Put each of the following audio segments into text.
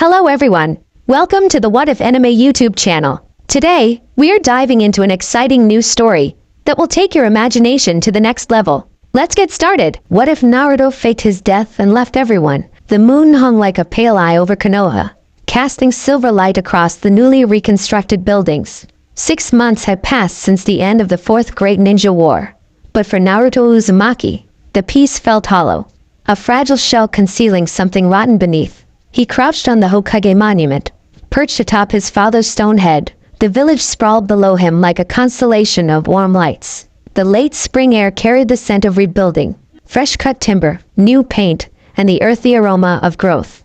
Hello everyone. Welcome to the What If Anime YouTube channel. Today, we are diving into an exciting new story that will take your imagination to the next level. Let's get started. What if Naruto faked his death and left everyone? The moon hung like a pale eye over Konoha, casting silver light across the newly reconstructed buildings. 6 months had passed since the end of the Fourth Great Ninja War. But for Naruto Uzumaki, the peace felt hollow, a fragile shell concealing something rotten beneath. He crouched on the Hokage monument, perched atop his father's stone head. The village sprawled below him like a constellation of warm lights. The late spring air carried the scent of rebuilding, fresh-cut timber, new paint, and the earthy aroma of growth.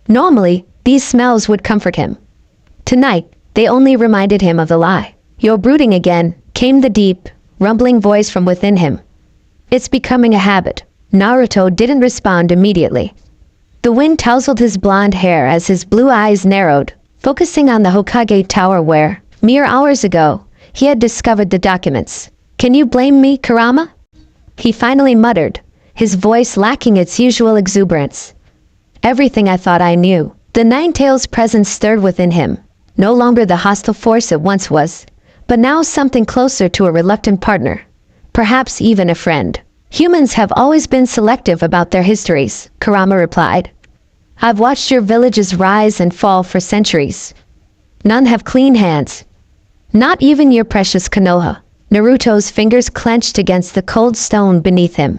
Normally, these smells would comfort him. Tonight, they only reminded him of the lie. "You're brooding again," came the deep, rumbling voice from within him. "It's becoming a habit." Naruto didn't respond immediately. The wind tousled his blonde hair as his blue eyes narrowed, focusing on the Hokage Tower where, mere hours ago, he had discovered the documents. "Can you blame me, Kurama?" He finally muttered, his voice lacking its usual exuberance. "Everything I thought I knew." The Nine-Tails' presence stirred within him, no longer the hostile force it once was, but now something closer to a reluctant partner, perhaps even a friend. "Humans have always been selective about their histories," Kurama replied. "I've watched your villages rise and fall for centuries. None have clean hands. Not even your precious Konoha." Naruto's fingers clenched against the cold stone beneath him.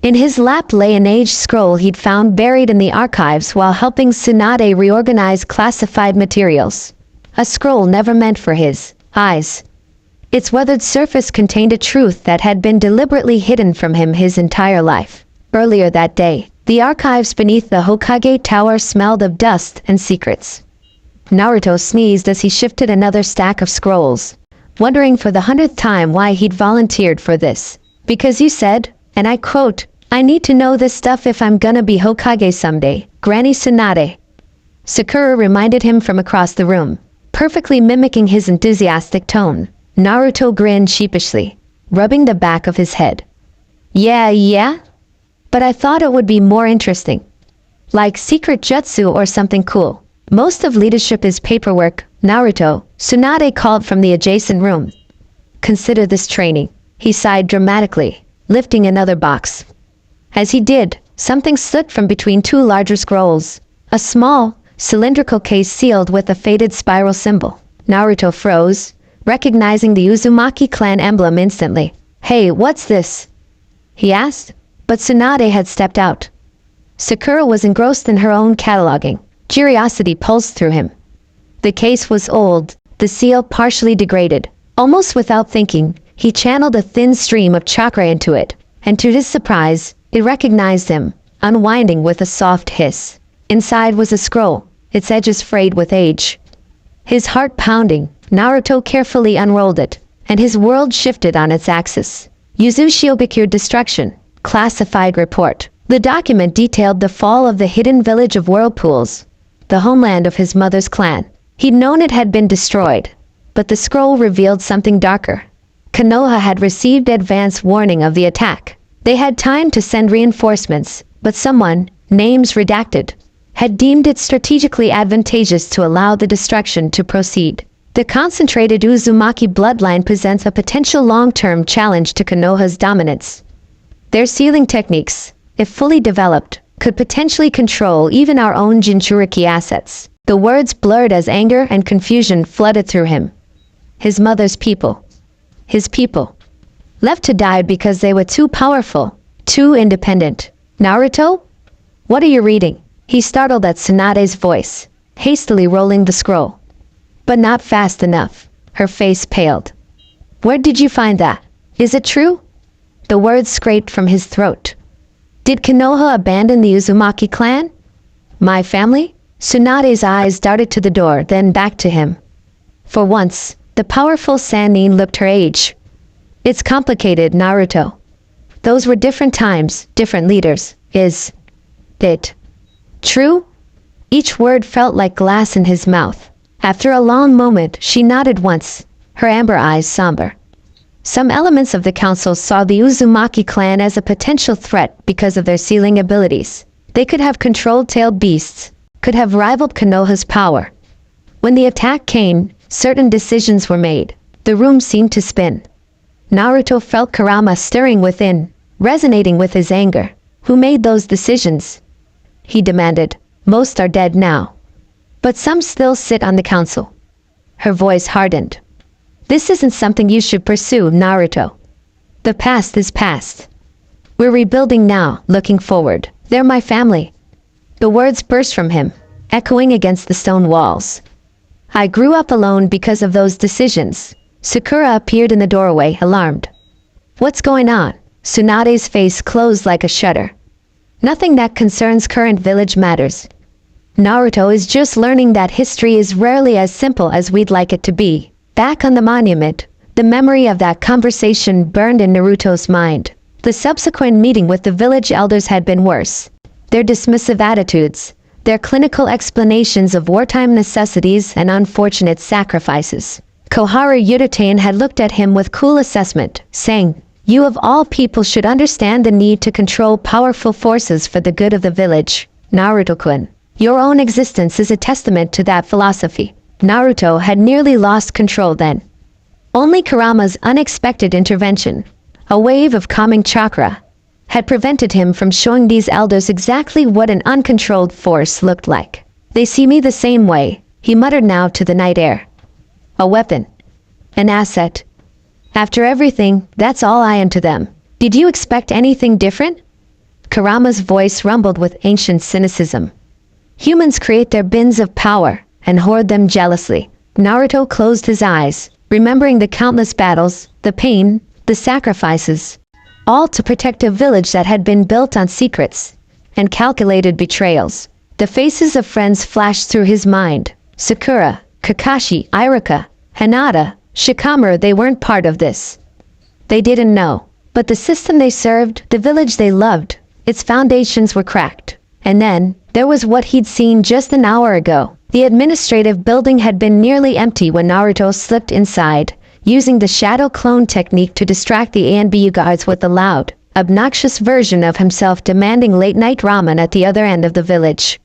In his lap lay an aged scroll he'd found buried in the archives while helping Tsunade reorganize classified materials. A scroll never meant for his eyes. Its weathered surface contained a truth that had been deliberately hidden from him his entire life. Earlier that day, the archives beneath the Hokage Tower smelled of dust and secrets. Naruto sneezed as he shifted another stack of scrolls, wondering for the 100th time why he'd volunteered for this. "Because you said, and I quote, 'I need to know this stuff if I'm gonna be Hokage someday,' Granny Tsunade." Sakura reminded him from across the room, perfectly mimicking his enthusiastic tone. Naruto grinned sheepishly, rubbing the back of his head. Yeah? But I thought it would be more interesting. Like secret jutsu or something cool. Most of leadership is paperwork, Naruto," Tsunade called from the adjacent room. "Consider this training," he sighed dramatically, lifting another box. As he did, something slipped from between two larger scrolls. A small, cylindrical case sealed with a faded spiral symbol. Naruto froze, recognizing the Uzumaki clan emblem instantly. "Hey, what's this?" he asked, but Tsunade had stepped out. Sakura was engrossed in her own cataloging. Curiosity pulsed through him. The case was old, the seal partially degraded. Almost without thinking, he channeled a thin stream of chakra into it, and to his surprise, it recognized him, unwinding with a soft hiss. Inside was a scroll, its edges frayed with age. His heart pounding, Naruto carefully unrolled it, and his world shifted on its axis. Uzushiogakure Destruction. Classified report. The document detailed the fall of the hidden village of Whirlpools, the homeland of his mother's clan. He'd known it had been destroyed, but the scroll revealed something darker. Konoha had received advance warning of the attack. They had time to send reinforcements, but someone, names redacted, had deemed it strategically advantageous to allow the destruction to proceed. The concentrated Uzumaki bloodline presents a potential long-term challenge to Konoha's dominance. Their sealing techniques, if fully developed, could potentially control even our own Jinchuriki assets. The words blurred as anger and confusion flooded through him. His mother's people. His people. Left to die because they were too powerful, too independent. "Naruto? What are you reading?" He startled at Tsunade's voice, hastily rolling the scroll. But not fast enough. Her face paled. "Where did you find that? Is it true?" The words scraped from his throat. "Did Konoha abandon the Uzumaki clan? My family?" Tsunade's eyes darted to the door, then back to him. For once, the powerful Sannin looked her age. "It's complicated, Naruto. Those were different times, different leaders. Is it true?" Each word felt like glass in his mouth. After a long moment, she nodded once, her amber eyes somber. Some elements of the council saw the Uzumaki clan as a potential threat because of their sealing abilities. They could have controlled tailed beasts, could have rivaled Konoha's power. When the attack came, certain decisions were made. The room seemed to spin. Naruto felt Kurama stirring within, resonating with his anger. Who made those decisions? He demanded. Most are dead now. But some still sit on the council. Her voice hardened. This isn't something you should pursue, Naruto. The past is past. We're rebuilding now, looking forward. They're my family. The words burst from him, echoing against the stone walls. I grew up alone because of those decisions. Sakura appeared in the doorway, alarmed. What's going on? Tsunade's face closed like a shutter. Nothing that concerns current village matters. Naruto is just learning that history is rarely as simple as we'd like it to be. Back on the monument, the memory of that conversation burned in Naruto's mind. The subsequent meeting with the village elders had been worse. Their dismissive attitudes, their clinical explanations of wartime necessities and unfortunate sacrifices. Koharu Yutane had looked at him with cool assessment, saying, "You of all people should understand the need to control powerful forces for the good of the village. Naruto-kun, your own existence is a testament to that philosophy." Naruto had nearly lost control then. Only Kurama's unexpected intervention, a wave of calming chakra, had prevented him from showing these elders exactly what an uncontrolled force looked like. They see me the same way, he muttered now to the night air. A weapon. An asset. After everything, that's all I am to them. Did you expect anything different? Kurama's voice rumbled with ancient cynicism. Humans create their bins of power and hoard them jealously. Naruto closed his eyes, remembering the countless battles, the pain, the sacrifices, all to protect a village that had been built on secrets and calculated betrayals. The faces of friends flashed through his mind. Sakura, Kakashi, Iruka, Hinata, Shikamaru, they weren't part of this. They didn't know. But the system they served, the village they loved, its foundations were cracked. And then, there was what he'd seen just an hour ago. The administrative building had been nearly empty when Naruto slipped inside, using the shadow clone technique to distract the ANBU guards with a loud, obnoxious version of himself demanding late-night ramen at the other end of the village.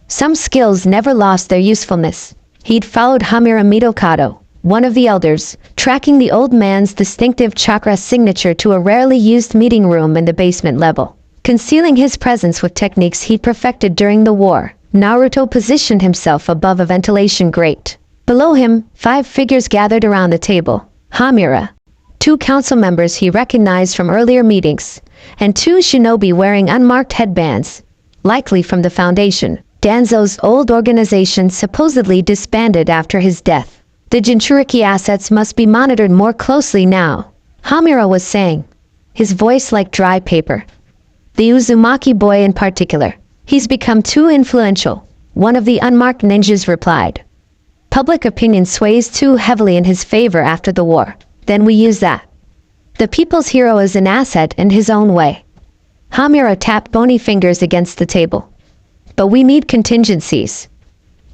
Some skills never lost their usefulness. He'd followed Hamura Mitokado, one of the elders, tracking the old man's distinctive chakra signature to a rarely used meeting room in the basement level. Concealing his presence with techniques he'd perfected during the war, Naruto positioned himself above a ventilation grate. Below him, 5 figures gathered around the table. Hamura, 2 council members he recognized from earlier meetings, and 2 shinobi wearing unmarked headbands, likely from the Foundation, Danzo's old organization supposedly disbanded after his death. The Jinchuriki assets must be monitored more closely now, Hamura was saying, his voice like dry paper. The Uzumaki boy in particular. He's become too influential, one of the unmarked ninjas replied. Public opinion sways too heavily in his favor after the war. Then we use that. The people's hero is an asset in his own way. Hamura tapped bony fingers against the table. But we need contingencies.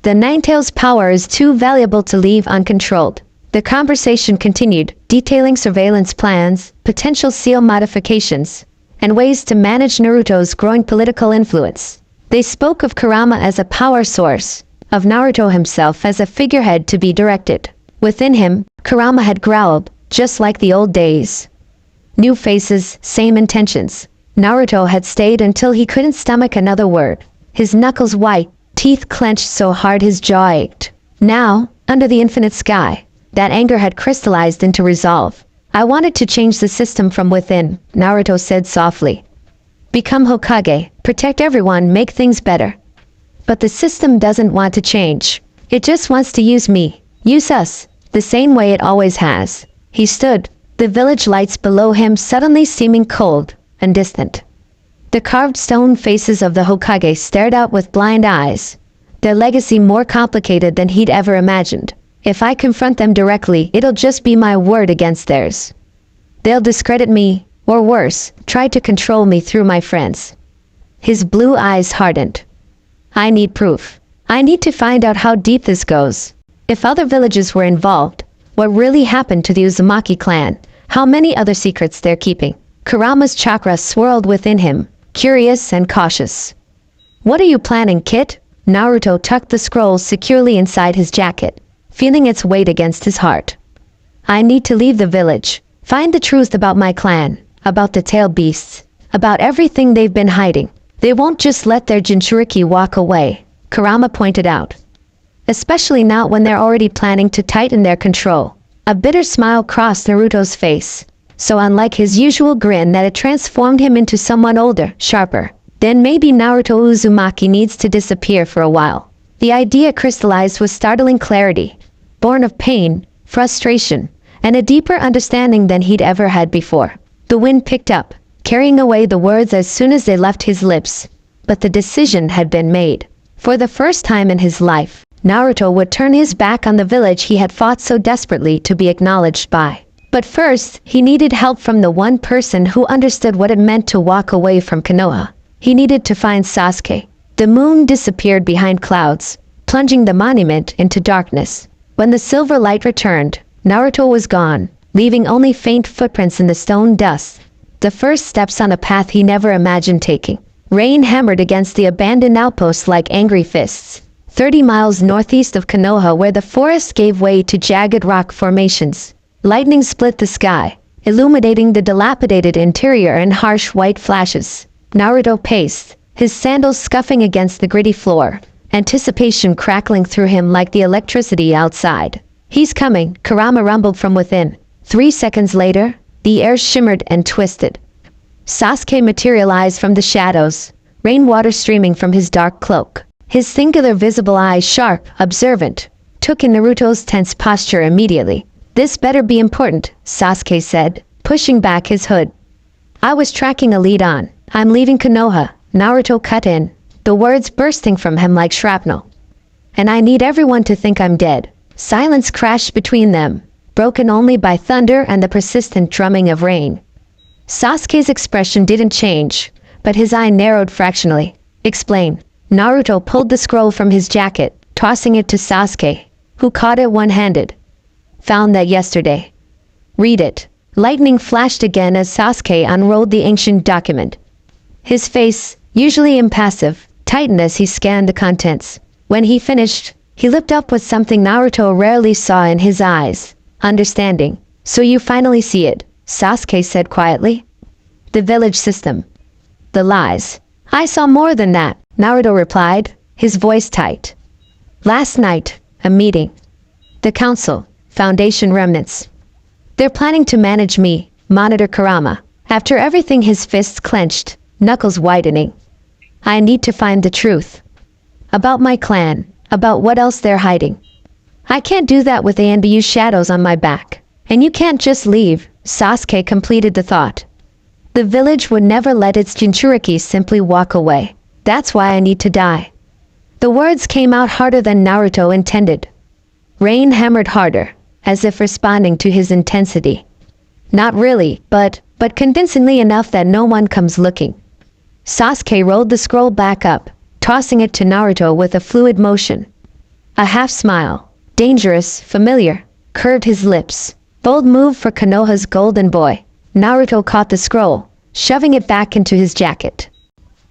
The Ninetales' power is too valuable to leave uncontrolled. The conversation continued, detailing surveillance plans, potential seal modifications, and ways to manage Naruto's growing political influence. They spoke of Kurama as a power source, of Naruto himself as a figurehead to be directed. Within him, Kurama had growled, just like the old days. New faces, same intentions. Naruto had stayed until he couldn't stomach another word. His knuckles white, teeth clenched so hard his jaw ached. Now, under the infinite sky, that anger had crystallized into resolve. I wanted to change the system from within, Naruto said softly. Become Hokage, protect everyone, make things better. But the system doesn't want to change. It just wants to use me, use us, the same way it always has. He stood, the village lights below him suddenly seeming cold and distant. The carved stone faces of the Hokage stared out with blind eyes, their legacy more complicated than he'd ever imagined. If I confront them directly, it'll just be my word against theirs. They'll discredit me, or worse, try to control me through my friends. His blue eyes hardened. I need proof. I need to find out how deep this goes. If other villages were involved, what really happened to the Uzumaki clan, how many other secrets they're keeping. Kurama's chakra swirled within him, curious and cautious. What are you planning, Kit? Naruto tucked the scroll securely inside his jacket, feeling its weight against his heart. I need to leave the village, find the truth about my clan, about the tailed beasts, about everything they've been hiding. They won't just let their Jinchuriki walk away, Kurama pointed out. Especially not when they're already planning to tighten their control. A bitter smile crossed Naruto's face, so unlike his usual grin that it transformed him into someone older, sharper. Then maybe Naruto Uzumaki needs to disappear for a while. The idea crystallized with startling clarity, born of pain, frustration, and a deeper understanding than he'd ever had before. The wind picked up, carrying away the words as soon as they left his lips. But the decision had been made. For the first time in his life, Naruto would turn his back on the village he had fought so desperately to be acknowledged by. But first, he needed help from the one person who understood what it meant to walk away from Konoha. He needed to find Sasuke. The moon disappeared behind clouds, plunging the monument into darkness. When the silver light returned, Naruto was gone, leaving only faint footprints in the stone dust. The first steps on a path he never imagined taking. Rain hammered against the abandoned outposts like angry fists. 30 miles northeast of Konoha, where the forest gave way to jagged rock formations. Lightning split the sky, illuminating the dilapidated interior in harsh white flashes. Naruto paced, his sandals scuffing against the gritty floor, anticipation crackling through him like the electricity outside. He's coming, Kurama rumbled from within. 3 seconds later, the air shimmered and twisted. Sasuke materialized from the shadows, rainwater streaming from his dark cloak. His singular visible eyes sharp, observant, took in Naruto's tense posture immediately. This better be important, Sasuke said, pushing back his hood. I was tracking a lead on. I'm leaving Konoha, Naruto cut in, the words bursting from him like shrapnel. And I need everyone to think I'm dead. Silence crashed between them, broken only by thunder and the persistent drumming of rain. Sasuke's expression didn't change, but his eye narrowed fractionally. Explain. Naruto pulled the scroll from his jacket, tossing it to Sasuke, who caught it one-handed. Found that yesterday. Read it. Lightning flashed again as Sasuke unrolled the ancient document. His face, usually impassive, tightened as he scanned the contents. When he finished, he looked up with something Naruto rarely saw in his eyes. Understanding. So you finally see it, Sasuke said quietly. The village system. The lies. I saw more than that, Naruto replied, his voice tight. Last night, a meeting. The council, Foundation remnants. They're planning to manage me, monitor Kurama. After everything, his fists clenched, knuckles widening. I need to find the truth. About my clan, about what else they're hiding. I can't do that with ANBU shadows on my back. And you can't just leave, Sasuke completed the thought. The village would never let its Jinchuriki simply walk away. That's why I need to die. The words came out harder than Naruto intended. Rain hammered harder, as if responding to his intensity. Not really, but convincingly enough that no one comes looking. Sasuke rolled the scroll back up, tossing it to Naruto with a fluid motion. A half smile, dangerous, familiar, curved his lips. Bold move for Konoha's golden boy. Naruto caught the scroll, shoving it back into his jacket.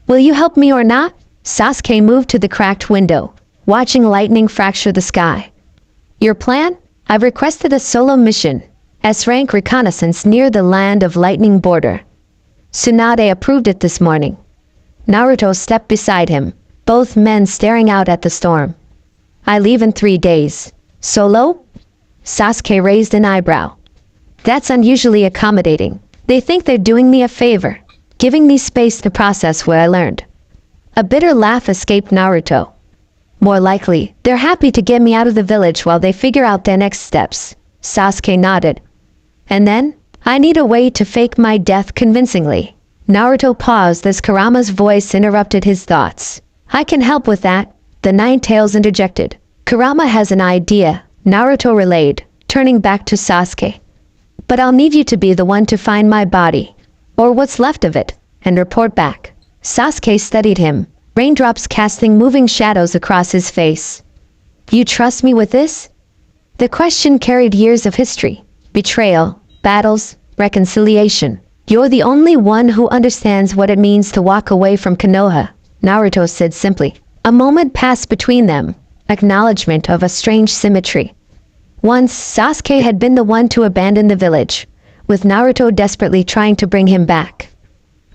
Will you help me or not? Sasuke moved to the cracked window, watching lightning fracture the sky. Your plan? I've requested a solo mission, S-rank reconnaissance near the land of lightning border. Tsunade approved it this morning. Naruto stepped beside him, both men staring out at the storm. I leave in 3 days. Solo? Sasuke raised an eyebrow. That's unusually accommodating. They think they're doing me a favor, giving me space to process what I learned. A bitter laugh escaped Naruto. More likely, they're happy to get me out of the village while they figure out their next steps. Sasuke nodded. And then, I need a way to fake my death convincingly. Naruto paused as Kurama's voice interrupted his thoughts. I can help with that, the Nine Tails interjected. Kurama has an idea, Naruto relayed, turning back to Sasuke. But I'll need you to be the one to find my body, or what's left of it, and report back. Sasuke studied him, raindrops casting moving shadows across his face. You trust me with this? The question carried years of history, betrayal, battles, reconciliation. You're the only one who understands what it means to walk away from Konoha, Naruto said simply. A moment passed between them, acknowledgement of a strange symmetry. Once, Sasuke had been the one to abandon the village, with Naruto desperately trying to bring him back.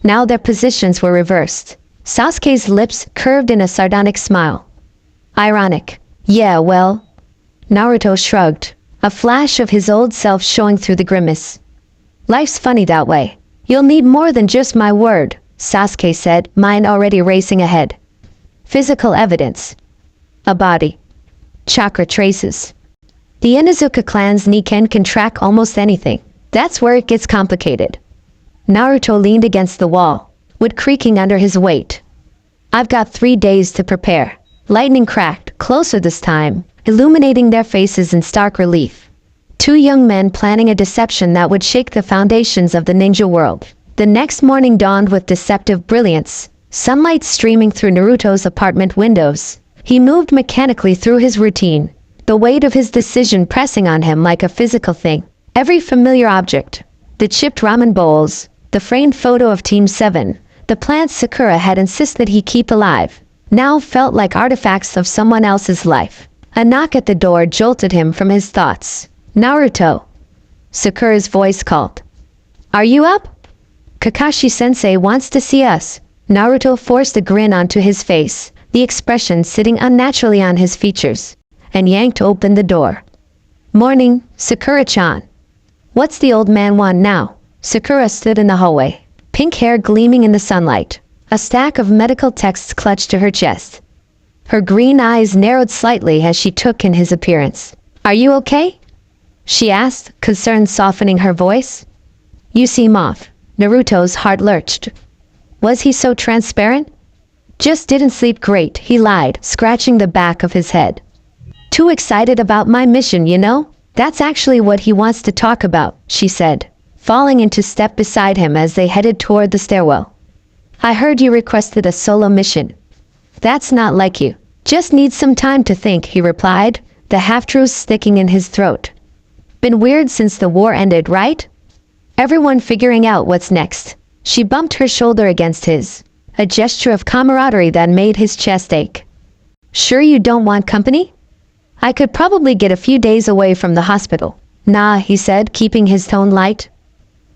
Now their positions were reversed. Sasuke's lips curved in a sardonic smile. Ironic. Yeah, well. Naruto shrugged, a flash of his old self showing through the grimace. Life's funny that way. You'll need more than just my word, Sasuke said, mind already racing ahead. Physical evidence. A body. Chakra traces. The Inuzuka clan's Niken can track almost anything. That's where it gets complicated. Naruto leaned against the wall, wood creaking under his weight. I've got 3 days to prepare. Lightning cracked, closer this time, illuminating their faces in stark relief. 2 young men planning a deception that would shake the foundations of the ninja world. The next morning dawned with deceptive brilliance, sunlight streaming through Naruto's apartment windows. He moved mechanically through his routine, the weight of his decision pressing on him like a physical thing. Every familiar object, the chipped ramen bowls, the framed photo of Team 7, the plants Sakura had insisted he keep alive, now felt like artifacts of someone else's life. A knock at the door jolted him from his thoughts. Naruto. Sakura's voice called. Are you up? Kakashi-sensei wants to see us. Naruto forced a grin onto his face, the expression sitting unnaturally on his features, and yanked open the door. Morning, Sakura-chan. What's the old man want now? Sakura stood in the hallway, pink hair gleaming in the sunlight, a stack of medical texts clutched to her chest. Her green eyes narrowed slightly as she took in his appearance. Are you okay? She asked, concern softening her voice. You seem off. Naruto's heart lurched. Was he so transparent? Just didn't sleep great, he lied, scratching the back of his head. Too excited about my mission, you know? That's actually what he wants to talk about, she said, falling into step beside him as they headed toward the stairwell. I heard you requested a solo mission. That's not like you. Just need some time to think, he replied, the half-truths sticking in his throat. Been weird since the war ended, right? Everyone figuring out what's next. She bumped her shoulder against his, a gesture of camaraderie that made his chest ache. Sure you don't want company? I could probably get a few days away from the hospital. Nah, he said, keeping his tone light.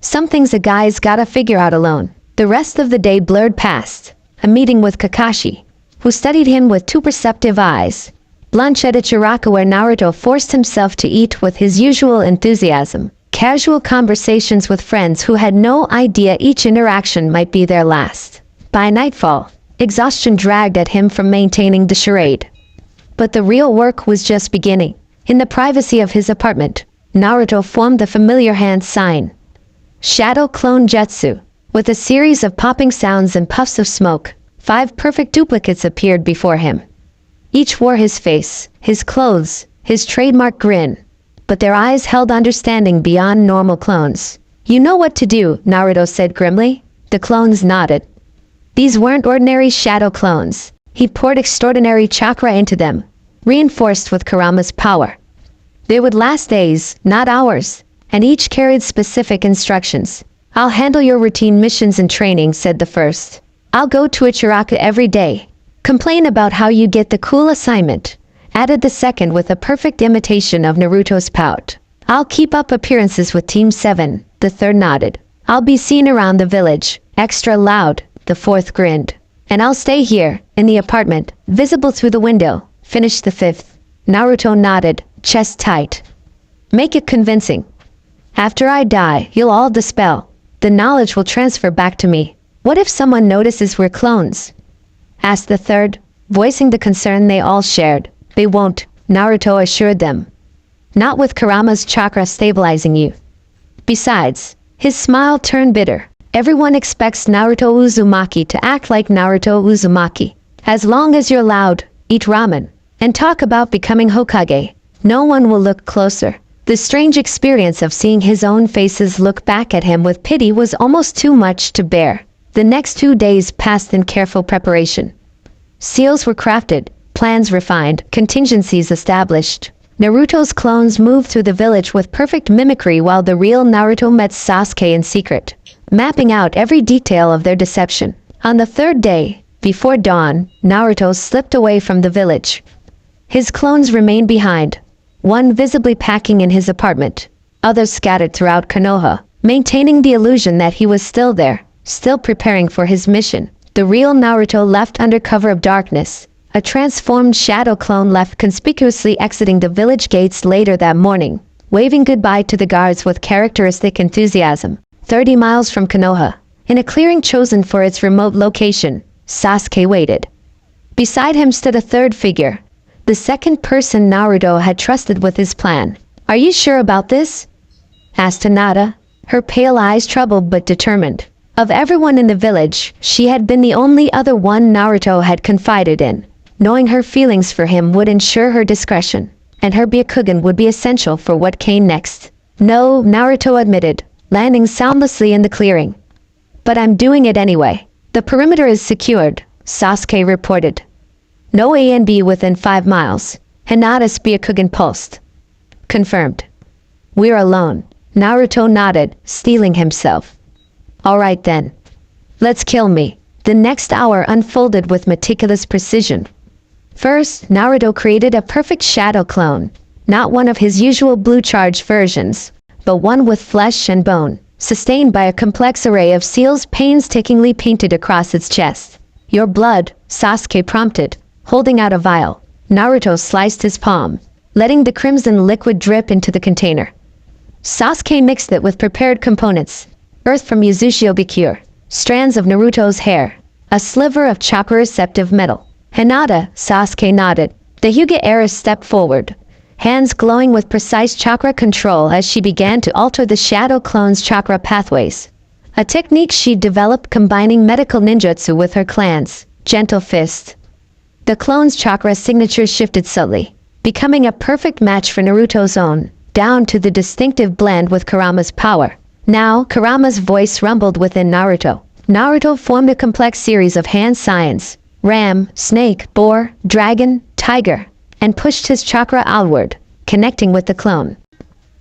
Some things a guy's gotta figure out alone. The rest of the day blurred past. A meeting with Kakashi, who studied him with 2 perceptive eyes. Lunch at Ichiraka where Naruto forced himself to eat with his usual enthusiasm. Casual conversations with friends who had no idea each interaction might be their last. By nightfall, exhaustion dragged at him from maintaining the charade. But the real work was just beginning. In the privacy of his apartment, Naruto formed the familiar hand sign. Shadow Clone Jutsu. With a series of popping sounds and puffs of smoke, 5 perfect duplicates appeared before him. Each wore his face, his clothes, his trademark grin, but their eyes held understanding beyond normal clones. You know what to do, Naruto said grimly. The clones nodded. These weren't ordinary shadow clones. He poured extraordinary chakra into them, reinforced with Kurama's power. They would last days, not hours, and each carried specific instructions. I'll handle your routine missions and training, said the first. I'll go to Ichiraka every day. Complain about how you get the cool assignment, added the second with a perfect imitation of Naruto's pout. I'll keep up appearances with Team 7, the third nodded. I'll be seen around the village, extra loud, the fourth grinned. And I'll stay here, in the apartment, visible through the window, finished the fifth. Naruto nodded, chest tight. Make it convincing. After I die, you'll all dispel. The knowledge will transfer back to me. What if someone notices we're clones? Asked the third, voicing the concern they all shared. They won't, Naruto assured them. Not with Kurama's chakra stabilizing you. Besides, his smile turned bitter. Everyone expects Naruto Uzumaki to act like Naruto Uzumaki. As long as you're loud, eat ramen, and talk about becoming Hokage, no one will look closer. The strange experience of seeing his own faces look back at him with pity was almost too much to bear. The next 2 days passed in careful preparation. Seals were crafted, plans refined, contingencies established. Naruto's clones moved through the village with perfect mimicry while the real Naruto met Sasuke in secret, mapping out every detail of their deception. On the 3rd day, Before dawn, Naruto slipped away from the village. His clones remained behind, one visibly packing in his apartment, others scattered throughout Konoha, maintaining the illusion that he was still there, still preparing for his mission. The real Naruto left under cover of darkness. A transformed shadow clone left conspicuously exiting the village gates later that morning, waving goodbye to the guards with characteristic enthusiasm. 30 miles from Konoha, in a clearing chosen for its remote location, Sasuke waited. Beside him stood a third figure, the second person Naruto had trusted with his plan. "Are you sure about this?" asked Hinata, her pale eyes troubled but determined. Of everyone in the village, she had been the only other one Naruto had confided in. Knowing her feelings for him would ensure her discretion, and her Byakugan would be essential for what came next. "No," Naruto admitted, landing soundlessly in the clearing. "But I'm doing it anyway. The perimeter is secured," Sasuke reported. "No A and B within 5 miles. Hinata's Byakugan pulsed." "Confirmed." "We're alone." Naruto nodded, steeling himself. "All right then. Let's kill me." The next hour unfolded with meticulous precision. First, Naruto created a perfect shadow clone, not one of his usual blue-charged versions, but one with flesh and bone, sustained by a complex array of seals painstakingly painted across its chest. "Your blood," Sasuke prompted, holding out a vial. Naruto sliced his palm, letting the crimson liquid drip into the container. Sasuke mixed it with prepared components: earth from Yuzusho Bikure, strands of Naruto's hair, a sliver of chakra-receptive metal. "Hinata," Sasuke nodded. The Hyuga heiress stepped forward, hands glowing with precise chakra control as she began to alter the shadow clone's chakra pathways. A technique she'd developed combining medical ninjutsu with her clan's gentle fist. The clone's chakra signature shifted subtly, becoming a perfect match for Naruto's own, down to the distinctive blend with Kurama's power. Now, Kurama's voice rumbled within Naruto. Naruto formed a complex series of hand signs: ram, snake, boar, dragon, tiger, and pushed his chakra outward, connecting with the clone.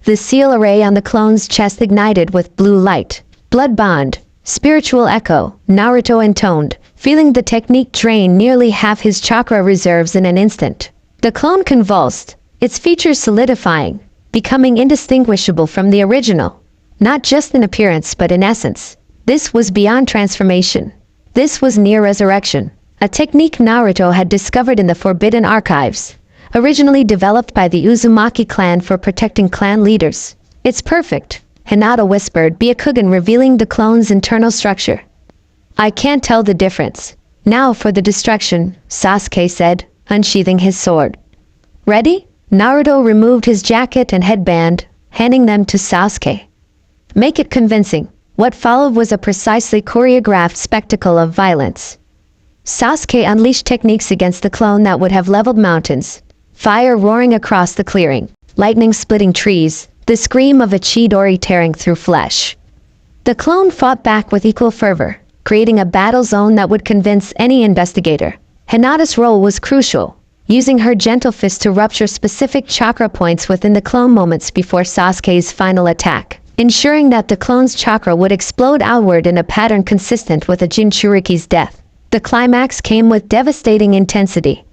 The seal array on the clone's chest ignited with blue light. "Blood bond, spiritual echo," Naruto intoned, feeling the technique drain nearly half his chakra reserves in an instant. The clone convulsed, its features solidifying, becoming indistinguishable from the original, not just in appearance but in essence. This was beyond transformation. This was near resurrection, a technique Naruto had discovered in the Forbidden Archives, originally developed by the Uzumaki clan for protecting clan leaders. "It's perfect," Hinata whispered, Byakugan revealing the clone's internal structure. "I can't tell the difference." "Now for the destruction," Sasuke said, unsheathing his sword. "Ready?" Naruto removed his jacket and headband, handing them to Sasuke. "Make it convincing." What followed was a precisely choreographed spectacle of violence. Sasuke unleashed techniques against the clone that would have leveled mountains. Fire roaring across the clearing, lightning splitting trees, the scream of a Chidori tearing through flesh. The clone fought back with equal fervor, creating a battle zone that would convince any investigator. Hinata's role was crucial, using her gentle fist to rupture specific chakra points within the clone moments before Sasuke's final attack, ensuring that the clone's chakra would explode outward in a pattern consistent with a Jinchuriki's death. The climax came with devastating intensity.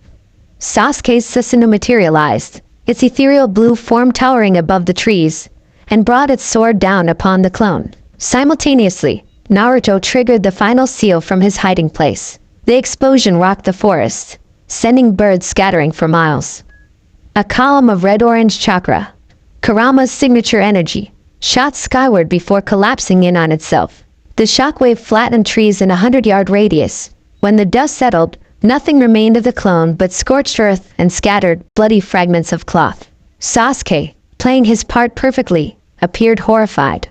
Sasuke's Susanoo materialized, its ethereal blue form towering above the trees, and brought its sword down upon the clone. Simultaneously, Naruto triggered the final seal from his hiding place. The explosion rocked the forest, sending birds scattering for miles. A column of red-orange chakra, Kurama's signature energy, shot skyward before collapsing in on itself. The shockwave flattened trees in a 100-yard radius. When the dust settled, nothing remained of the clone but scorched earth and scattered, bloody fragments of cloth. Sasuke, playing his part perfectly, appeared horrified.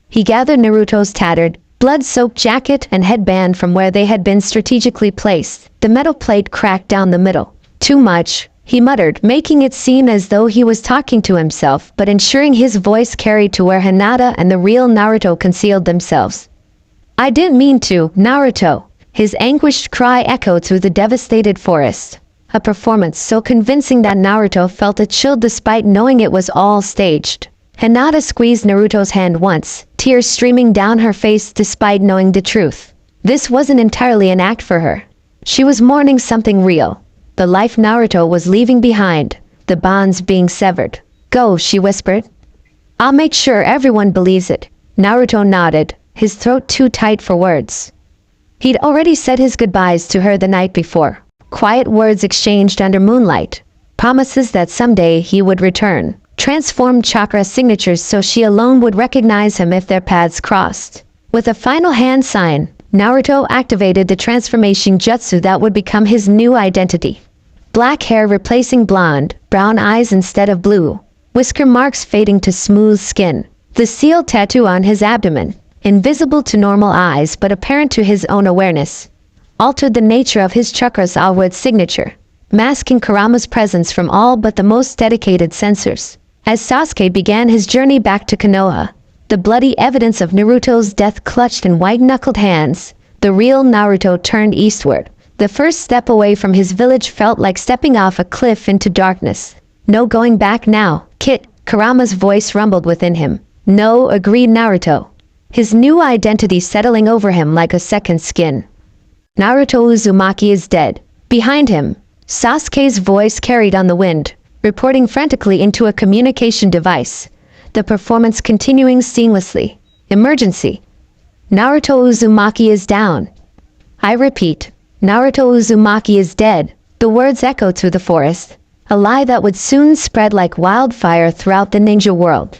He gathered Naruto's tattered, blood-soaked jacket and headband from where they had been strategically placed. The metal plate cracked down the middle. "Too much," he muttered, making it seem as though he was talking to himself, but ensuring his voice carried to where Hinata and the real Naruto concealed themselves. "I didn't mean to, Naruto." His anguished cry echoed through the devastated forest. A performance so convincing that Naruto felt a chill despite knowing it was all staged. Hinata squeezed Naruto's hand once, tears streaming down her face despite knowing the truth. This wasn't entirely an act for her. She was mourning something real. The life Naruto was leaving behind, the bonds being severed. Go, she whispered. I'll make sure everyone believes it. Naruto nodded, his throat too tight for words. He'd already said his goodbyes to her the night before. Quiet words exchanged under moonlight. Promises that someday he would return. Transformed chakra signatures so she alone would recognize him if their paths crossed. With a final hand sign, Naruto activated the transformation jutsu that would become his new identity. Black hair replacing blonde, brown eyes instead of blue, whisker marks fading to smooth skin. The seal tattoo on his abdomen, invisible to normal eyes but apparent to his own awareness, altered the nature of his chakra's outward signature, masking Kurama's presence from all but the most dedicated sensors. As Sasuke began his journey back to Konoha, the bloody evidence of Naruto's death clutched in white-knuckled hands, the real Naruto turned eastward. The first step away from his village felt like stepping off a cliff into darkness. No going back now, Kit, Kurama's voice rumbled within him. No, agreed Naruto, his new identity settling over him like a second skin. Naruto Uzumaki is dead. Behind him, Sasuke's voice carried on the wind, reporting frantically into a communication device, the performance continuing seamlessly. Emergency. Naruto Uzumaki is down. I repeat, Naruto Uzumaki is dead. The words echoed through the forest, a lie that would soon spread like wildfire throughout the ninja world.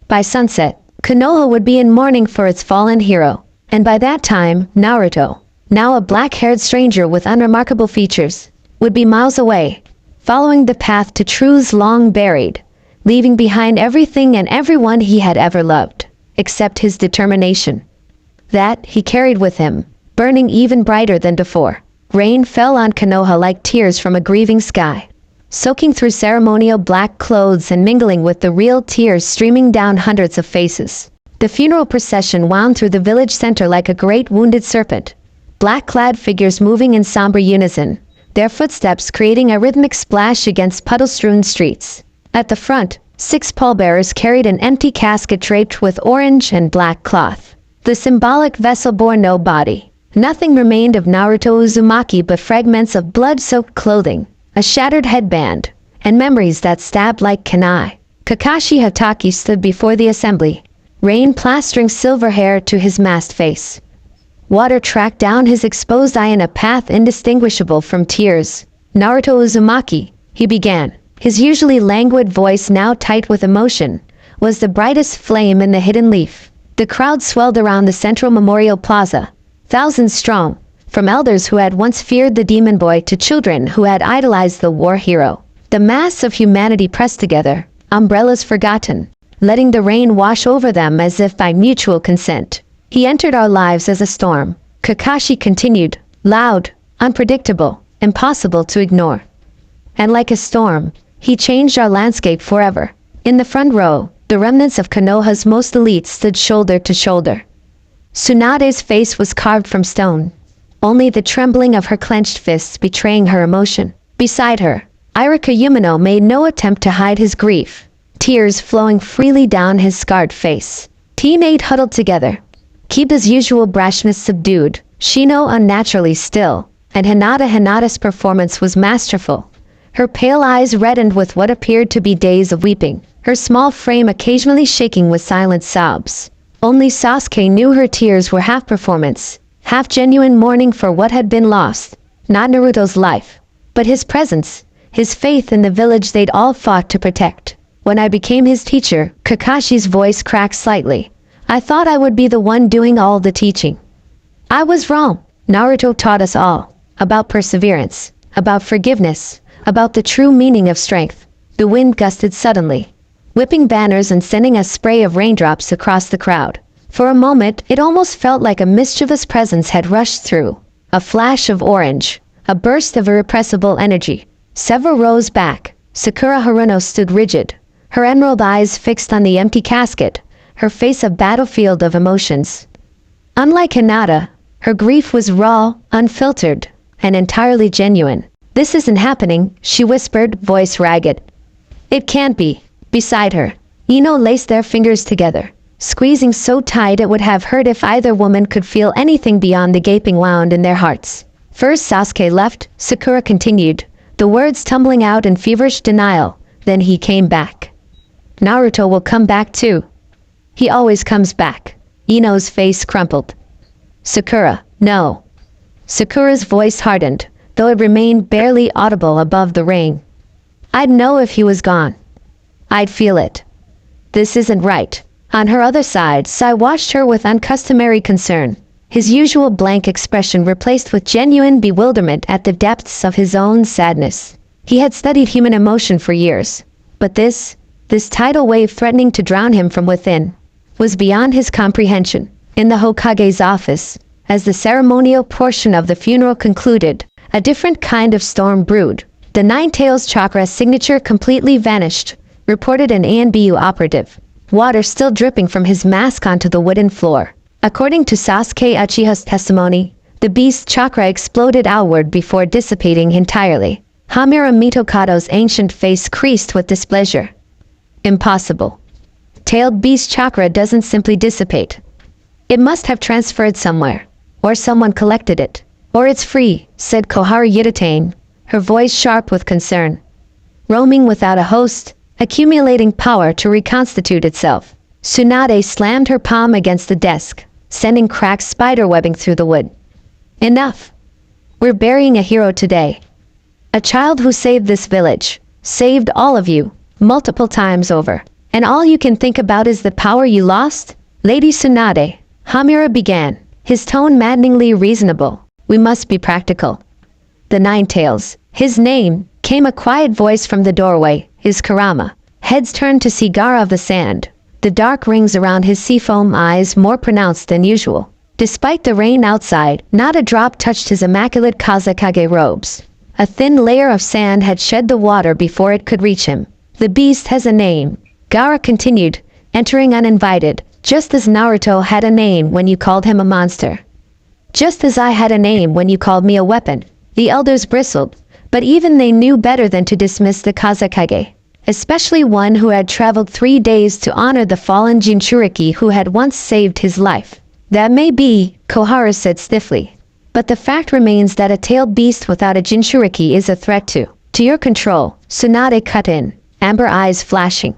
By sunset, Konoha would be in mourning for its fallen hero, and by that time, Naruto, now a black-haired stranger with unremarkable features, would be miles away, following the path to truths long buried, leaving behind everything and everyone he had ever loved, except his determination. That he carried with him, burning even brighter than before. Rain fell on Konoha like tears from a grieving sky, soaking through ceremonial black clothes and mingling with the real tears streaming down hundreds of faces. The funeral procession wound through the village center like a great wounded serpent, black-clad figures moving in somber unison, their footsteps creating a rhythmic splash against puddle-strewn streets. At the front, 6 pallbearers carried an empty casket draped with orange and black cloth. The symbolic vessel bore no body. Nothing remained of Naruto Uzumaki but fragments of blood-soaked clothing, a shattered headband, and memories that stabbed like kunai. Kakashi Hatake stood before the assembly, rain plastering silver hair to his masked face. Water tracked down his exposed eye in a path indistinguishable from tears. Naruto Uzumaki, he began, his usually languid voice now tight with emotion, was the brightest flame in the hidden leaf. The crowd swelled around the central memorial plaza, thousands strong, from elders who had once feared the demon boy to children who had idolized the war hero. The mass of humanity pressed together, umbrellas forgotten, letting the rain wash over them as if by mutual consent. He entered our lives as a storm, Kakashi continued, loud, unpredictable, impossible to ignore. And like a storm, he changed our landscape forever. In the front row, the remnants of Konoha's most elite stood shoulder to shoulder. Tsunade's face was carved from stone, only the trembling of her clenched fists betraying her emotion. Beside her, Irika Yumino made no attempt to hide his grief, tears flowing freely down his scarred face. Team 8 huddled together, Kiba's usual brashness subdued, Shino unnaturally still, and Hinata's performance was masterful. Her pale eyes reddened with what appeared to be days of weeping, her small frame occasionally shaking with silent sobs. Only Sasuke knew her tears were half performance, half genuine mourning for what had been lost, not Naruto's life, but his presence, his faith in the village they'd all fought to protect. When I became his teacher, Kakashi's voice cracked slightly. I thought I would be the one doing all the teaching. I was wrong. Naruto taught us all, about perseverance, about forgiveness, about the true meaning of strength. The wind gusted suddenly, whipping banners and sending a spray of raindrops across the crowd. For a moment, it almost felt like a mischievous presence had rushed through. A flash of orange, a burst of irrepressible energy. Several rows back, Sakura Haruno stood rigid, her emerald eyes fixed on the empty casket, her face a battlefield of emotions. Unlike Hinata, her grief was raw, unfiltered, and entirely genuine. This isn't happening, she whispered, voice ragged. It can't be. Beside her, Ino laced their fingers together, squeezing so tight it would have hurt if either woman could feel anything beyond the gaping wound in their hearts. First Sasuke left, Sakura continued, the words tumbling out in feverish denial. Then he came back. Naruto will come back too. He always comes back. Ino's face crumpled. Sakura, no. Sakura's voice hardened, though it remained barely audible above the ring. I'd know if he was gone. I'd feel it. This isn't right. On her other side, Sai watched her with uncustomary concern, his usual blank expression replaced with genuine bewilderment at the depths of his own sadness. He had studied human emotion for years, but this tidal wave threatening to drown him from within, was beyond his comprehension. In the Hokage's office, as the ceremonial portion of the funeral concluded, a different kind of storm brewed. The Nine-Tails chakra signature completely vanished, reported an ANBU operative. Water still dripping from his mask onto the wooden floor. According to Sasuke Uchiha's testimony, the beast's chakra exploded outward before dissipating entirely. Hamura Mitokado's ancient face creased with displeasure. Impossible. Tailed beast chakra doesn't simply dissipate. It must have transferred somewhere, or someone collected it. Or it's free, said Koharu Yutane, her voice sharp with concern. Roaming without a host, accumulating power to reconstitute itself. Tsunade slammed her palm against the desk, sending cracked spiderwebbing through the wood. Enough. We're burying a hero today. A child who saved this village, saved all of you, multiple times over. And all you can think about is the power you lost? Lady Tsunade, Hamura began, his tone maddeningly reasonable. We must be practical. The Nine-Tails, his name, came a quiet voice from the doorway, his Kurama. Heads turned to see Gaara of the Sand, the dark rings around his seafoam eyes more pronounced than usual. Despite the rain outside, not a drop touched his immaculate Kazekage robes. A thin layer of sand had shed the water before it could reach him. The beast has a name, Gaara continued, entering uninvited, just as Naruto had a name when you called him a monster. Just as I had a name when you called me a weapon. The elders bristled, but even they knew better than to dismiss the Kazekage, especially one who had traveled 3 days to honor the fallen Jinchuriki who had once saved his life. That may be, Koharu said stiffly, but the fact remains that a tailed beast without a Jinchuriki is a threat to your control. Tsunade cut in, amber eyes flashing.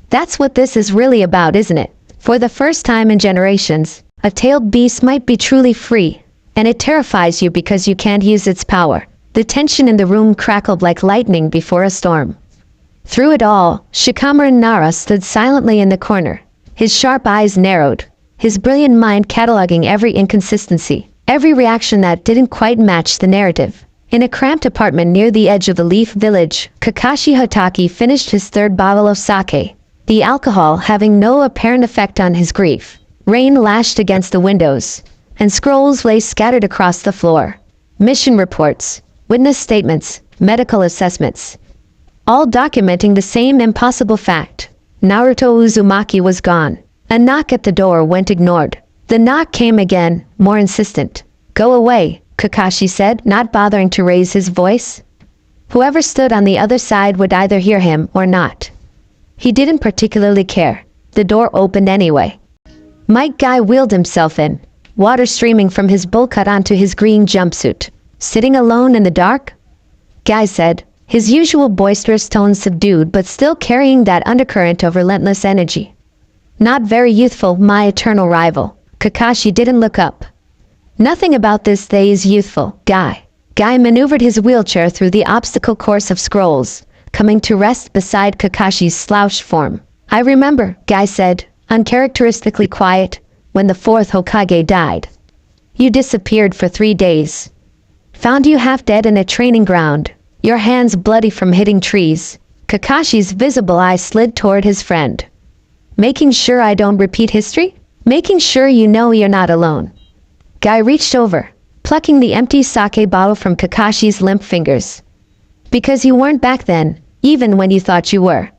That's what this is really about, isn't it? For the first time in generations, a tailed beast might be truly free, and it terrifies you because you can't use its power. The tension in the room crackled like lightning before a storm. Through it all, Shikamaru Nara stood silently in the corner, his sharp eyes narrowed, his brilliant mind cataloging every inconsistency, every reaction that didn't quite match the narrative. In a cramped apartment near the edge of the Leaf Village, Kakashi Hatake finished his 3rd bottle of sake, the alcohol having no apparent effect on his grief. Rain lashed against the windows, and scrolls lay scattered across the floor. Mission reports, witness statements, medical assessments, all documenting the same impossible fact. Naruto Uzumaki was gone. A knock at the door went ignored. The knock came again, more insistent. Go away, Kakashi said, not bothering to raise his voice. Whoever stood on the other side would either hear him or not. He didn't particularly care. The door opened anyway. Mike Guy wheeled himself in, water streaming from his bowl cut onto his green jumpsuit. Sitting alone in the dark? Guy said, his usual boisterous tone subdued but still carrying that undercurrent of relentless energy. Not very youthful, my eternal rival. Kakashi didn't look up. Nothing about this day is youthful, Guy. Guy maneuvered his wheelchair through the obstacle course of scrolls, coming to rest beside Kakashi's slouched form. I remember, Guy said, uncharacteristically quiet, when the 4th Hokage died. You disappeared for 3 days. Found you half dead in a training ground, your hands bloody from hitting trees. Kakashi's visible eye slid toward his friend. Making sure I don't repeat history? Making sure you know you're not alone. Guy reached over, plucking the empty sake bottle from Kakashi's limp fingers. Because you weren't back then, even when you thought you were.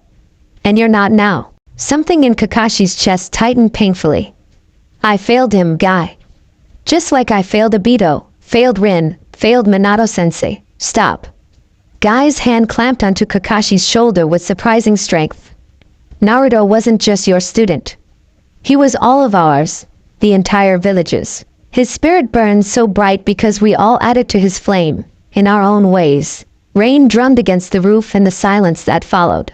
And you're not now. Something in Kakashi's chest tightened painfully. I failed him, Guy. Just like I failed Obito, failed Rin, failed Minato-sensei. Stop. Guy's hand clamped onto Kakashi's shoulder with surprising strength. Naruto wasn't just your student. He was all of ours, the entire village's. His spirit burned so bright because we all added to his flame, in our own ways. Rain drummed against the roof and the silence that followed.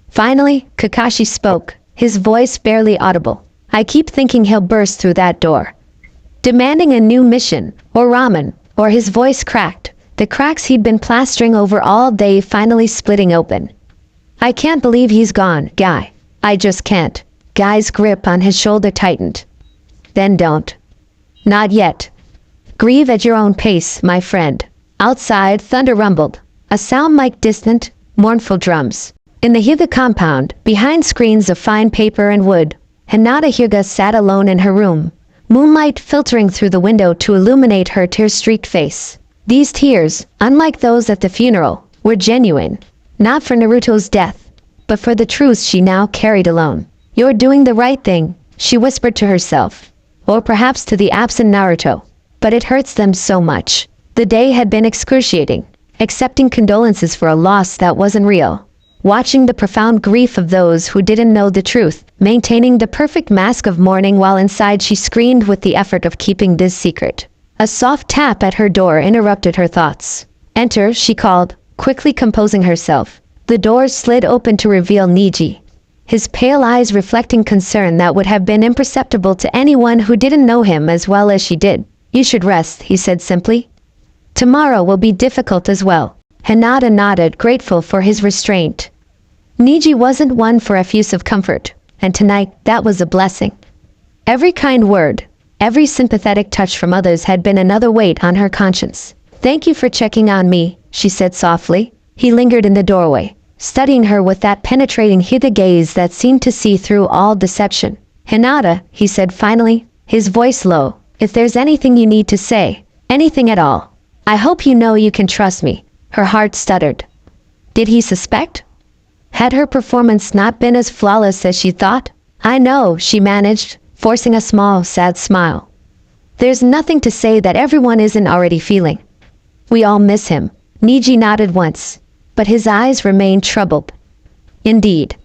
Finally, Kakashi spoke, his voice barely audible. I keep thinking he'll burst through that door, demanding a new mission, or ramen, or his voice cracked, the cracks he'd been plastering over all day finally splitting open. I can't believe he's gone, Guy. I just can't. Guy's grip on his shoulder tightened. Then don't. Not yet. Grieve at your own pace, my friend. Outside, thunder rumbled, a sound like distant, mournful drums. In the Hyuga compound, behind screens of fine paper and wood, Hinata Hyuga sat alone in her room, moonlight filtering through the window to illuminate her tear-streaked face. These tears, unlike those at the funeral, were genuine, not for Naruto's death, but for the truth she now carried alone. You're doing the right thing, she whispered to herself, or perhaps to the absent Naruto, but it hurts them so much. The day had been excruciating, accepting condolences for a loss that wasn't real, watching the profound grief of those who didn't know the truth, maintaining the perfect mask of mourning while inside she screamed with the effort of keeping this secret. A soft tap at her door interrupted her thoughts. Enter, she called, quickly composing herself. The door slid open to reveal Niji, his pale eyes reflecting concern that would have been imperceptible to anyone who didn't know him as well as she did. You should rest, he said simply. Tomorrow will be difficult as well. Hinata nodded, grateful for his restraint. Niji wasn't one for effusive comfort, and tonight that was a blessing. Every kind word, every sympathetic touch from others had been another weight on her conscience. Thank you for checking on me, she said softly. He lingered in the doorway, studying her with that penetrating Hyuga gaze that seemed to see through all deception. Hinata, he said finally, his voice low, if there's anything you need to say, anything at all, I hope you know you can trust me. Her heart stuttered. Did he suspect? Had her performance not been as flawless as she thought? I know, she managed, forcing a small, sad smile. There's nothing to say that everyone isn't already feeling. We all miss him. Niji nodded once, but his eyes remained troubled. Indeed.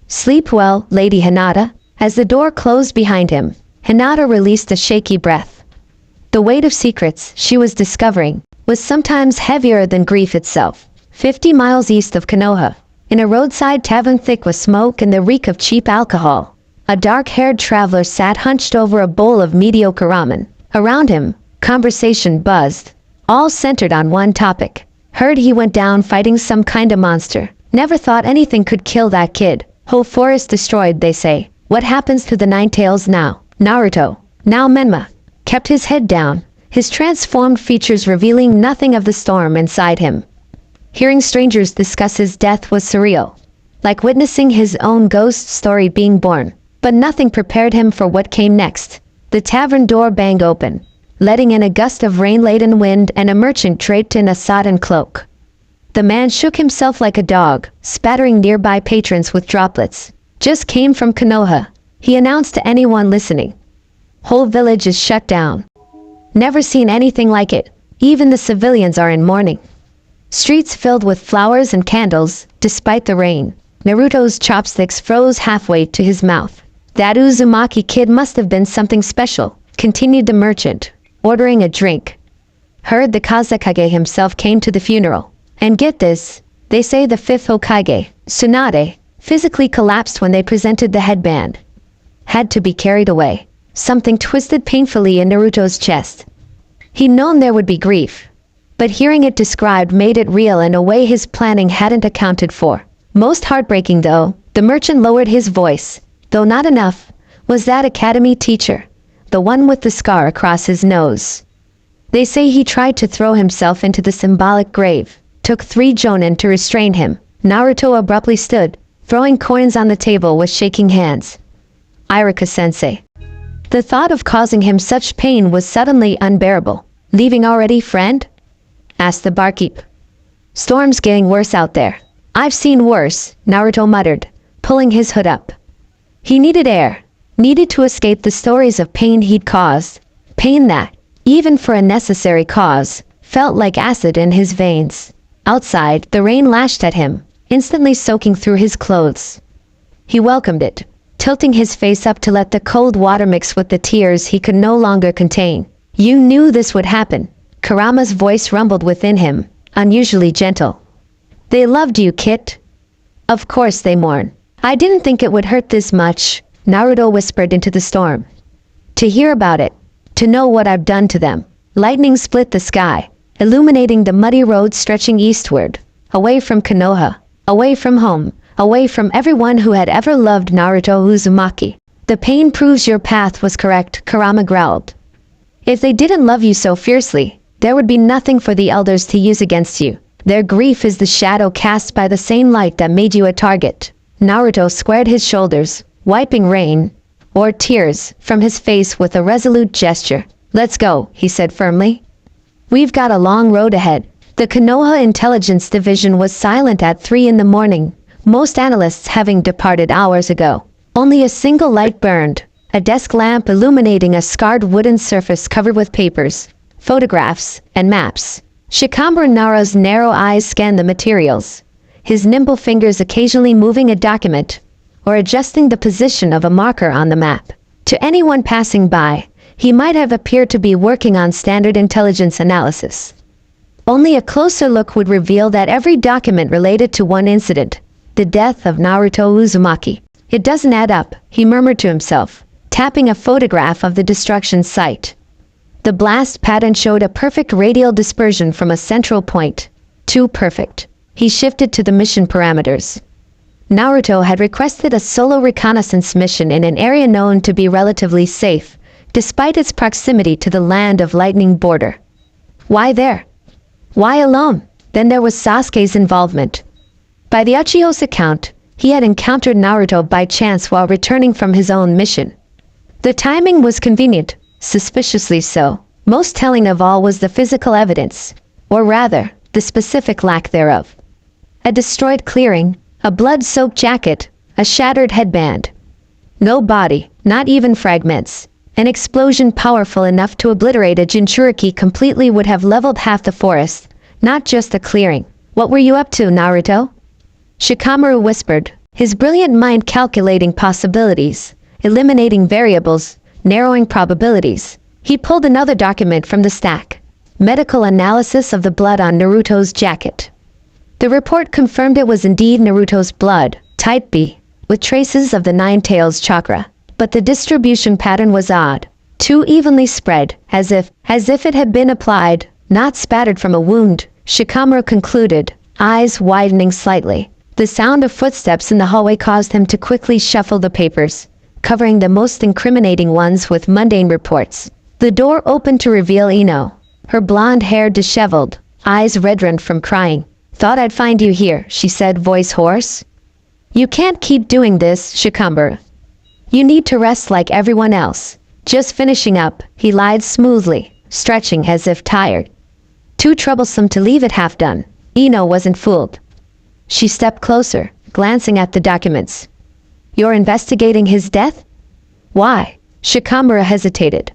Sleep well, Lady Hinata. As the door closed behind him, Hinata released a shaky breath. The weight of secrets she was discovering was sometimes heavier than grief itself. 50 miles east of Konoha, in a roadside tavern thick with smoke and the reek of cheap alcohol, a dark-haired traveler sat hunched over a bowl of mediocre ramen. Around him, conversation buzzed, all centered on one topic. Heard he went down fighting some kind of monster. Never thought anything could kill that kid. Whole forest destroyed, they say. What happens to the Nine Tails now? Naruto, now Menma, kept his head down, his transformed features revealing nothing of the storm inside him. Hearing strangers discuss his death was surreal, like witnessing his own ghost story being born. But nothing prepared him for what came next. The tavern door banged open, letting in a gust of rain-laden wind and a merchant draped in a sodden cloak. The man shook himself like a dog, spattering nearby patrons with droplets. Just came from Konoha, he announced to anyone listening. Whole village is shut down. Never seen anything like it. Even the civilians are in mourning. Streets filled with flowers and candles, despite the rain. Naruto's chopsticks froze halfway to his mouth. That Uzumaki kid must have been something special, continued the merchant, ordering a drink. Heard the Kazekage himself came to the funeral. And get this, they say the fifth Hokage, Tsunade, physically collapsed when they presented the headband. Had to be carried away. Something twisted painfully in Naruto's chest. He'd known there would be grief, but hearing it described made it real in a way his planning hadn't accounted for. Most heartbreaking though, the merchant lowered his voice, though not enough, was that academy teacher, the one with the scar across his nose. They say he tried to throw himself into the symbolic grave, took 3 jonin to restrain him. Naruto abruptly stood, throwing coins on the table with shaking hands. Iruka-sensei. The thought of causing him such pain was suddenly unbearable. Leaving already, friend? Asked the barkeep. Storm's getting worse out there. I've seen worse, Naruto muttered, pulling his hood up. He needed air, needed to escape the stories of pain he'd caused. Pain that, even for a necessary cause, felt like acid in his veins. Outside, the rain lashed at him, instantly soaking through his clothes. He welcomed it. tilting his face up to let the cold water mix with the tears he could no longer contain. You knew this would happen. Kurama's voice rumbled within him, unusually gentle. They loved you, Kit. Of course they mourn. I didn't think it would hurt this much, Naruto whispered into the storm. To hear about it, to know what I've done to them. Lightning split the sky, illuminating the muddy road stretching eastward, away from Konoha, away from home, away from everyone who had ever loved Naruto Uzumaki. The pain proves your path was correct, Kurama growled. If they didn't love you so fiercely, there would be nothing for the elders to use against you. Their grief is the shadow cast by the same light that made you a target. Naruto squared his shoulders, wiping rain, or tears, from his face with a resolute gesture. Let's go, he said firmly. We've got a long road ahead. The Konoha Intelligence Division was silent at 3 in the morning, most analysts having departed hours ago. Only a single light burned, a desk lamp illuminating a scarred wooden surface covered with papers, photographs, and maps. Shikamaru Naruto's narrow eyes scanned the materials, his nimble fingers occasionally moving a document or adjusting the position of a marker on the map. To anyone passing by, he might have appeared to be working on standard intelligence analysis. Only a closer look would reveal that every document related to one incident, the death of Naruto Uzumaki. It doesn't add up, he murmured to himself, tapping a photograph of the destruction site. The blast pattern showed a perfect radial dispersion from a central point. Too perfect. He shifted to the mission parameters. Naruto had requested a solo reconnaissance mission in an area known to be relatively safe, despite its proximity to the Land of Lightning border. Why there? Why alone? Then there was Sasuke's involvement. By the Uchiha's account, he had encountered Naruto by chance while returning from his own mission. The timing was convenient, suspiciously so. Most telling of all was the physical evidence, or rather, the specific lack thereof. A destroyed clearing, a blood-soaked jacket, a shattered headband. No body, not even fragments. An explosion powerful enough to obliterate a Jinchuriki completely would have leveled half the forest, not just the clearing. What were you up to, Naruto? Shikamaru whispered, his brilliant mind calculating possibilities, eliminating variables, narrowing probabilities. He pulled another document from the stack. Medical analysis of the blood on Naruto's jacket. The report confirmed it was indeed Naruto's blood, type B, with traces of the Nine Tails chakra. But the distribution pattern was odd, too evenly spread, as if it had been applied, not spattered from a wound, Shikamaru concluded, eyes widening slightly. The sound of footsteps in the hallway caused him to quickly shuffle the papers, covering the most incriminating ones with mundane reports. The door opened to reveal Ino, her blonde hair disheveled, eyes red-rimmed from crying. Thought I'd find you here, she said, voice hoarse. You can't keep doing this, Shikamaru. You need to rest like everyone else. Just finishing up, he lied smoothly, stretching as if tired. Too troublesome to leave it half done. Ino wasn't fooled. She stepped closer, glancing at the documents. You're investigating his death? Why? Shikamaru hesitated.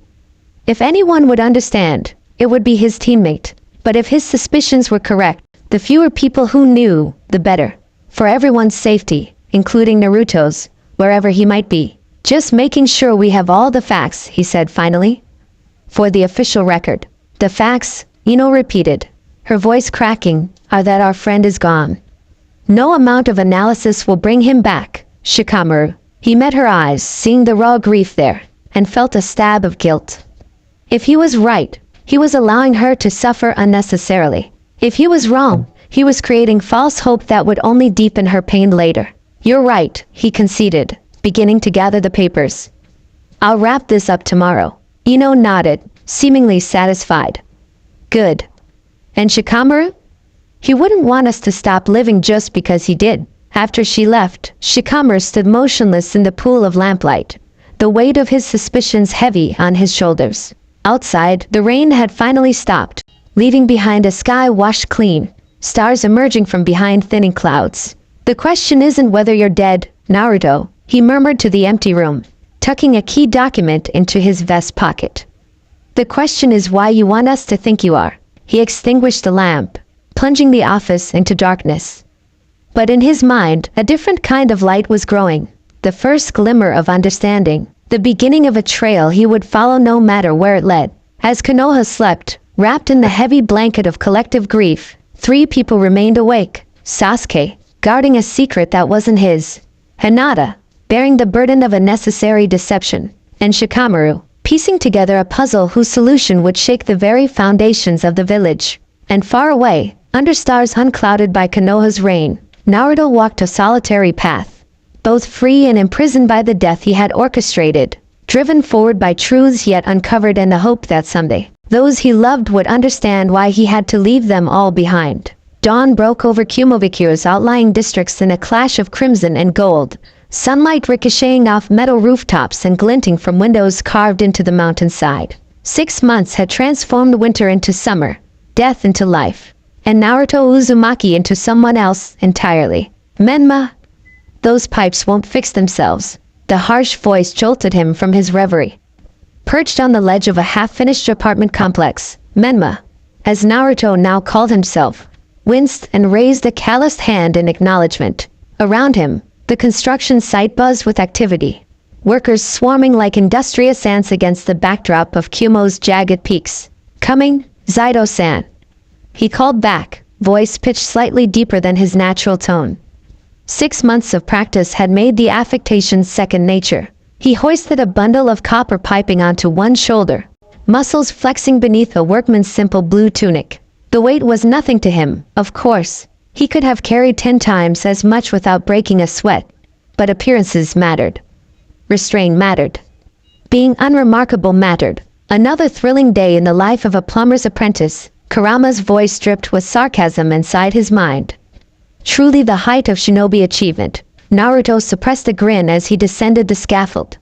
If anyone would understand, it would be his teammate. But if his suspicions were correct, the fewer people who knew, the better. For everyone's safety, including Naruto's, wherever he might be. Just making sure we have all the facts, he said finally. For the official record. The facts, Ino repeated, her voice cracking, are that our friend is gone. No amount of analysis will bring him back, Shikamaru. He met her eyes, seeing the raw grief there, and felt a stab of guilt. If he was right, he was allowing her to suffer unnecessarily. If he was wrong, he was creating false hope that would only deepen her pain later. You're right, he conceded, beginning to gather the papers. I'll wrap this up tomorrow. Ino nodded, seemingly satisfied. Good. And Shikamaru? He wouldn't want us to stop living just because he did. After she left, Shikamaru stood motionless in the pool of lamplight, the weight of his suspicions heavy on his shoulders. Outside, the rain had finally stopped, leaving behind a sky washed clean, stars emerging from behind thinning clouds. The question isn't whether you're dead, Naruto, he murmured to the empty room, tucking a key document into his vest pocket. The question is why you want us to think you are. He extinguished the lamp, plunging the office into darkness. But in his mind, a different kind of light was growing, the first glimmer of understanding, the beginning of a trail he would follow no matter where it led. As Konoha slept, wrapped in the heavy blanket of collective grief, three people remained awake. Sasuke, guarding a secret that wasn't his. Hinata, bearing the burden of a necessary deception. And Shikamaru, piecing together a puzzle whose solution would shake the very foundations of the village. And far away, under stars unclouded by Konoha's reign, Naruto walked a solitary path. Both free and imprisoned by the death he had orchestrated, driven forward by truths yet uncovered and the hope that someday, those he loved would understand why he had to leave them all behind. Dawn broke over Kumobiku's outlying districts in a clash of crimson and gold, sunlight ricocheting off metal rooftops and glinting from windows carved into the mountainside. 6 months had transformed winter into summer, death into life, and Naruto Uzumaki into someone else entirely. Menma, those pipes won't fix themselves. The harsh voice jolted him from his reverie. Perched on the ledge of a half-finished apartment complex, Menma, as Naruto now called himself, winced and raised a calloused hand in acknowledgement. Around him, the construction site buzzed with activity. Workers swarming like industrious ants against the backdrop of Kumo's jagged peaks. "Coming, Zaido-san," he called back, voice pitched slightly deeper than his natural tone. 6 months of practice had made the affectation second nature. He hoisted a bundle of copper piping onto one shoulder, muscles flexing beneath a workman's simple blue tunic. The weight was nothing to him, of course. He could have carried 10 times as much without breaking a sweat. But appearances mattered. Restraint mattered. Being unremarkable mattered. Another thrilling day in the life of a plumber's apprentice, Kurama's voice dripped with sarcasm inside his mind. Truly the height of shinobi achievement. Naruto suppressed a grin as he descended the scaffold.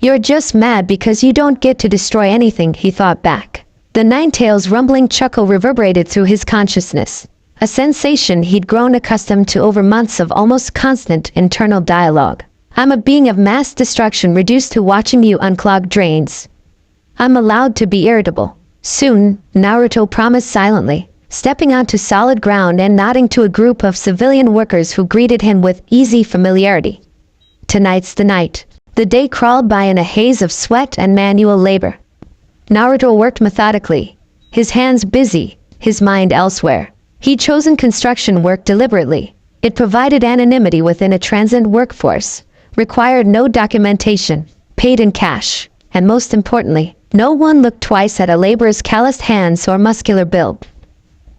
"You're just mad because you don't get to destroy anything," he thought back. The Nine-Tails' rumbling chuckle reverberated through his consciousness, a sensation he'd grown accustomed to over months of almost constant internal dialogue. "I'm a being of mass destruction reduced to watching you unclog drains. I'm allowed to be irritable." Soon, Naruto promised silently, stepping onto solid ground and nodding to a group of civilian workers who greeted him with easy familiarity. "Tonight's the night." The day crawled by in a haze of sweat and manual labor. Naruto worked methodically, his hands busy, his mind elsewhere. He'd chosen construction work deliberately. It provided anonymity within a transient workforce, required no documentation, paid in cash, and most importantly, no one looked twice at a laborer's calloused hands or muscular build.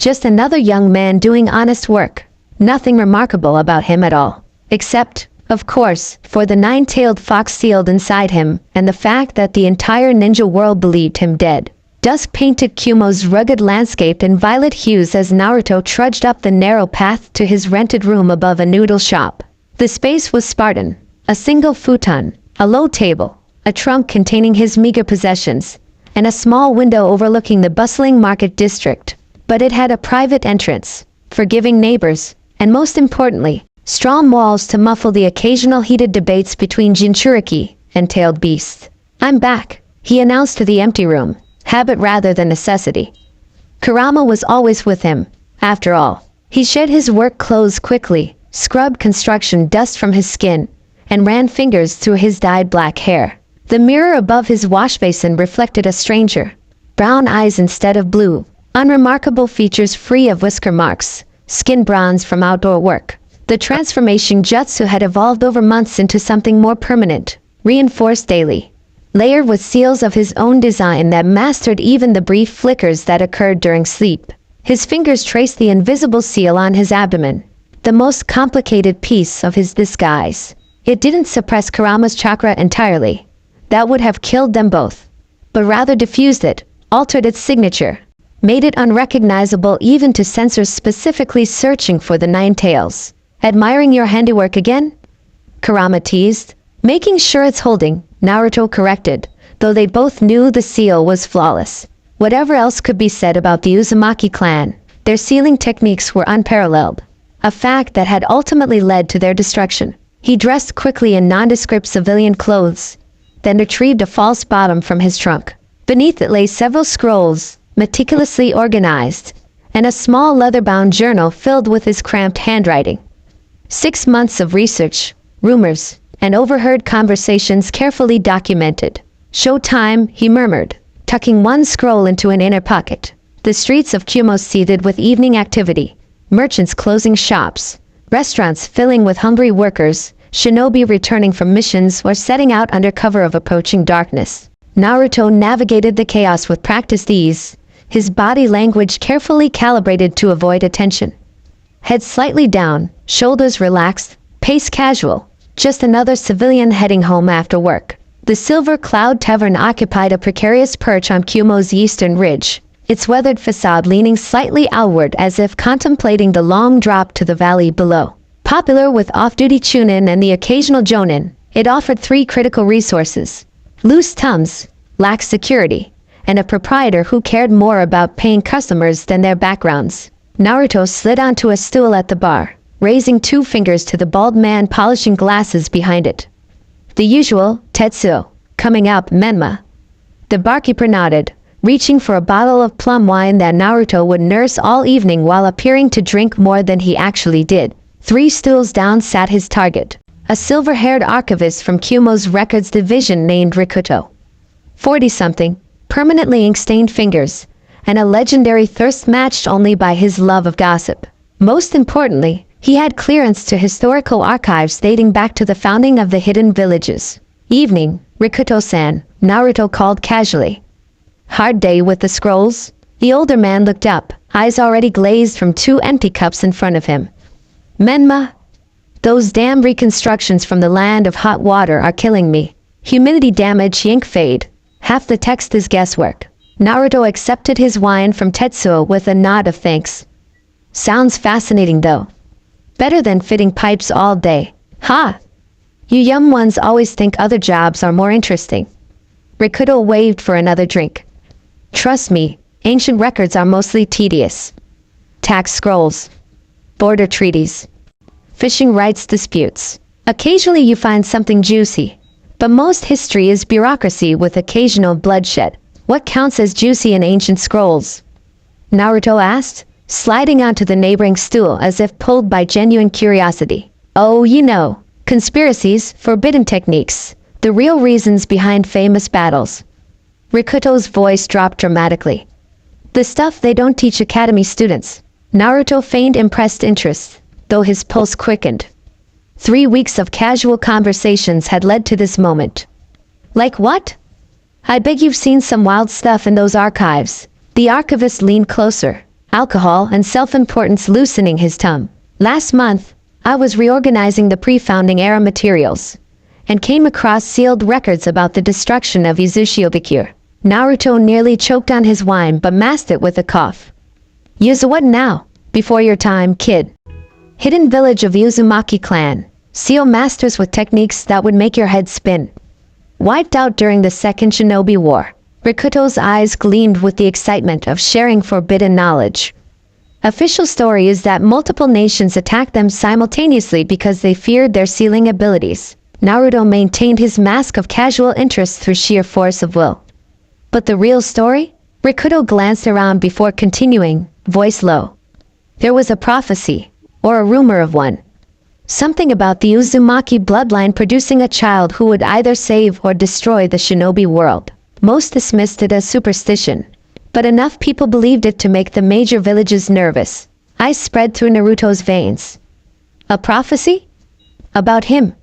Just another young man doing honest work. Nothing remarkable about him at all. Except, of course, for the nine-tailed fox sealed inside him, and the fact that the entire ninja world believed him dead. Dusk painted Kumo's rugged landscape in violet hues as Naruto trudged up the narrow path to his rented room above a noodle shop. The space was Spartan. A single futon, a low table, a trunk containing his meager possessions, and a small window overlooking the bustling market district. But it had a private entrance, forgiving neighbors, and most importantly, strong walls to muffle the occasional heated debates between Jinchuriki and tailed beasts. "I'm back," he announced to the empty room, habit rather than necessity. Kurama was always with him, after all. He shed his work clothes quickly, scrubbed construction dust from his skin, and ran fingers through his dyed black hair. The mirror above his washbasin reflected a stranger. Brown eyes instead of blue, unremarkable features free of whisker marks, skin bronze from outdoor work. The transformation jutsu had evolved over months into something more permanent, reinforced daily, layered with seals of his own design that mastered even the brief flickers that occurred during sleep. His fingers traced the invisible seal on his abdomen, the most complicated piece of his disguise. It didn't suppress Kurama's chakra entirely. That would have killed them both. But rather diffused it, altered its signature, made it unrecognizable even to sensors specifically searching for the nine tails. "Admiring your handiwork again?" Kurama teased. "Making sure it's holding," Naruto corrected, though they both knew the seal was flawless. Whatever else could be said about the Uzumaki clan, their sealing techniques were unparalleled, a fact that had ultimately led to their destruction. He dressed quickly in nondescript civilian clothes, then retrieved a false bottom from his trunk. Beneath it lay several scrolls, meticulously organized, and a small leather-bound journal filled with his cramped handwriting. 6 months of research, rumors, and overheard conversations carefully documented. "Showtime," he murmured, tucking one scroll into an inner pocket. The streets of Kumo seethed with evening activity, merchants closing shops, restaurants filling with hungry workers, shinobi returning from missions or setting out under cover of approaching darkness. Naruto navigated the chaos with practiced ease, his body language carefully calibrated to avoid attention. Head slightly down, shoulders relaxed, pace casual, just another civilian heading home after work. The Silver Cloud Tavern occupied a precarious perch on Kumo's eastern ridge, its weathered facade leaning slightly outward as if contemplating the long drop to the valley below. Popular with off-duty chunin and the occasional jonin, it offered three critical resources: loose tums, lax security, and a proprietor who cared more about paying customers than their backgrounds. Naruto slid onto a stool at the bar, raising two fingers to the bald man polishing glasses behind it. "The usual, Tetsuo. Coming up, Menma." The barkeeper nodded, reaching for a bottle of plum wine that Naruto would nurse all evening while appearing to drink more than he actually did. 3 stools down sat his target, a silver-haired archivist from Kumo's records division named Rikuto. 40-something, permanently ink-stained fingers, and a legendary thirst matched only by his love of gossip. Most importantly, he had clearance to historical archives dating back to the founding of the hidden villages. "Evening, Rikuto-san," Naruto called casually. "Hard day with the scrolls?" The older man looked up, eyes already glazed from 2 empty cups in front of him. "Menma, those damn reconstructions from the land of hot water are killing me. Humidity damage, ink fade. Half the text is guesswork." Naruto accepted his wine from Tetsuo with a nod of thanks. "Sounds fascinating though. Better than fitting pipes all day. Ha! You young ones always think other jobs are more interesting." Rikuto waved for another drink. "Trust me, ancient records are mostly tedious. Tax scrolls, border treaties, fishing rights disputes. Occasionally you find something juicy, but most history is bureaucracy with occasional bloodshed." "What counts as juicy in ancient scrolls?" Naruto asked, sliding onto the neighboring stool as if pulled by genuine curiosity. "Oh, you know, conspiracies, forbidden techniques, the real reasons behind famous battles." Rikuto's voice dropped dramatically. "The stuff they don't teach academy students." Naruto feigned impressed interest, though his pulse quickened. 3 weeks of casual conversations had led to this moment. "Like what? I bet you've seen some wild stuff in those archives." The archivist leaned closer, alcohol and self-importance loosening his tongue. "Last month, I was reorganizing the pre-founding era materials, and came across sealed records about the destruction of Uzushiobikure." Naruto nearly choked on his wine but masked it with a cough. "Use what now? Before your time, kid." "Hidden village of Uzumaki clan. Seal masters with techniques that would make your head spin. Wiped out during the Second Shinobi War." Rikuto's eyes gleamed with the excitement of sharing forbidden knowledge. "Official story is that multiple nations attacked them simultaneously because they feared their sealing abilities." Naruto maintained his mask of casual interest through sheer force of will. "But the real story?" Rikuto glanced around before continuing, voice low. "There was a prophecy, or a rumor of one. Something about the Uzumaki bloodline producing a child who would either save or destroy the shinobi world. Most dismissed it as superstition, but enough people believed it to make the major villages nervous. Ice spread through Naruto's veins. A prophecy? About him?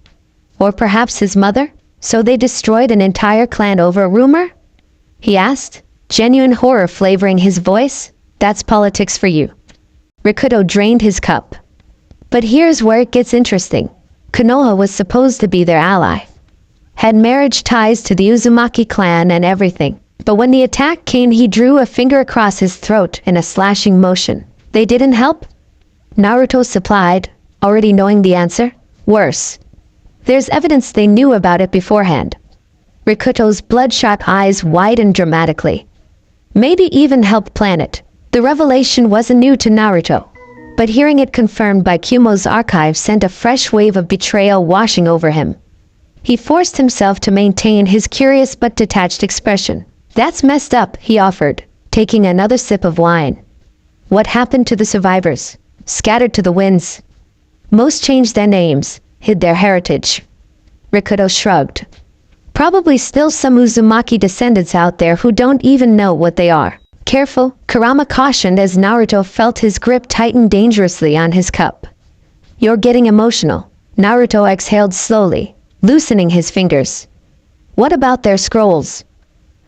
Or perhaps his mother? So they destroyed an entire clan over a rumor?" he asked, genuine horror flavoring his voice. "That's politics for you." Rikuto drained his cup. "But here's where it gets interesting. Konoha was supposed to be their ally. Had marriage ties to the Uzumaki clan and everything. But when the attack came, he drew a finger across his throat in a slashing motion. They didn't help?" Naruto supplied, already knowing the answer. "Worse. There's evidence they knew about it beforehand." Rikuto's bloodshot eyes widened dramatically. "Maybe even helped plan it." The revelation wasn't new to Naruto, but hearing it confirmed by Kumo's archive sent a fresh wave of betrayal washing over him. He forced himself to maintain his curious but detached expression. "That's messed up," he offered, taking another sip of wine. "What happened to the survivors?" "Scattered to the winds. Most changed their names, hid their heritage. Rikuto shrugged. Probably still some Uzumaki descendants out there who don't even know what they are. Careful, Kurama cautioned as Naruto felt his grip tighten dangerously on his cup. You're getting emotional. Naruto exhaled slowly, loosening his fingers. What about their scrolls?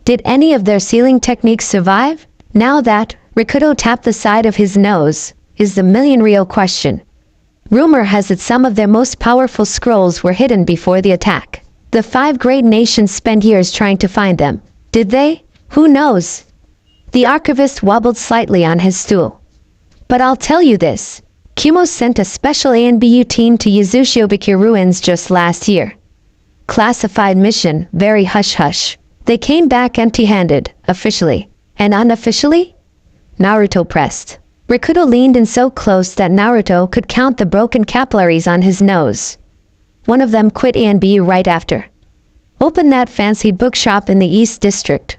Did any of their sealing techniques survive? Now that, Rikuto tapped the side of his nose, is the million-real question. Rumor has it some of their most powerful scrolls were hidden before the attack. The 5 great nations spent years trying to find them. Did they? Who knows? The archivist wobbled slightly on his stool. But I'll tell you this. Kumo sent a special ANBU team to Yuzushiobiki ruins just last year. Classified mission, very hush-hush. They came back empty-handed, officially. And unofficially? Naruto pressed. Rikuto leaned in so close that Naruto could count the broken capillaries on his nose. One of them quit ANBU right after. Opened that fancy bookshop in the East District.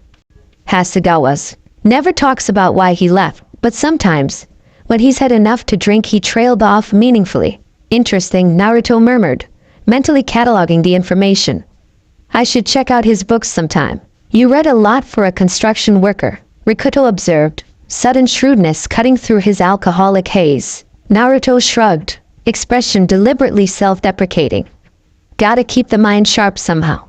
Hasegawa's. Never talks about why he left, but sometimes, when he's had enough to drink, he trailed off meaningfully. Interesting, Naruto murmured, mentally cataloging the information. I should check out his books sometime. You read a lot for a construction worker, Rikuto observed, sudden shrewdness cutting through his alcoholic haze. Naruto shrugged, expression deliberately self-deprecating. Gotta keep the mind sharp somehow.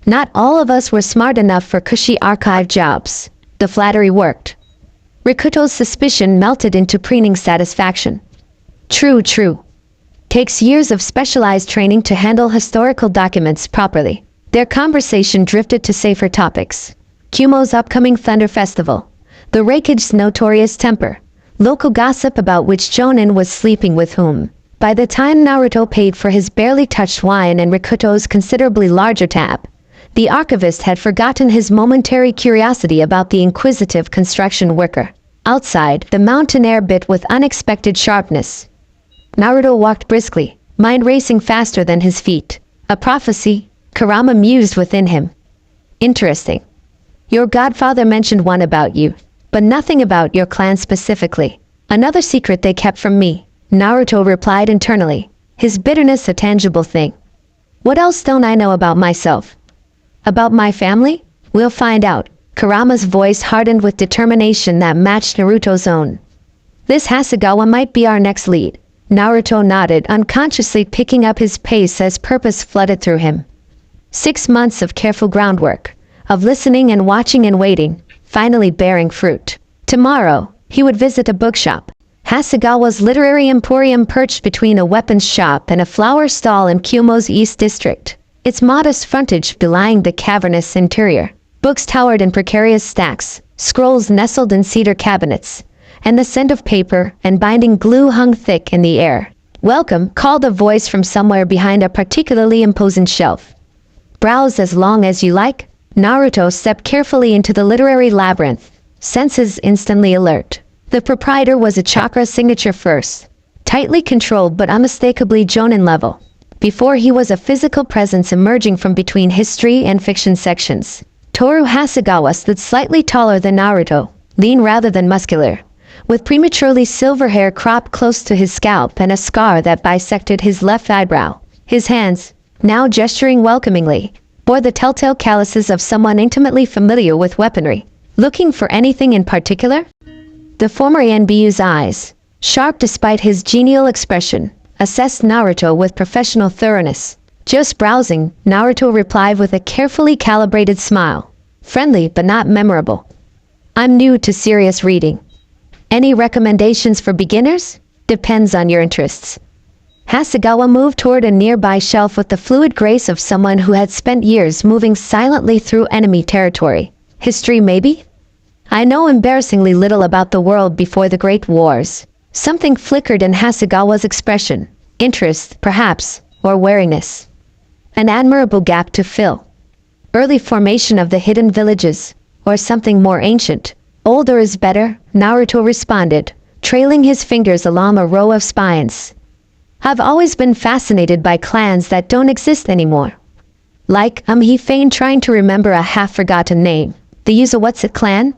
Not all of us were smart enough for cushy archive jobs. The flattery worked. Rikuto's suspicion melted into preening satisfaction. True. Takes years of specialized training to handle historical documents properly. Their conversation drifted to safer topics. Kumo's upcoming Thunder Festival. The Raikage's notorious temper. Local gossip about which Jonin was sleeping with whom. By the time Naruto paid for his barely touched wine and Rikuto's considerably larger tab, the archivist had forgotten his momentary curiosity about the inquisitive construction worker. Outside, the mountain air bit with unexpected sharpness. Naruto walked briskly, mind racing faster than his feet. A prophecy, Kurama mused within him. Interesting. Your godfather mentioned one about you, but nothing about your clan specifically. Another secret they kept from me, Naruto replied internally, his bitterness a tangible thing. What else don't I know about myself? About my family? We'll find out. Kurama's voice hardened with determination that matched Naruto's own. This Hasegawa might be our next lead. Naruto nodded, unconsciously picking up his pace as purpose flooded through him. 6 months of careful groundwork, of listening and watching and waiting, finally bearing fruit. Tomorrow, he would visit a bookshop. Hasegawa's literary emporium perched between a weapons shop and a flower stall in Kumo's East District. Its modest frontage belying the cavernous interior. Books towered in precarious stacks, scrolls nestled in cedar cabinets, and the scent of paper and binding glue hung thick in the air. Welcome, called a voice from somewhere behind a particularly imposing shelf. Browse as long as you like. Naruto stepped carefully into the literary labyrinth, senses instantly alert. The proprietor was a chakra signature first, tightly controlled but unmistakably Jonin level. Before he was a physical presence emerging from between history and fiction sections. Toru Hasegawa stood slightly taller than Naruto, lean rather than muscular, with prematurely silver hair cropped close to his scalp and a scar that bisected his left eyebrow. His hands, now gesturing welcomingly, bore the telltale calluses of someone intimately familiar with weaponry. Looking for anything in particular? The former Anbuyu's eyes, sharp despite his genial expression, assessed Naruto with professional thoroughness. Just browsing, Naruto replied with a carefully calibrated smile. Friendly but not memorable. I'm new to serious reading. Any recommendations for beginners? Depends on your interests. Hasegawa moved toward a nearby shelf with the fluid grace of someone who had spent years moving silently through enemy territory. History, maybe? I know embarrassingly little about the world before the Great Wars. Something flickered in Hasegawa's expression. Interest, perhaps, or wariness. An admirable gap to fill. Early formation of the hidden villages, or something more ancient. Older is better, Naruto responded, trailing his fingers along a row of spines. I've always been fascinated by clans that don't exist anymore. Like, he feigned trying to remember a half-forgotten name. The Yuzawatsu clan?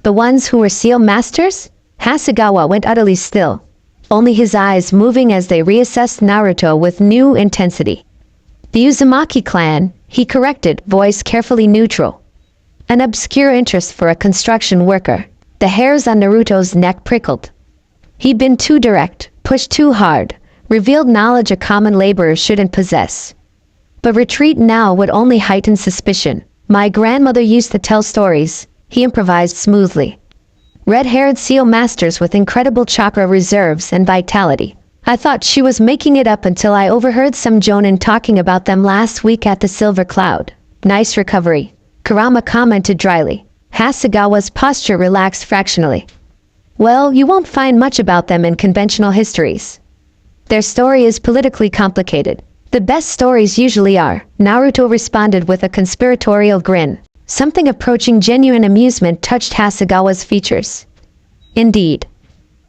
The ones who were seal masters? Hasegawa went utterly still, only his eyes moving as they reassessed Naruto with new intensity. The Uzumaki clan, he corrected, voice carefully neutral. An obscure interest for a construction worker. The hairs on Naruto's neck prickled. He'd been too direct, pushed too hard, revealed knowledge a common laborer shouldn't possess. But retreat now would only heighten suspicion. My grandmother used to tell stories, he improvised smoothly. Red-haired seal masters with incredible chakra reserves and vitality. I thought she was making it up until I overheard some jonin talking about them last week at the Silver Cloud. Nice recovery, Kurama commented dryly. Hasegawa's posture relaxed fractionally. Well, you won't find much about them in conventional histories. Their story is politically complicated. The best stories usually are, Naruto responded with a conspiratorial grin. Something approaching genuine amusement touched Hasegawa's features. Indeed.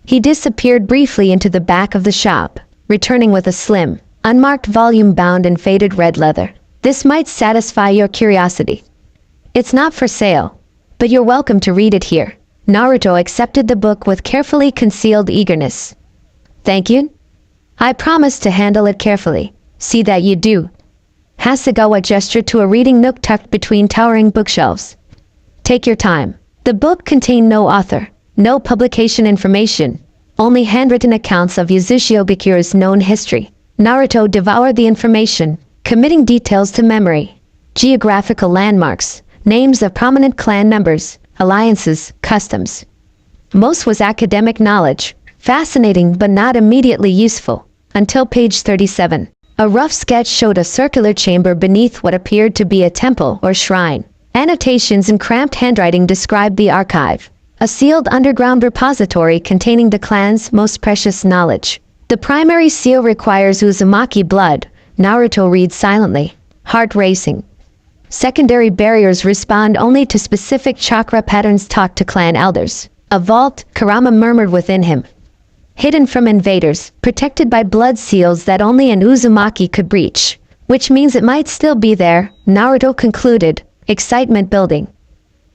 He disappeared briefly into the back of the shop, returning with a slim, unmarked volume bound in faded red leather. This might satisfy your curiosity. It's not for sale, but you're welcome to read it here. Naruto accepted the book with carefully concealed eagerness. Thank you. I promise to handle it carefully. See that you do. Hasegawa gestured to a reading nook tucked between towering bookshelves. Take your time. The book contained no author, no publication information, only handwritten accounts of Yuzusho Gakuru's known history. Naruto devoured the information, committing details to memory. Geographical landmarks, names of prominent clan members, alliances, customs. Most was academic knowledge, fascinating but not immediately useful, until page 37. A rough sketch showed a circular chamber beneath what appeared to be a temple or shrine. Annotations in cramped handwriting described the archive, a sealed underground repository containing the clan's most precious knowledge. The primary seal requires Uzumaki blood, Naruto reads silently, heart racing. Secondary barriers respond only to specific chakra patterns taught to clan elders. A vault, Kurama murmured within him. Hidden from invaders, protected by blood seals that only an Uzumaki could breach. Which means it might still be there, Naruto concluded, excitement building.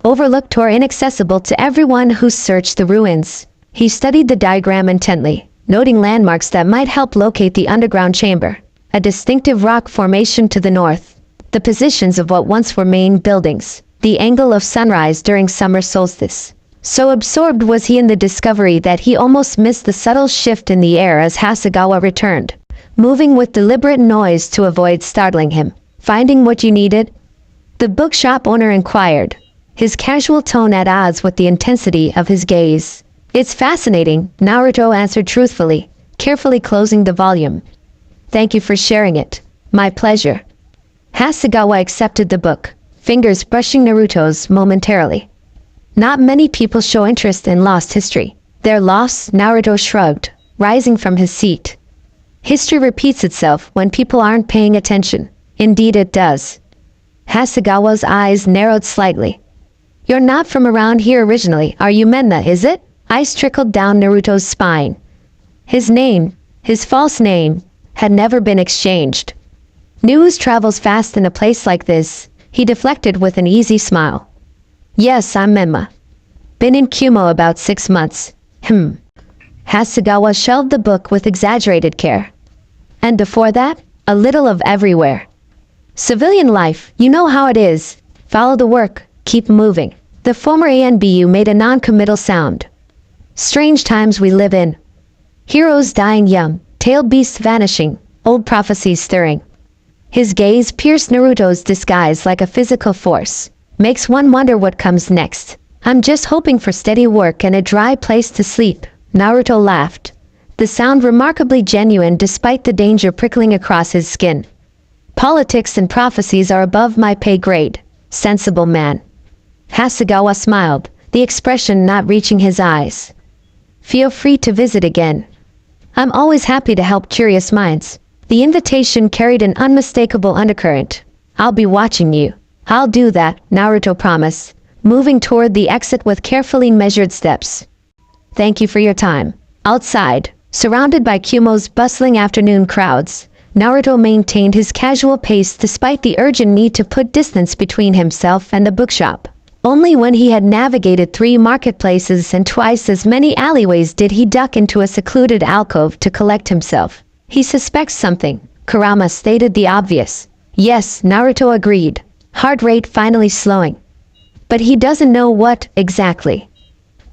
Overlooked or inaccessible to everyone who searched the ruins. He studied the diagram intently, noting landmarks that might help locate the underground chamber. A distinctive rock formation to the north. The positions of what once were main buildings. The angle of sunrise during summer solstice. So absorbed was he in the discovery that he almost missed the subtle shift in the air as Hasegawa returned, moving with deliberate noise to avoid startling him. Finding what you needed? The bookshop owner inquired, his casual tone at odds with the intensity of his gaze. It's fascinating, Naruto answered truthfully, carefully closing the volume. Thank you for sharing it. My pleasure. Hasegawa accepted the book, fingers brushing Naruto's momentarily. Not many people show interest in lost history. Their loss, Naruto shrugged, rising from his seat. History repeats itself when people aren't paying attention. Indeed it does. Hasegawa's eyes narrowed slightly. You're not from around here originally, are you Menna, is it? Ice trickled down Naruto's spine. His name, his false name, had never been exchanged. News travels fast in a place like this, he deflected with an easy smile. Yes, I'm Menma. Been in Kumo about 6 months. Hasegawa shelved the book with exaggerated care. And before that, a little of everywhere. Civilian life, you know how it is. Follow the work, keep moving. The former ANBU made a non-committal sound. Strange times we live in. Heroes dying young, tailed beasts vanishing, old prophecies stirring. His gaze pierced Naruto's disguise like a physical force. Makes one wonder what comes next. I'm just hoping for steady work and a dry place to sleep. Naruto laughed, the sound remarkably genuine despite the danger prickling across his skin. Politics and prophecies are above my pay grade, sensible man. Hasegawa smiled, the expression not reaching his eyes. Feel free to visit again. I'm always happy to help curious minds. The invitation carried an unmistakable undercurrent. I'll be watching you. I'll do that, Naruto promised, moving toward the exit with carefully measured steps. Thank you for your time. Outside, surrounded by Kumo's bustling afternoon crowds, Naruto maintained his casual pace despite the urgent need to put distance between himself and the bookshop. Only when he had navigated 3 marketplaces and twice as many alleyways did he duck into a secluded alcove to collect himself. He suspects something, Kurama stated the obvious. Yes, Naruto agreed, heart rate finally slowing. But he doesn't know what, exactly.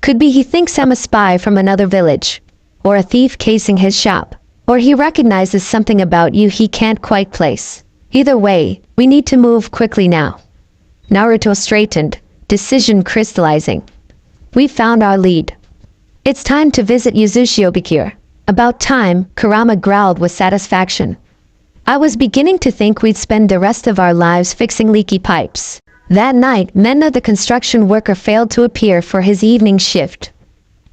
Could be he thinks I'm a spy from another village, or a thief casing his shop, or he recognizes something about you he can't quite place. Either way, we need to move quickly now. Naruto straightened, decision crystallizing. We found our lead. It's time to visit Yuzushiobikir. About time, Kurama growled with satisfaction. I was beginning to think we'd spend the rest of our lives fixing leaky pipes. That night, Menna the construction worker failed to appear for his evening shift.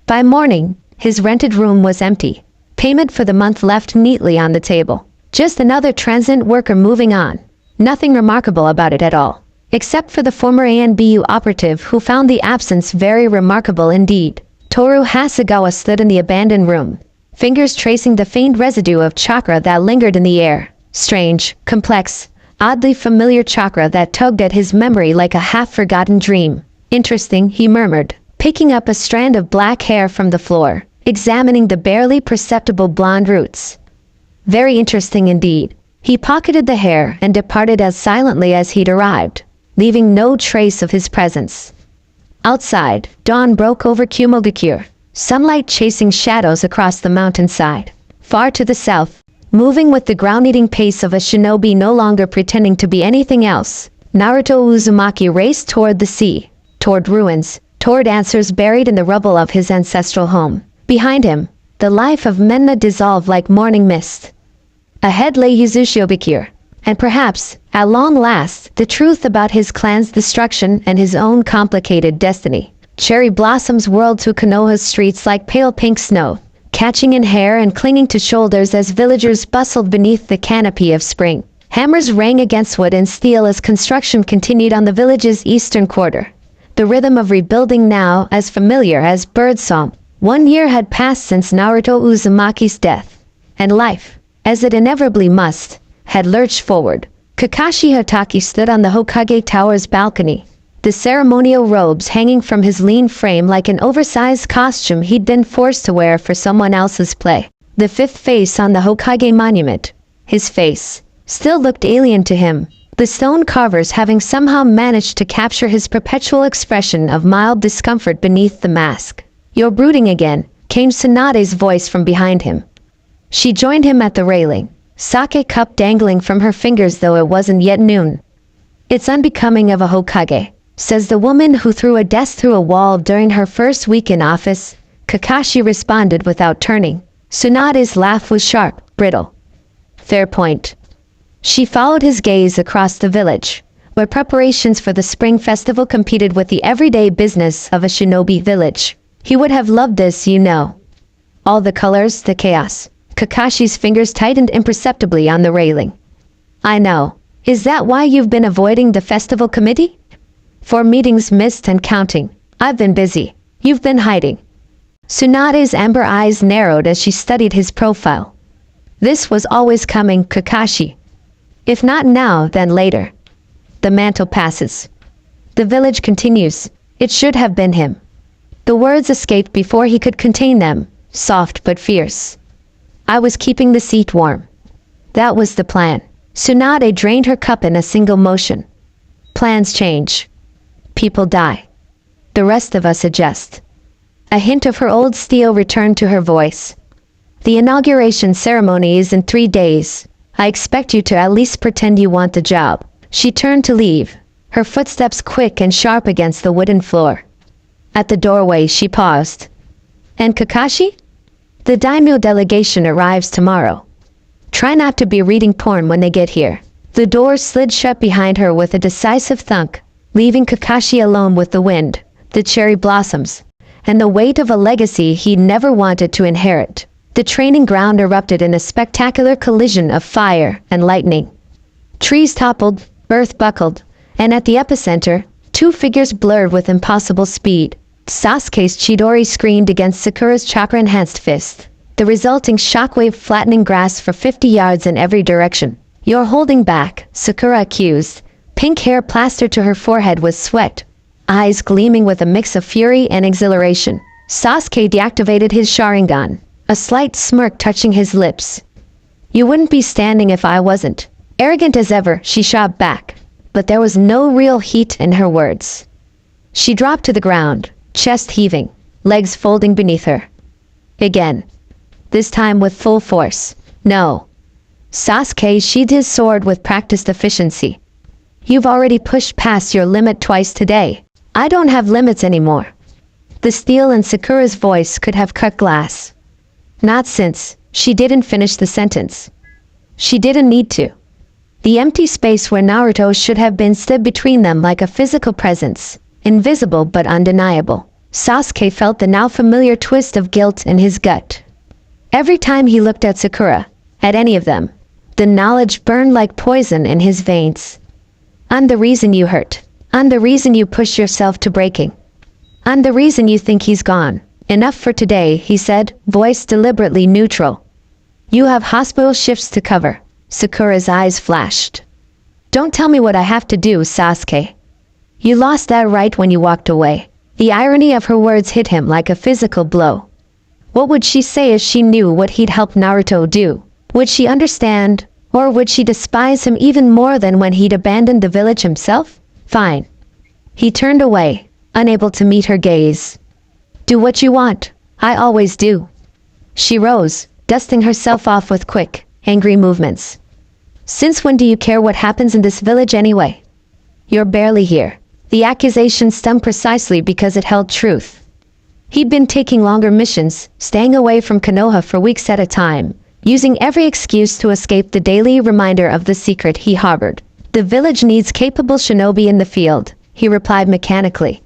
By morning, his rented room was empty. Payment for the month left neatly on the table. Just another transient worker moving on. Nothing remarkable about it at all. Except for the former ANBU operative who found the absence very remarkable indeed. Toru Hasegawa stood in the abandoned room, fingers tracing the faint residue of chakra that lingered in the air. Strange, complex, oddly familiar chakra that tugged at his memory like a half-forgotten dream. Interesting, he murmured, picking up a strand of black hair from the floor, examining the barely perceptible blonde roots. Very interesting indeed. He pocketed the hair and departed as silently as he'd arrived, leaving no trace of his presence. Outside, dawn broke over Kumogakure, sunlight chasing shadows across the mountainside. Far to the south, moving with the ground-eating pace of a shinobi no longer pretending to be anything else, Naruto Uzumaki raced toward the sea, toward ruins, toward answers buried in the rubble of his ancestral home. Behind him, the life of Menna dissolved like morning mist. Ahead lay Yuzushiobikir, and perhaps, at long last, the truth about his clan's destruction and his own complicated destiny. Cherry blossoms whirled through Konoha's streets like pale pink snow, catching in hair and clinging to shoulders as villagers bustled beneath the canopy of spring. Hammers rang against wood and steel as construction continued on the village's eastern quarter. The rhythm of rebuilding now as familiar as birdsong. 1 year had passed since Naruto Uzumaki's death, and life, as it inevitably must, had lurched forward. Kakashi Hatake stood on the Hokage Tower's balcony, the ceremonial robes hanging from his lean frame like an oversized costume he'd been forced to wear for someone else's play. The fifth face on the Hokage monument, his face, still looked alien to him, the stone carvers having somehow managed to capture his perpetual expression of mild discomfort beneath the mask. "You're brooding again," came Tsunade's voice from behind him. She joined him at the railing, sake cup dangling from her fingers though it wasn't yet noon. "It's unbecoming of a Hokage," says the woman who threw a desk through a wall during her first week in office. Kakashi responded without turning. Tsunade's laugh was sharp, brittle. "Fair point." She followed his gaze across the village, where preparations for the spring festival competed with the everyday business of a shinobi village. He would have loved this, you know. All the colors, the chaos. Kakashi's fingers tightened imperceptibly on the railing. "I know. Is that why you've been avoiding the festival committee?" "4 meetings missed and counting. I've been busy. You've been hiding." Tsunade's amber eyes narrowed as she studied his profile. This was always coming, Kakashi. If not now, then later. The mantle passes. The village continues. It should have been him. The words escaped before he could contain them, soft but fierce. "I was keeping the seat warm. That was the plan." Tsunade drained her cup in a single motion. "Plans change. People die. The rest of us adjust." A hint of her old steel returned to her voice. "The inauguration ceremony is in 3 days. I expect you to at least pretend you want the job." She turned to leave, her footsteps quick and sharp against the wooden floor. At the doorway she paused. "And Kakashi? The daimyo delegation arrives tomorrow. Try not to be reading porn when they get here." The door slid shut behind her with a decisive thunk, leaving Kakashi alone with the wind, the cherry blossoms, and the weight of a legacy he'd never wanted to inherit. The training ground erupted in a spectacular collision of fire and lightning. Trees toppled, earth buckled, and at the epicenter, 2 figures blurred with impossible speed. Sasuke's Chidori screamed against Sakura's chakra-enhanced fist, the resulting shockwave flattening grass for 50 yards in every direction. "You're holding back," Sakura accused, pink hair plastered to her forehead with sweat, eyes gleaming with a mix of fury and exhilaration. Sasuke deactivated his Sharingan, a slight smirk touching his lips. "You wouldn't be standing if I wasn't. Arrogant as ever, she shot back, but there was no real heat in her words. She dropped to the ground, chest heaving, legs folding beneath her. Again. This time with full force. No. Sasuke sheathed his sword with practiced efficiency. You've already pushed past your limit twice today. I don't have limits anymore. The steel in Sakura's voice could have cut glass. Not since. She didn't finish the sentence. She didn't need to. The empty space where Naruto should have been stood between them like a physical presence, invisible but undeniable. Sasuke felt the now familiar twist of guilt in his gut. Every time he looked at Sakura, at any of them, the knowledge burned like poison in his veins. I'm the reason you hurt. I'm the reason you push yourself to breaking. I'm the reason you think he's gone. Enough for today, he said, voice deliberately neutral. You have hospital shifts to cover. Sakura's eyes flashed. Don't tell me what I have to do, Sasuke. You lost that right when you walked away. The irony of her words hit him like a physical blow. What would she say if she knew what he'd helped Naruto do? Would she understand, or would she despise him even more than when he'd abandoned the village himself? Fine. He turned away, unable to meet her gaze. Do what you want. I always do. She rose, dusting herself off with quick, angry movements. Since when do you care what happens in this village anyway? You're barely here. The accusation stemmed precisely because it held truth. He'd been taking longer missions, staying away from Konoha for weeks at a time, using every excuse to escape the daily reminder of the secret he harbored. The village needs capable shinobi in the field, he replied mechanically.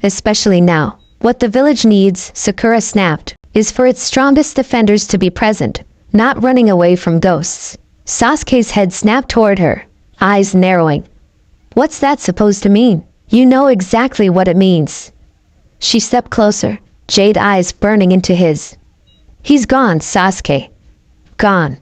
Especially now. What the village needs, Sakura snapped, is for its strongest defenders to be present, not running away from ghosts. Sasuke's head snapped toward her, eyes narrowing. What's that supposed to mean? You know exactly what it means. She stepped closer, jade eyes burning into his. He's gone, Sasuke. Gone.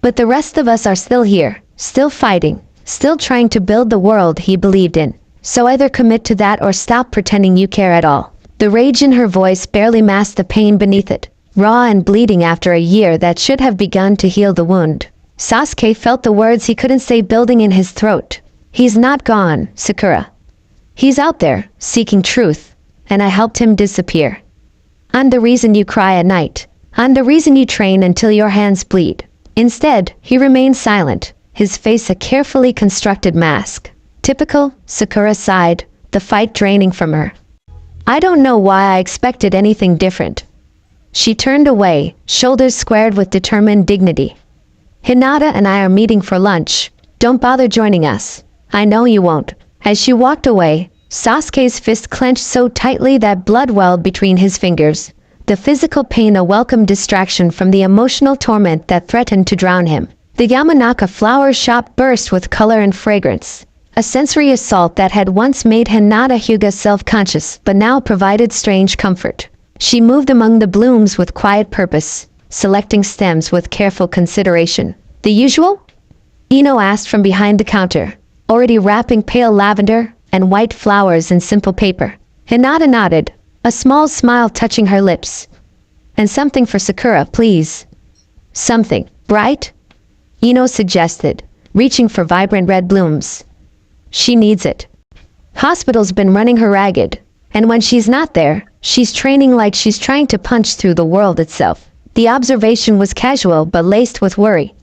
But the rest of us are still here, still fighting, still trying to build the world he believed in. So either commit to that or stop pretending you care at all. The rage in her voice barely masked the pain beneath it, raw and bleeding after a year that should have begun to heal the wound. Sasuke felt the words he couldn't say building in his throat. He's not gone, Sakura. He's out there, seeking truth, and I helped him disappear. I'm the reason you cry at night. I'm the reason you train until your hands bleed. Instead, he remained silent, his face a carefully constructed mask. Typical, Sakura sighed, the fight draining from her. I don't know why I expected anything different. She turned away, shoulders squared with determined dignity. Hinata and I are meeting for lunch. Don't bother joining us. I know you won't. As she walked away, Sasuke's fist clenched so tightly that blood welled between his fingers. The physical pain a welcome distraction from the emotional torment that threatened to drown him. The Yamanaka flower shop burst with color and fragrance. A sensory assault that had once made Hinata Hyuga self-conscious but now provided strange comfort. She moved among the blooms with quiet purpose, selecting stems with careful consideration. The usual? Ino asked from behind the counter, already wrapping pale lavender and white flowers in simple paper. Hinata nodded, a small smile touching her lips. And something for Sakura, please. Something, bright? Ino suggested, reaching for vibrant red blooms. She needs it. Hospital's been running her ragged, and when she's not there, she's training like she's trying to punch through the world itself. The observation was casual but laced with worry.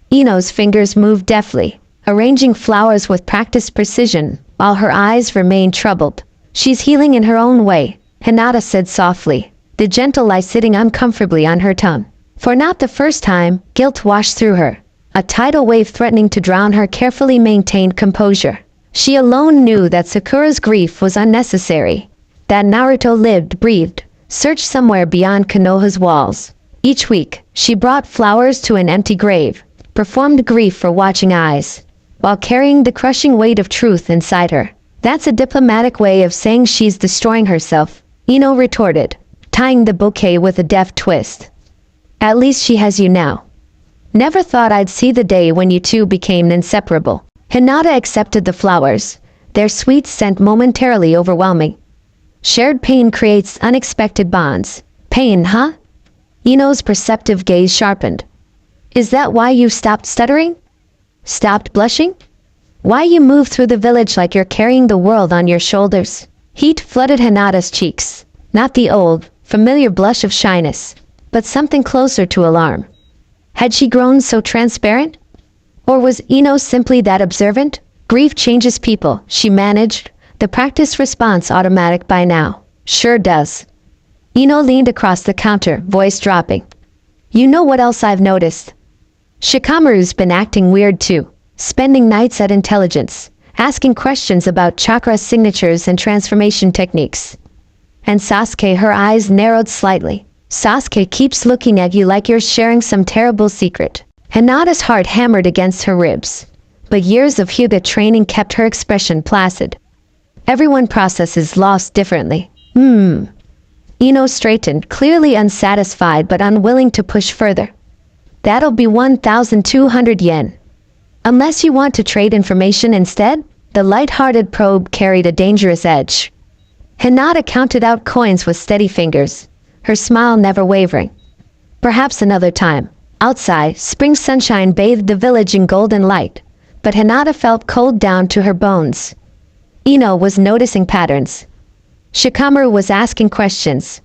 Ino's fingers moved deftly, arranging flowers with practiced precision, while her eyes remained troubled. She's healing in her own way, Hinata said softly, the gentle lie sitting uncomfortably on her tongue. For not the first time, guilt washed through her, a tidal wave threatening to drown her carefully maintained composure. She alone knew that Sakura's grief was unnecessary, that Naruto lived, breathed, searched somewhere beyond Konoha's walls. Each week, she brought flowers to an empty grave, performed grief for watching eyes, while carrying the crushing weight of truth inside her. That's a diplomatic way of saying she's destroying herself, Ino retorted, tying the bouquet with a deft twist. At least she has you now. Never thought I'd see the day when you two became inseparable. Hinata accepted the flowers, their sweet scent momentarily overwhelming. Shared pain creates unexpected bonds. Pain, huh? Ino's perceptive gaze sharpened. Is that why you stopped stuttering? Stopped blushing? Why you move through the village like you're carrying the world on your shoulders? Heat flooded Hinata's cheeks. Not the old, familiar blush of shyness, but something closer to alarm. Had she grown so transparent? Or was Ino simply that observant? Grief changes people, she managed, the practiced response automatic by now. Sure does. Ino leaned across the counter, voice dropping. You know what else I've noticed? Shikamaru's been acting weird too, spending nights at intelligence, asking questions about chakra signatures and transformation techniques. And Sasuke, her eyes narrowed slightly. Sasuke keeps looking at you like you're sharing some terrible secret. Hinata's heart hammered against her ribs. But years of Hyuga training kept her expression placid. Everyone processes loss differently. Ino straightened, clearly unsatisfied but unwilling to push further. That'll be 1,200 yen. Unless you want to trade information instead? The light-hearted probe carried a dangerous edge. Hinata counted out coins with steady fingers, her smile never wavering. Perhaps another time. Outside, spring sunshine bathed the village in golden light, but Hinata felt cold down to her bones. Ino was noticing patterns. Shikamaru was asking questions.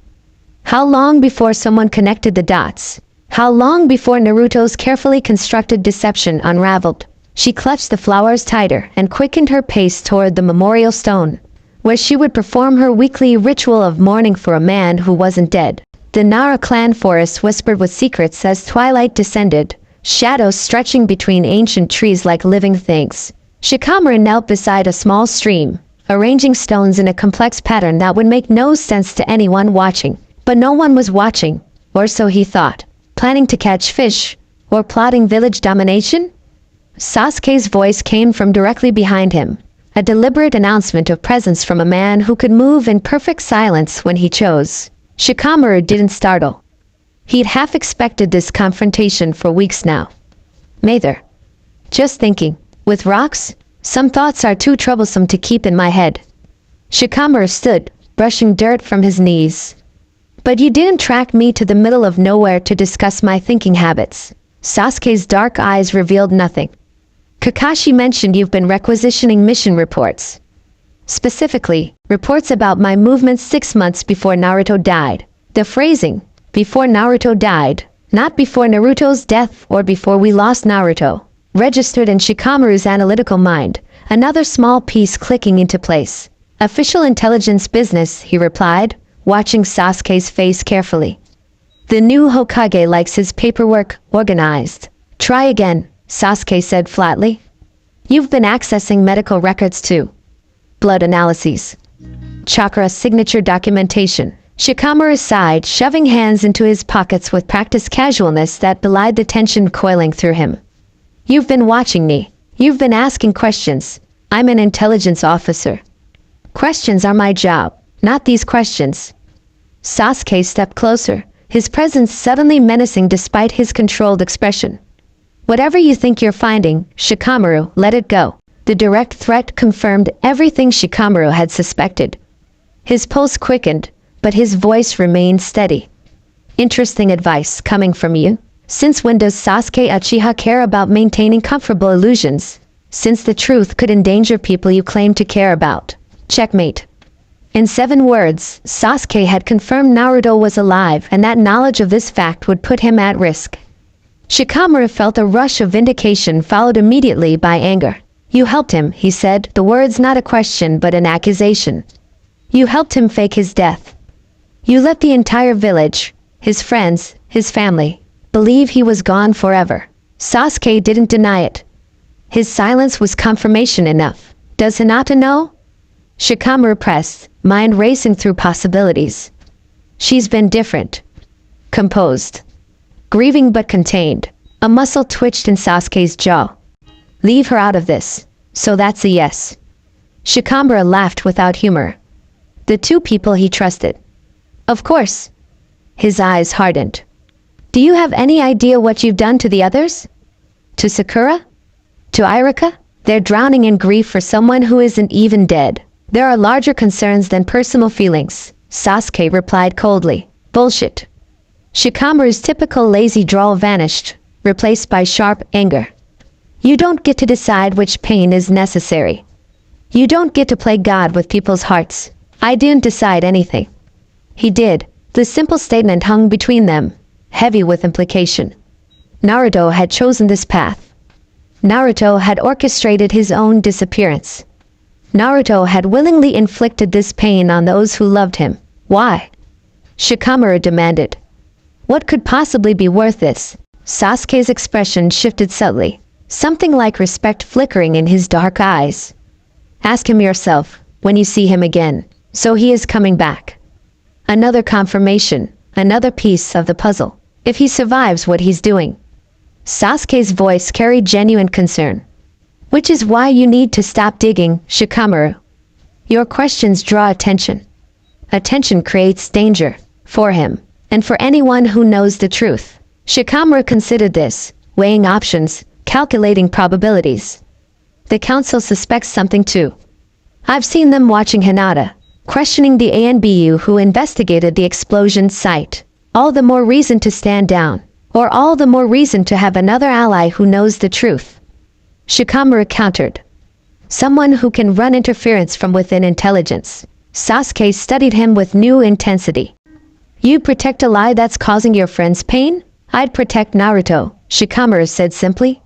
How long before someone connected the dots? How long before Naruto's carefully constructed deception unraveled? She clutched the flowers tighter and quickened her pace toward the memorial stone, where she would perform her weekly ritual of mourning for a man who wasn't dead. The Nara clan forest whispered with secrets as twilight descended, shadows stretching between ancient trees like living things. Shikamaru knelt beside a small stream, arranging stones in a complex pattern that would make no sense to anyone watching. But no one was watching, or so he thought. Planning to catch fish, or plotting village domination? Sasuke's voice came from directly behind him, a deliberate announcement of presence from a man who could move in perfect silence when he chose. Shikamaru didn't startle. He'd half expected this confrontation for weeks now. Mather. Just thinking. With rocks? Some thoughts are too troublesome to keep in my head. Shikamaru stood, brushing dirt from his knees. But you didn't track me to the middle of nowhere to discuss my thinking habits. Sasuke's dark eyes revealed nothing. Kakashi mentioned you've been requisitioning mission reports. Specifically, reports about my movements 6 months before Naruto died. The phrasing, before Naruto died, not before Naruto's death or before we lost Naruto, registered in Shikamaru's analytical mind, another small piece clicking into place. Official intelligence business, he replied, watching Sasuke's face carefully. The new Hokage likes his paperwork organized. Try again, Sasuke said flatly. You've been accessing medical records too. Blood analyses. Chakra signature documentation. Shikamaru sighed, shoving hands into his pockets with practiced casualness that belied the tension coiling through him. You've been watching me. You've been asking questions. I'm an intelligence officer. Questions are my job, not these questions. Sasuke stepped closer, his presence suddenly menacing despite his controlled expression. Whatever you think you're finding, Shikamaru, let it go. The direct threat confirmed everything Shikamaru had suspected. His pulse quickened, but his voice remained steady. Interesting advice coming from you. Since when does Sasuke Uchiha care about maintaining comfortable illusions? Since the truth could endanger people you claim to care about. Checkmate. In 7 words, Sasuke had confirmed Naruto was alive, and that knowledge of this fact would put him at risk. Shikamaru felt a rush of vindication followed immediately by anger. You helped him, he said, the words not a question but an accusation. You helped him fake his death. You let the entire village, his friends, his family, believe he was gone forever. Sasuke didn't deny it. His silence was confirmation enough. Does Hinata know? Shikamaru pressed, mind racing through possibilities. She's been different. Composed. Grieving but contained. A muscle twitched in Sasuke's jaw. Leave her out of this. So that's a yes. Shikamaru laughed without humor. The 2 people he trusted. Of course. His eyes hardened. Do you have any idea what you've done to the others? To Sakura? To Irika? They're drowning in grief for someone who isn't even dead. There are larger concerns than personal feelings, Sasuke replied coldly. Bullshit. Shikamaru's typical lazy drawl vanished, replaced by sharp anger. You don't get to decide which pain is necessary. You don't get to play God with people's hearts. I didn't decide anything. He did. The simple statement hung between them, heavy with implication. Naruto had chosen this path. Naruto had orchestrated his own disappearance. Naruto had willingly inflicted this pain on those who loved him. Why? Shikamaru demanded. What could possibly be worth this? Sasuke's expression shifted subtly, something like respect flickering in his dark eyes. Ask him yourself, when you see him again. So he is coming back. Another confirmation, another piece of the puzzle. If he survives what he's doing. Sasuke's voice carried genuine concern. Which is why you need to stop digging, Shikamaru. Your questions draw attention. Attention creates danger, for him, and for anyone who knows the truth. Shikamaru considered this, weighing options, calculating probabilities. The council suspects something too. I've seen them watching Hinata, questioning the ANBU who investigated the explosion site. All the more reason to stand down, or all the more reason to have another ally who knows the truth. Shikamaru countered. Someone who can run interference from within intelligence. Sasuke studied him with new intensity. You protect a lie that's causing your friends pain? I'd protect Naruto, Shikamaru said simply.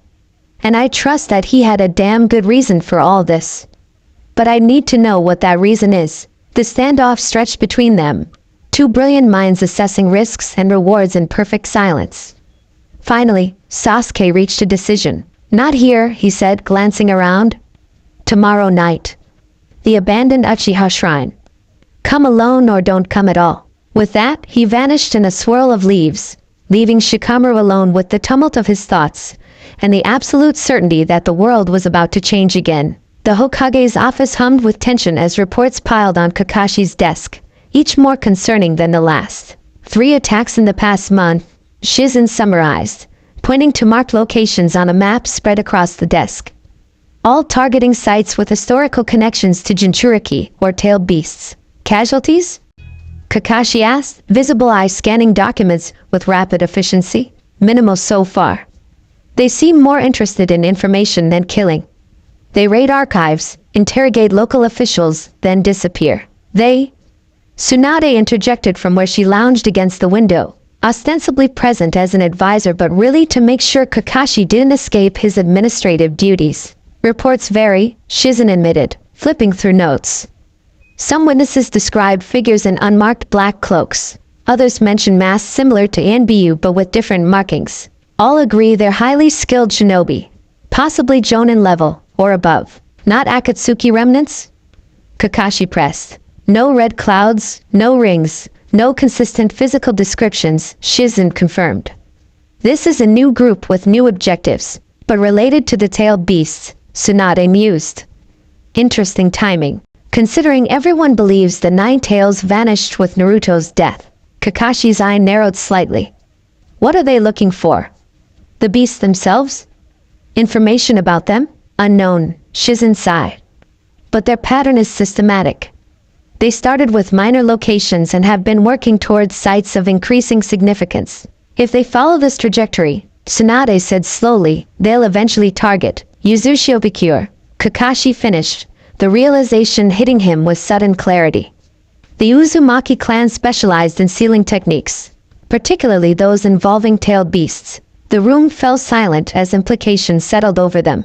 And I trust that he had a damn good reason for all this. But I need to know what that reason is. The standoff stretched between them. Two brilliant minds assessing risks and rewards in perfect silence. Finally, Sasuke reached a decision. Not here, he said, glancing around. Tomorrow night. The abandoned Uchiha shrine. Come alone or don't come at all. With that, he vanished in a swirl of leaves, leaving Shikamaru alone with the tumult of his thoughts, and the absolute certainty that the world was about to change again. The Hokage's office hummed with tension as reports piled on Kakashi's desk, each more concerning than the last. 3 attacks in the past month, Shizen summarized, pointing to marked locations on a map spread across the desk. All targeting sites with historical connections to Jinchuriki, or tailed beasts. Casualties? Kakashi asked, visible eye scanning documents with rapid efficiency. Minimal so far. They seem more interested in information than killing. They raid archives, interrogate local officials, then disappear. Tsunade interjected from where she lounged against the window, ostensibly present as an advisor but really to make sure Kakashi didn't escape his administrative duties. Reports vary, Shizen admitted, flipping through notes. Some witnesses described figures in unmarked black cloaks. Others mention masks similar to Anbu but with different markings. All agree they're highly skilled shinobi, possibly Jonin level, or above. Not Akatsuki remnants? Kakashi pressed. No red clouds, no rings, no consistent physical descriptions, Shizen confirmed. This is a new group with new objectives, but related to the tailed beasts, Tsunade mused. Interesting timing, considering everyone believes the 9 tails vanished with Naruto's death. Kakashi's eye narrowed slightly. What are they looking for? The beasts themselves? Information about them? Unknown, Shizen sighed. But their pattern is systematic. They started with minor locations and have been working towards sites of increasing significance. If they follow this trajectory, Tsunade said slowly, they'll eventually target Uzushiobikure. Kakashi finished, the realization hitting him with sudden clarity. The Uzumaki clan specialized in sealing techniques, particularly those involving tailed beasts. The room fell silent as implications settled over them.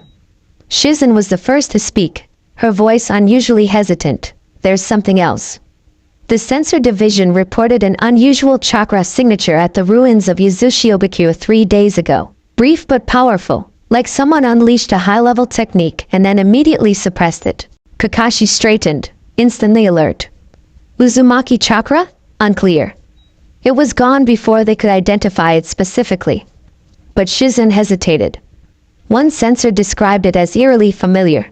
Shizen was the first to speak, her voice unusually hesitant. There's something else. The Sensor Division reported an unusual chakra signature at the ruins of Uzushiobikure 3 days ago. Brief but powerful, like someone unleashed a high-level technique and then immediately suppressed it. Kakashi straightened, instantly alert. Uzumaki chakra? Unclear. It was gone before they could identify it specifically. But Shizen hesitated. One sensor described it as eerily familiar.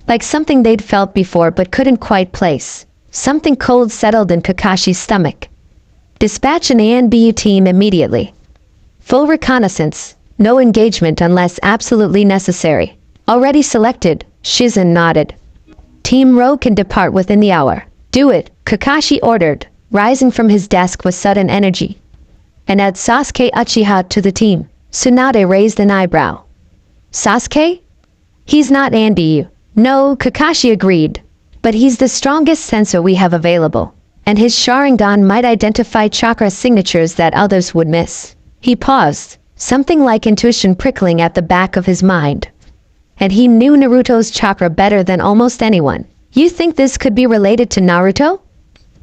Like something they'd felt before but couldn't quite place. Something cold settled in Kakashi's stomach. Dispatch an ANBU team immediately. Full reconnaissance, no engagement unless absolutely necessary. Already selected, Shizen nodded. Team Ro can depart within the hour. Do it, Kakashi ordered, rising from his desk with sudden energy. And add Sasuke Uchiha to the team. Tsunade raised an eyebrow. Sasuke? He's not Andy. No, Kakashi agreed. But he's the strongest sensor we have available. And his Sharingan might identify chakra signatures that others would miss. He paused, something like intuition prickling at the back of his mind. And he knew Naruto's chakra better than almost anyone. You think this could be related to Naruto?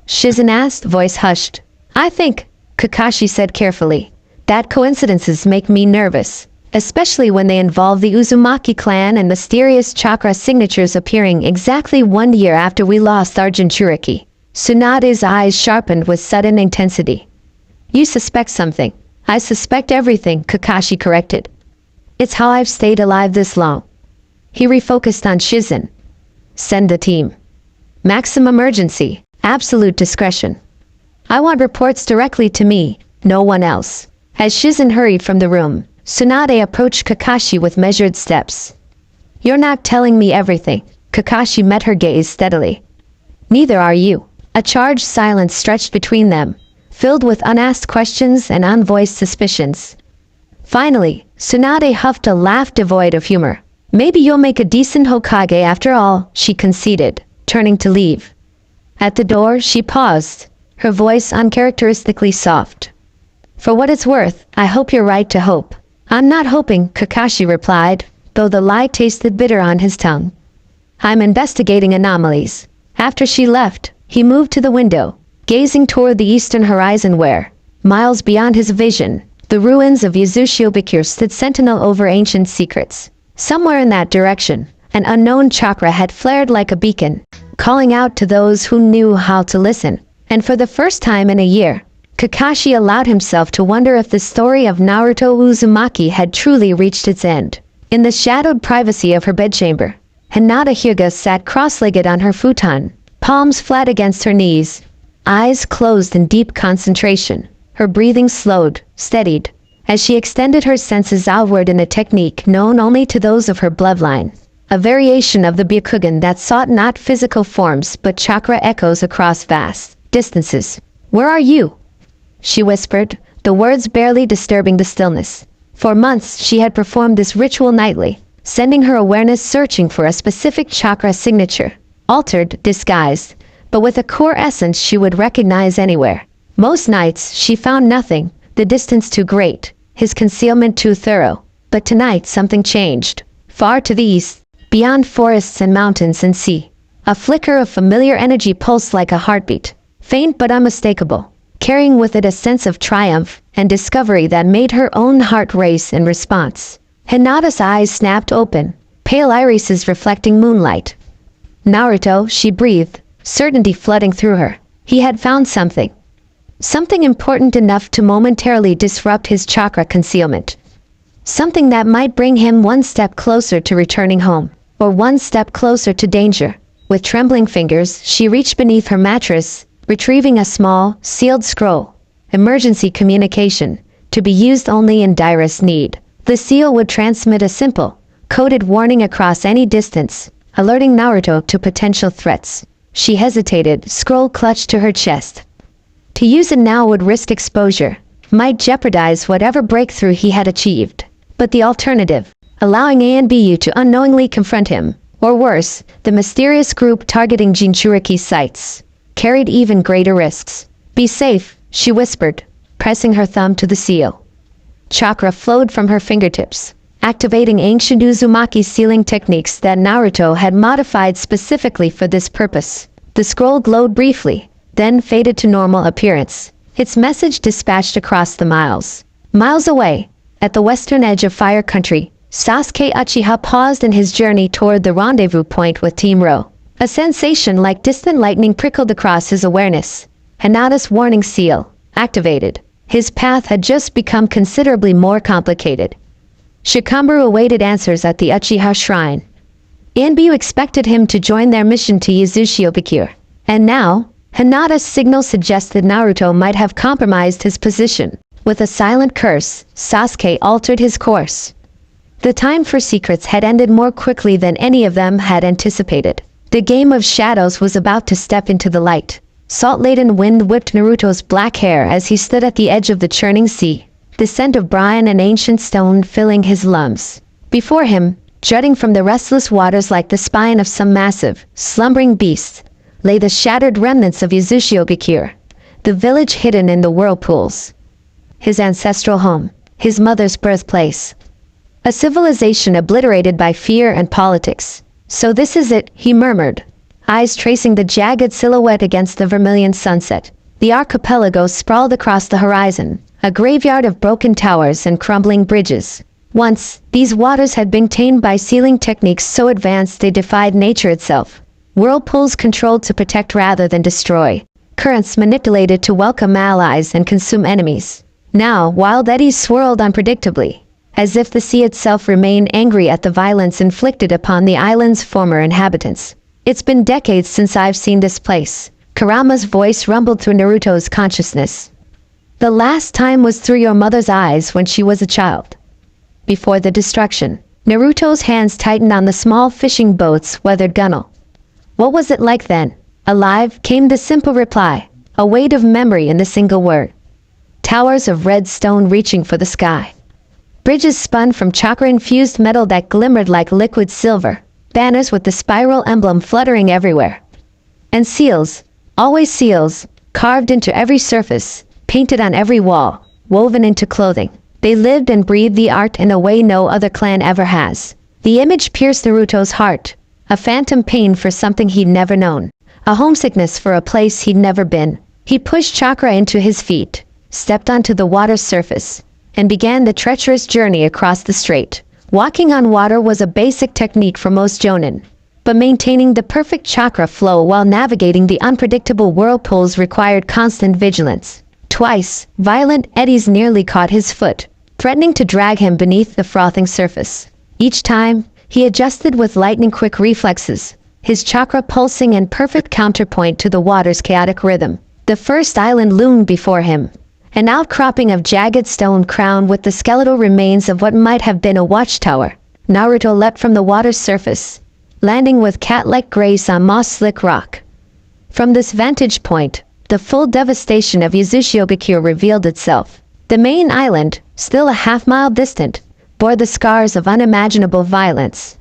Shizen asked, voice hushed. I think, Kakashi said carefully, that coincidences make me nervous, especially when they involve the Uzumaki clan and mysterious chakra signatures appearing exactly 1 year after we lost our Jinchuriki. Tsunade's eyes sharpened with sudden intensity. You suspect something. I suspect everything, Kakashi corrected. It's how I've stayed alive this long. He refocused on Shizen. Send the team. Maximum urgency. Absolute discretion. I want reports directly to me, no one else. As Shizen hurried from the room, Tsunade approached Kakashi with measured steps. You're not telling me everything. Kakashi met her gaze steadily. Neither are you. A charged silence stretched between them, filled with unasked questions and unvoiced suspicions. Finally, Tsunade huffed a laugh devoid of humor. Maybe you'll make a decent Hokage after all, she conceded, turning to leave. At the door, she paused, her voice uncharacteristically soft. For what it's worth, I hope you're right to hope. I'm not hoping, Kakashi replied, though the lie tasted bitter on his tongue. I'm investigating anomalies. After she left, he moved to the window, gazing toward the eastern horizon where, miles beyond his vision, the ruins of Yuzushiobikure stood sentinel over ancient secrets. Somewhere in that direction, an unknown chakra had flared like a beacon, calling out to those who knew how to listen. And for the first time in a year, Kakashi allowed himself to wonder if the story of Naruto Uzumaki had truly reached its end. In the shadowed privacy of her bedchamber, Hinata Hyuga sat cross-legged on her futon, palms flat against her knees, eyes closed in deep concentration. Her breathing slowed, steadied, as she extended her senses outward in a technique known only to those of her bloodline, a variation of the Byakugan that sought not physical forms but chakra echoes across vast distances. Where are you? She whispered, the words barely disturbing the stillness. For months she had performed this ritual nightly, sending her awareness searching for a specific chakra signature, altered, disguised, but with a core essence she would recognize anywhere. Most nights she found nothing, the distance too great, his concealment too thorough. But tonight something changed. Far to the east, beyond forests and mountains and sea, a flicker of familiar energy pulsed like a heartbeat, faint but unmistakable, carrying with it a sense of triumph and discovery that made her own heart race in response. Hinata's eyes snapped open, pale irises reflecting moonlight. Naruto, she breathed, certainty flooding through her. He had found something. Something important enough to momentarily disrupt his chakra concealment. Something that might bring him one step closer to returning home, or one step closer to danger. With trembling fingers, she reached beneath her mattress, retrieving a small, sealed scroll. Emergency communication, to be used only in direst need. The seal would transmit a simple, coded warning across any distance, alerting Naruto to potential threats. She hesitated, scroll clutched to her chest. To use it now would risk exposure, might jeopardize whatever breakthrough he had achieved. But the alternative, allowing ANBU to unknowingly confront him, or worse, the mysterious group targeting Jinchuriki's sites, carried even greater risks. Be safe, she whispered, pressing her thumb to the seal. Chakra flowed from her fingertips, activating ancient Uzumaki sealing techniques that Naruto had modified specifically for this purpose. The scroll glowed briefly, then faded to normal appearance, its message dispatched across the miles. Miles away, at the western edge of Fire Country, Sasuke Uchiha paused in his journey toward the rendezvous point with Team Ro. A sensation like distant lightning prickled across his awareness. Hinata's warning seal, activated. His path had just become considerably more complicated. Shikamaru awaited answers at the Uchiha Shrine. Anbu expected him to join their mission to Yuzushiobikure. And now, Hinata's signal suggested Naruto might have compromised his position. With a silent curse, Sasuke altered his course. The time for secrets had ended more quickly than any of them had anticipated. The game of shadows was about to step into the light. Salt-laden wind whipped Naruto's black hair as he stood at the edge of the churning sea, the scent of brine and ancient stone filling his lungs. Before him, jutting from the restless waters like the spine of some massive, slumbering beast, lay the shattered remnants of Yuzushiogakure, the village hidden in the whirlpools. His ancestral home, his mother's birthplace. A civilization obliterated by fear and politics. So this is it, he murmured, eyes tracing the jagged silhouette against the vermilion sunset. The archipelago sprawled across the horizon, a graveyard of broken towers and crumbling bridges. Once, these waters had been tamed by sealing techniques so advanced they defied nature itself. Whirlpools controlled to protect rather than destroy. Currents manipulated to welcome allies and consume enemies. Now, wild eddies swirled unpredictably, as if the sea itself remained angry at the violence inflicted upon the island's former inhabitants. It's been decades since I've seen this place. Kurama's voice rumbled through Naruto's consciousness. The last time was through your mother's eyes when she was a child. Before the destruction, Naruto's hands tightened on the small fishing boat's weathered gunwale. What was it like then? Alive, came the simple reply, a weight of memory in the single word. Towers of red stone reaching for the sky. Bridges spun from chakra-infused metal that glimmered like liquid silver. Banners with the spiral emblem fluttering everywhere. And seals, always seals, carved into every surface, painted on every wall, woven into clothing. They lived and breathed the art in a way no other clan ever has. The image pierced Naruto's heart, a phantom pain for something he'd never known, a homesickness for a place he'd never been. He pushed chakra into his feet, stepped onto the water's surface, and began the treacherous journey across the strait. Walking on water was a basic technique for most jonin, but maintaining the perfect chakra flow while navigating the unpredictable whirlpools required constant vigilance. Twice, violent eddies nearly caught his foot, threatening to drag him beneath the frothing surface. Each time, he adjusted with lightning-quick reflexes, his chakra pulsing in perfect counterpoint to the water's chaotic rhythm. The first island loomed before him, an outcropping of jagged stone crowned with the skeletal remains of what might have been a watchtower. Naruto leapt from the water's surface, landing with cat-like grace on moss-slick rock. From this vantage point, the full devastation of Yuzushiogakure revealed itself. The main island, still a half-mile distant, bore the scars of unimaginable violence.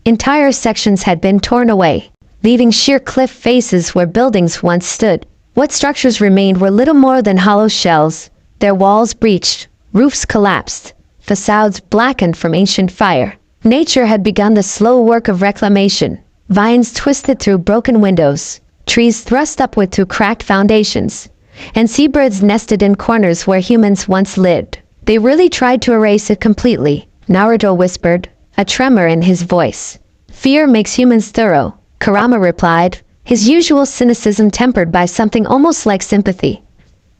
Entire sections had been torn away, leaving sheer cliff faces where buildings once stood. What structures remained were little more than hollow shells, their walls breached, roofs collapsed, facades blackened from ancient fire. Nature had begun the slow work of reclamation. Vines twisted through broken windows, trees thrust upward through cracked foundations, and seabirds nested in corners where humans once lived. They really tried to erase it completely, Naruto whispered, a tremor in his voice. Fear makes humans thorough, Kurama replied, his usual cynicism tempered by something almost like sympathy.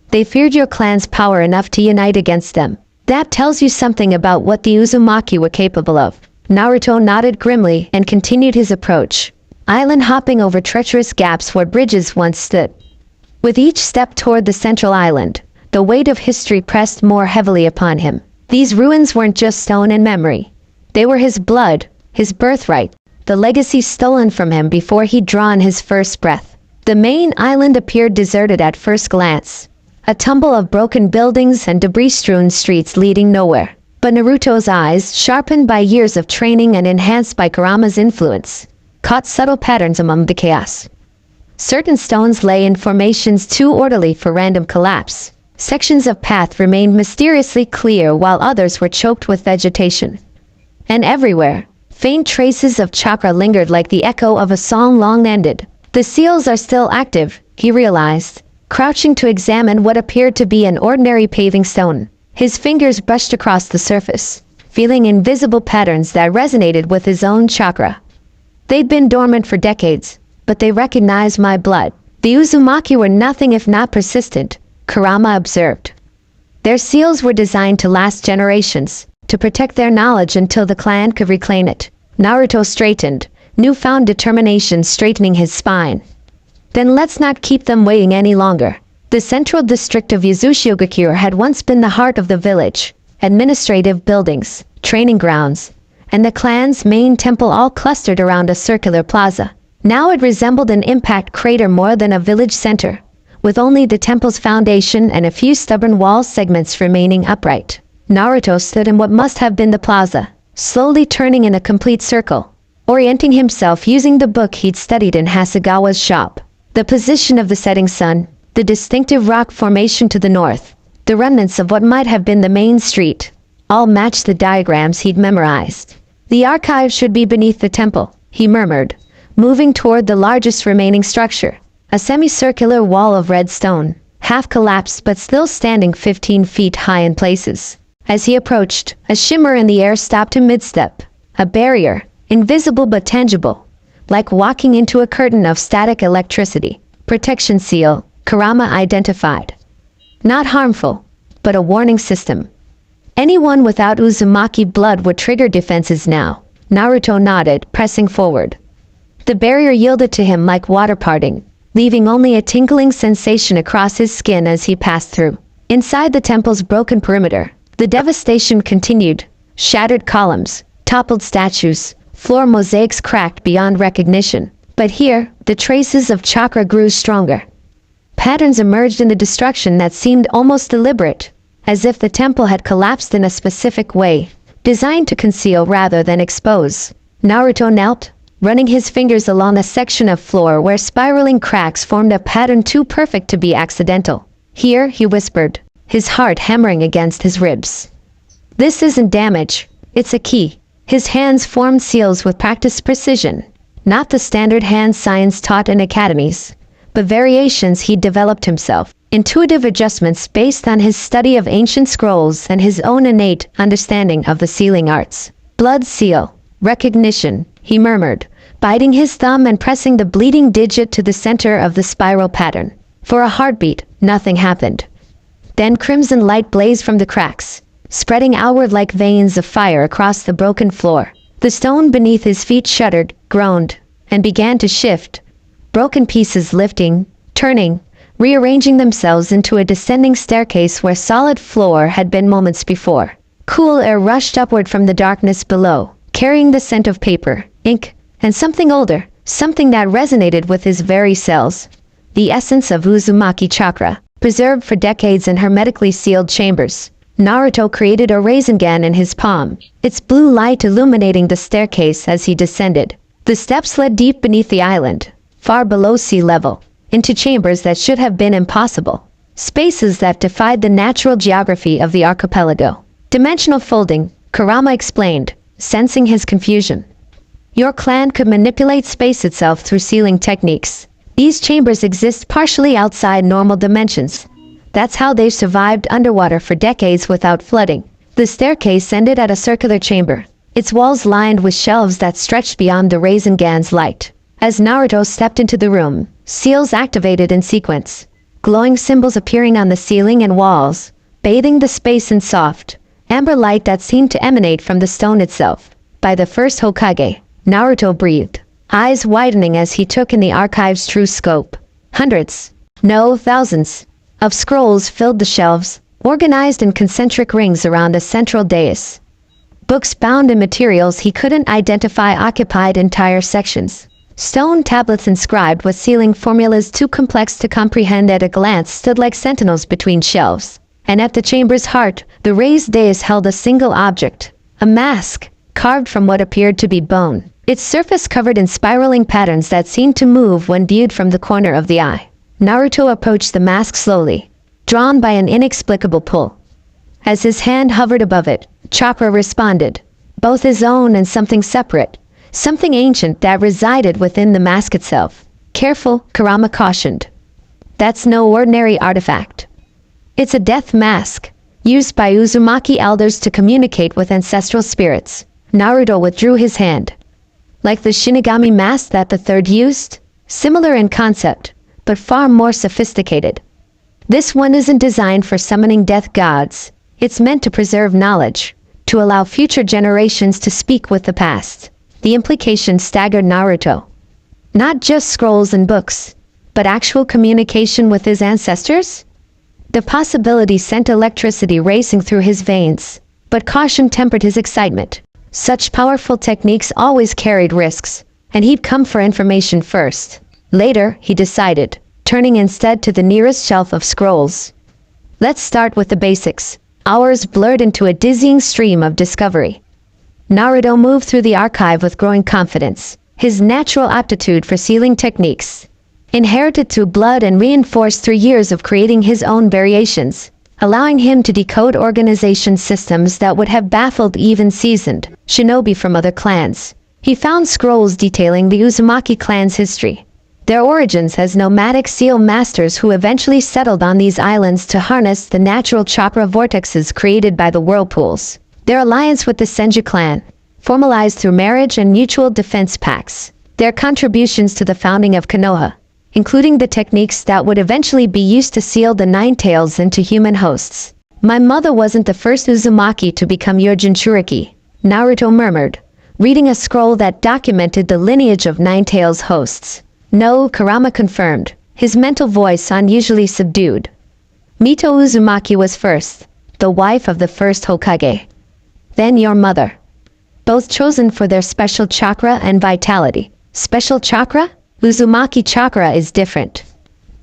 They feared your clan's power enough to unite against them. That tells you something about what the Uzumaki were capable of. Naruto nodded grimly and continued his approach, island hopping over treacherous gaps where bridges once stood. With each step toward the central island, the weight of history pressed more heavily upon him. These ruins weren't just stone and memory. They were his blood, his birthright, the legacy stolen from him before he'd drawn his first breath. The main island appeared deserted at first glance, a tumble of broken buildings and debris-strewn streets leading nowhere. But Naruto's eyes, sharpened by years of training and enhanced by Kurama's influence, caught subtle patterns among the chaos. Certain stones lay in formations too orderly for random collapse. Sections of path remained mysteriously clear while others were choked with vegetation. And everywhere, faint traces of chakra lingered like the echo of a song long ended. The seals are still active, he realized, crouching to examine what appeared to be an ordinary paving stone. His fingers brushed across the surface, feeling invisible patterns that resonated with his own chakra. They'd been dormant for decades, but they recognized my blood. The Uzumaki were nothing if not persistent, Kurama observed. Their seals were designed to last generations, to protect their knowledge until the clan could reclaim it. Naruto straightened, newfound determination straightening his spine. Then let's not keep them waiting any longer. The central district of Yuzushiogakure had once been the heart of the village. Administrative buildings, training grounds, and the clan's main temple all clustered around a circular plaza. Now it resembled an impact crater more than a village center, with only the temple's foundation and a few stubborn wall segments remaining upright. Naruto stood in what must have been the plaza, slowly turning in a complete circle, orienting himself using the book he'd studied in Hasegawa's shop. The position of the setting sun, the distinctive rock formation to the north, the remnants of what might have been the main street, all matched the diagrams he'd memorized. The archive should be beneath the temple, he murmured, moving toward the largest remaining structure, a semicircular wall of red stone, half collapsed but still standing 15 feet high in places. As he approached, a shimmer in the air stopped him mid-step, a barrier, invisible but tangible, like walking into a curtain of static electricity. Protection seal, Kurama identified. Not harmful, but a warning system. Anyone without Uzumaki blood would trigger defenses now. Naruto nodded, pressing forward. The barrier yielded to him like water parting, leaving only a tingling sensation across his skin as he passed through. Inside the temple's broken perimeter, the devastation continued. Shattered columns, toppled statues, floor mosaics cracked beyond recognition. But here, the traces of chakra grew stronger. Patterns emerged in the destruction that seemed almost deliberate, as if the temple had collapsed in a specific way, designed to conceal rather than expose. Naruto knelt, running his fingers along a section of floor where spiraling cracks formed a pattern too perfect to be accidental. Here, he whispered, his heart hammering against his ribs. This isn't damage, it's a key. His hands formed seals with practiced precision, not the standard hand signs taught in academies, but variations he'd developed himself. Intuitive adjustments based on his study of ancient scrolls and his own innate understanding of the sealing arts. Blood seal, recognition, he murmured, biting his thumb and pressing the bleeding digit to the center of the spiral pattern. For a heartbeat, nothing happened. Then crimson light blazed from the cracks, spreading outward like veins of fire across the broken floor. The stone beneath his feet shuddered, groaned, and began to shift, broken pieces lifting, turning, rearranging themselves into a descending staircase where solid floor had been moments before. Cool air rushed upward from the darkness below, carrying the scent of paper, ink, and something older, something that resonated with his very cells. The essence of Uzumaki chakra, preserved for decades in hermetically sealed chambers. Naruto created a Rasengan in his palm, its blue light illuminating the staircase as he descended. The steps led deep beneath the island, far below sea level, into chambers that should have been impossible. Spaces that defied the natural geography of the archipelago. Dimensional folding, Kurama explained, sensing his confusion. Your clan could manipulate space itself through sealing techniques. These chambers exist partially outside normal dimensions. That's how they survived underwater for decades without flooding. The staircase ended at a circular chamber, its walls lined with shelves that stretched beyond the Rasengan's light. As Naruto stepped into the room, seals activated in sequence, glowing symbols appearing on the ceiling and walls, bathing the space in soft, amber light that seemed to emanate from the stone itself. By the first Hokage, Naruto breathed, eyes widening as he took in the archive's true scope. Hundreds, no thousands, of scrolls filled the shelves, organized in concentric rings around a central dais. Books bound in materials he couldn't identify occupied entire sections. Stone tablets inscribed with sealing formulas too complex to comprehend at a glance stood like sentinels between shelves. And at the chamber's heart, the raised dais held a single object, a mask, carved from what appeared to be bone, its surface covered in spiraling patterns that seemed to move when viewed from the corner of the eye. Naruto approached the mask slowly, drawn by an inexplicable pull. As his hand hovered above it, chakra responded, both his own and something separate, something ancient that resided within the mask itself. Careful, Kurama cautioned. That's no ordinary artifact. It's a death mask, used by Uzumaki elders to communicate with ancestral spirits. Naruto withdrew his hand. Like the Shinigami mask that the third used, similar in concept, but far more sophisticated. This one isn't designed for summoning death gods. It's meant to preserve knowledge, to allow future generations to speak with the past. The implication staggered Naruto. Not just scrolls and books, but actual communication with his ancestors? The possibility sent electricity racing through his veins, but caution tempered his excitement. Such powerful techniques always carried risks, and he'd come for information first. Later, he decided, turning instead to the nearest shelf of scrolls. Let's start with the basics. Hours blurred into a dizzying stream of discovery. Naruto moved through the archive with growing confidence. His natural aptitude for sealing techniques, inherited through blood and reinforced through years of creating his own variations, allowing him to decode organization systems that would have baffled even seasoned shinobi from other clans. He found scrolls detailing the Uzumaki clan's history, their origins as nomadic seal masters who eventually settled on these islands to harness the natural chakra vortexes created by the whirlpools. Their alliance with the Senju clan, formalized through marriage and mutual defense pacts. Their contributions to the founding of Konoha, including the techniques that would eventually be used to seal the Nine Tails into human hosts. My mother wasn't the first Uzumaki to become your Jinchuriki, Naruto murmured, reading a scroll that documented the lineage of Nine Tails hosts. No, Kurama confirmed, his mental voice unusually subdued. Mito Uzumaki was first, the wife of the first Hokage. Then your mother. Both chosen for their special chakra and vitality. Special chakra? Uzumaki chakra is different.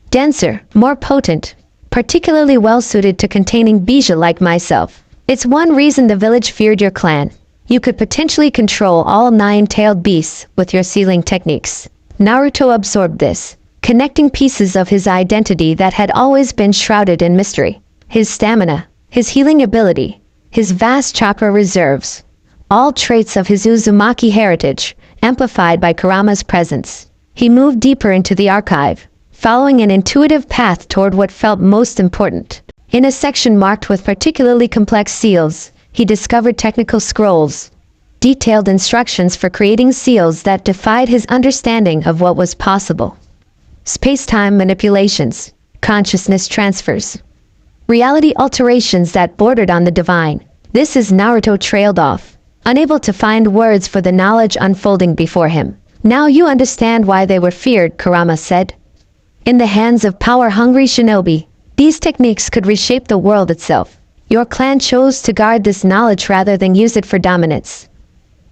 Denser, more potent, particularly well-suited to containing bija like myself. It's one reason the village feared your clan. You could potentially control all nine-tailed beasts with your sealing techniques. Naruto absorbed this, connecting pieces of his identity that had always been shrouded in mystery. His stamina, his healing ability, his vast chakra reserves. All traits of his Uzumaki heritage, amplified by Kurama's presence. He moved deeper into the archive, following an intuitive path toward what felt most important. In a section marked with particularly complex seals, he discovered technical scrolls, detailed instructions for creating seals that defied his understanding of what was possible. Space-time manipulations, consciousness transfers, reality alterations that bordered on the divine. This is Naruto trailed off, unable to find words for the knowledge unfolding before him. Now you understand why they were feared, Kurama said. In the hands of power-hungry shinobi, these techniques could reshape the world itself. Your clan chose to guard this knowledge rather than use it for dominance.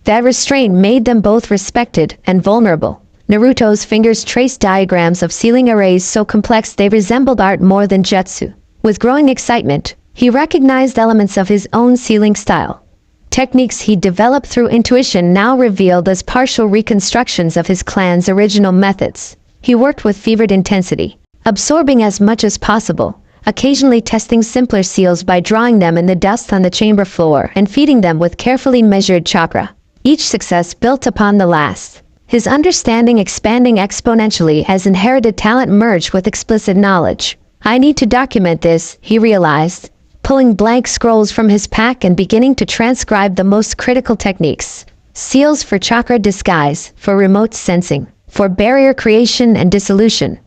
That restraint made them both respected and vulnerable. Naruto's fingers traced diagrams of sealing arrays so complex they resembled art more than jutsu. With growing excitement, he recognized elements of his own sealing style. Techniques he developed through intuition now revealed as partial reconstructions of his clan's original methods. He worked with fevered intensity, absorbing as much as possible, occasionally testing simpler seals by drawing them in the dust on the chamber floor and feeding them with carefully measured chakra. Each success built upon the last, his understanding expanding exponentially as inherited talent merged with explicit knowledge. I need to document this, he realized, pulling blank scrolls from his pack and beginning to transcribe the most critical techniques. Seals for chakra disguise, for remote sensing, for barrier creation and dissolution.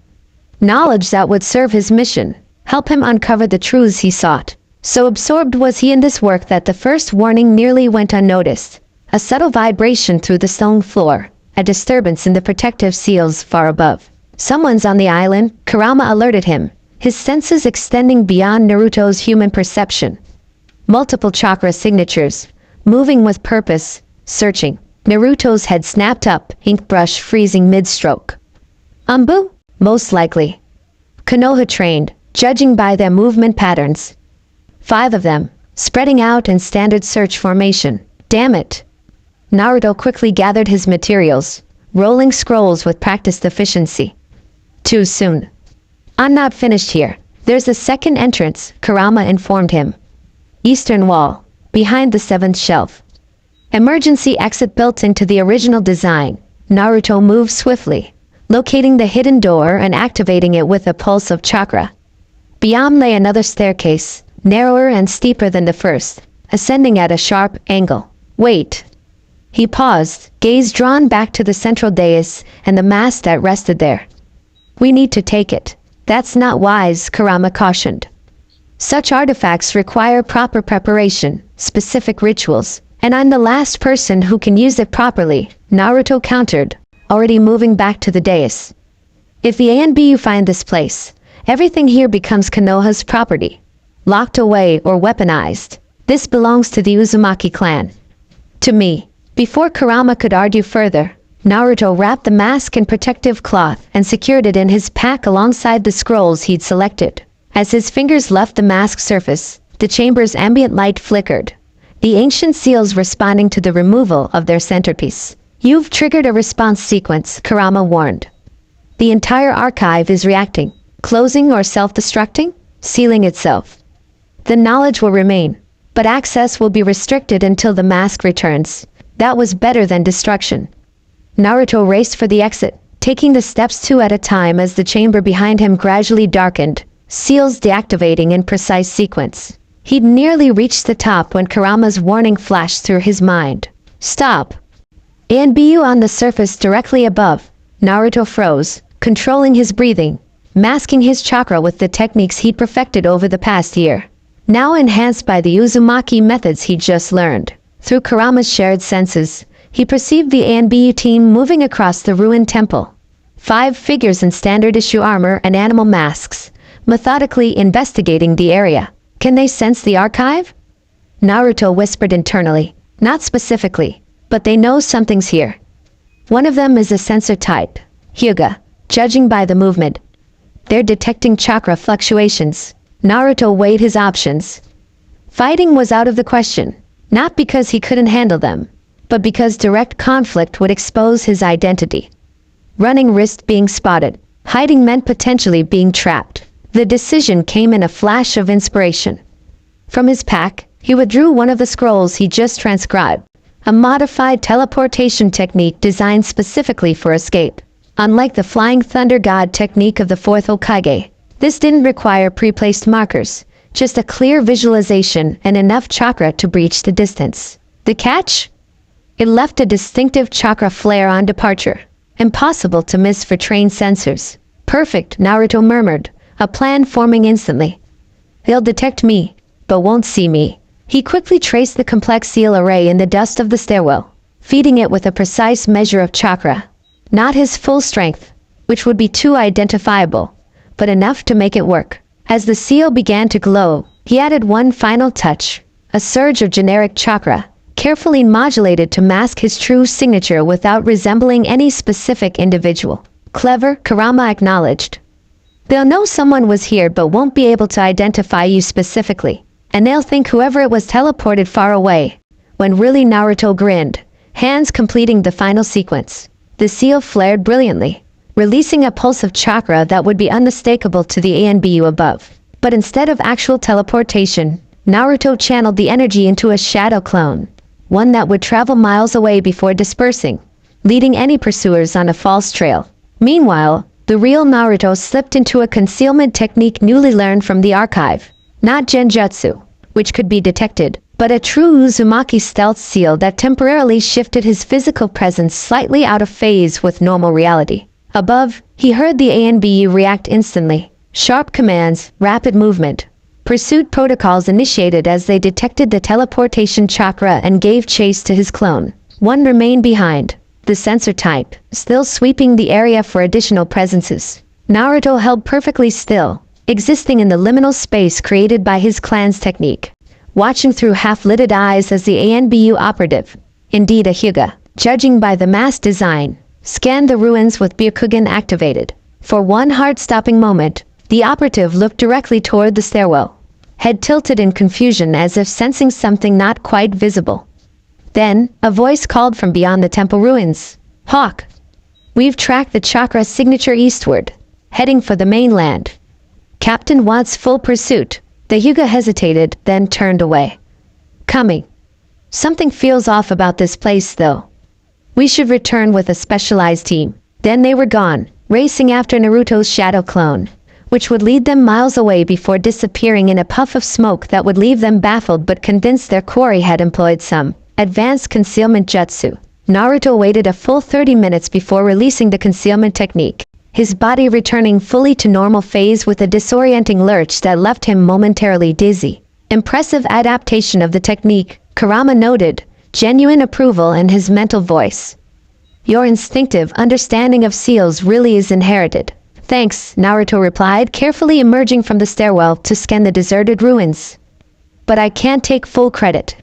Knowledge that would serve his mission, help him uncover the truths he sought. So absorbed was he in this work that the first warning nearly went unnoticed. A subtle vibration through the stone floor, a disturbance in the protective seals far above. Someone's on the island, Kurama alerted him, his senses extending beyond Naruto's human perception. Multiple chakra signatures, moving with purpose, searching. Naruto's head snapped up, ink brush freezing mid-stroke. Umbu? Most likely. Konoha trained, judging by their movement patterns. 5 of them, spreading out in standard search formation. Damn it. Naruto quickly gathered his materials, rolling scrolls with practiced efficiency. Too soon. I'm not finished here. There's a second entrance, Kurama informed him. Eastern wall, behind the 7th shelf. Emergency exit built into the original design. Naruto moved swiftly, locating the hidden door and activating it with a pulse of chakra. Beyond lay another staircase, narrower and steeper than the first, ascending at a sharp angle. Wait. He paused, gaze drawn back to the central dais and the mask that rested there. We need to take it. That's not wise, Kurama cautioned. Such artifacts require proper preparation, specific rituals, and I'm the last person who can use it properly, Naruto countered, already moving back to the dais. If the A and B you find this place, everything here becomes Konoha's property. Locked away or weaponized. This belongs to the Uzumaki clan. To me. Before Kurama could argue further, Naruto wrapped the mask in protective cloth and secured it in his pack alongside the scrolls he'd selected. As his fingers left the mask surface, the chamber's ambient light flickered, the ancient seals responding to the removal of their centerpiece. You've triggered a response sequence, Kurama warned. The entire archive is reacting, closing or self-destructing, sealing itself. The knowledge will remain, but access will be restricted until the mask returns. That was better than destruction. Naruto raced for the exit, taking the steps two at a time as the chamber behind him gradually darkened, seals deactivating in precise sequence. He'd nearly reached the top when Kurama's warning flashed through his mind. Stop! ANBU on the surface directly above. Naruto froze, controlling his breathing, masking his chakra with the techniques he'd perfected over the past year. Now enhanced by the Uzumaki methods he'd just learned. Through Kurama's shared senses, he perceived the ANBU team moving across the ruined temple. 5 figures in standard-issue armor and animal masks, methodically investigating the area. Can they sense the archive? Naruto whispered internally. Not specifically, but they know something's here. One of them is a sensor type, Hyuga, judging by the movement. They're detecting chakra fluctuations. Naruto weighed his options. Fighting was out of the question, not because he couldn't handle them, but because direct conflict would expose his identity. Running risked being spotted. Hiding meant potentially being trapped. The decision came in a flash of inspiration. From his pack, he withdrew one of the scrolls he just transcribed, a modified teleportation technique designed specifically for escape. Unlike the Flying Thunder God technique of the 4th Hokage, this didn't require pre-placed markers, just a clear visualization and enough chakra to breach the distance. The catch? It left a distinctive chakra flare on departure, impossible to miss for trained sensors. Perfect, Naruto murmured, a plan forming instantly. They'll detect me, but won't see me. He quickly traced the complex seal array in the dust of the stairwell, feeding it with a precise measure of chakra. Not his full strength, which would be too identifiable, but enough to make it work. As the seal began to glow, he added one final touch, a surge of generic chakra, carefully modulated to mask his true signature without resembling any specific individual. Clever, Kurama acknowledged. They'll know someone was here but won't be able to identify you specifically, and they'll think whoever it was teleported far away. When really Naruto grinned, hands completing the final sequence. The seal flared brilliantly, releasing a pulse of chakra that would be unmistakable to the ANBU above. But instead of actual teleportation, Naruto channeled the energy into a shadow clone, one that would travel miles away before dispersing, leading any pursuers on a false trail. Meanwhile, the real Naruto slipped into a concealment technique newly learned from the archive. Not genjutsu, which could be detected, but a true Uzumaki stealth seal that temporarily shifted his physical presence slightly out of phase with normal reality. Above, he heard the ANBU react instantly. Sharp commands, rapid movement. Pursuit protocols initiated as they detected the teleportation chakra and gave chase to his clone. One remained behind, the sensor type, still sweeping the area for additional presences. Naruto held perfectly still, existing in the liminal space created by his clan's technique, watching through half-lidded eyes as the ANBU operative, indeed a Hyuga, judging by the mask design, scanned the ruins with Byakugan activated. For one heart-stopping moment, the operative looked directly toward the stairwell, head tilted in confusion as if sensing something not quite visible. Then, a voice called from beyond the temple ruins. Hawk! We've tracked the chakra signature eastward, heading for the mainland. Captain wants full pursuit. The Hyuga hesitated, then turned away. Coming. Something feels off about this place, though. We should return with a specialized team. Then they were gone, racing after Naruto's shadow clone, which would lead them miles away before disappearing in a puff of smoke that would leave them baffled but convinced their quarry had employed some advanced concealment jutsu. Naruto waited a full 30 minutes before releasing the concealment technique, his body returning fully to normal phase with a disorienting lurch that left him momentarily dizzy. Impressive adaptation of the technique, Kurama noted, genuine approval in his mental voice. Your instinctive understanding of seals really is inherited. Thanks, Naruto replied, carefully emerging from the stairwell to scan the deserted ruins. But I can't take full credit.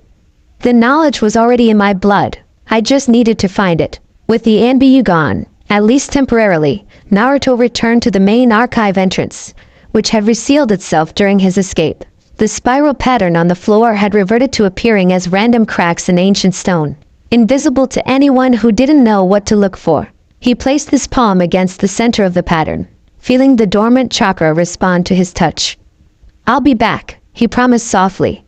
The knowledge was already in my blood. I just needed to find it. With the ANBU gone, at least temporarily, Naruto returned to the main archive entrance, which had resealed itself during his escape. The spiral pattern on the floor had reverted to appearing as random cracks in ancient stone, invisible to anyone who didn't know what to look for. He placed his palm against the center of the pattern, feeling the dormant chakra respond to his touch. "I'll be back," he promised softly.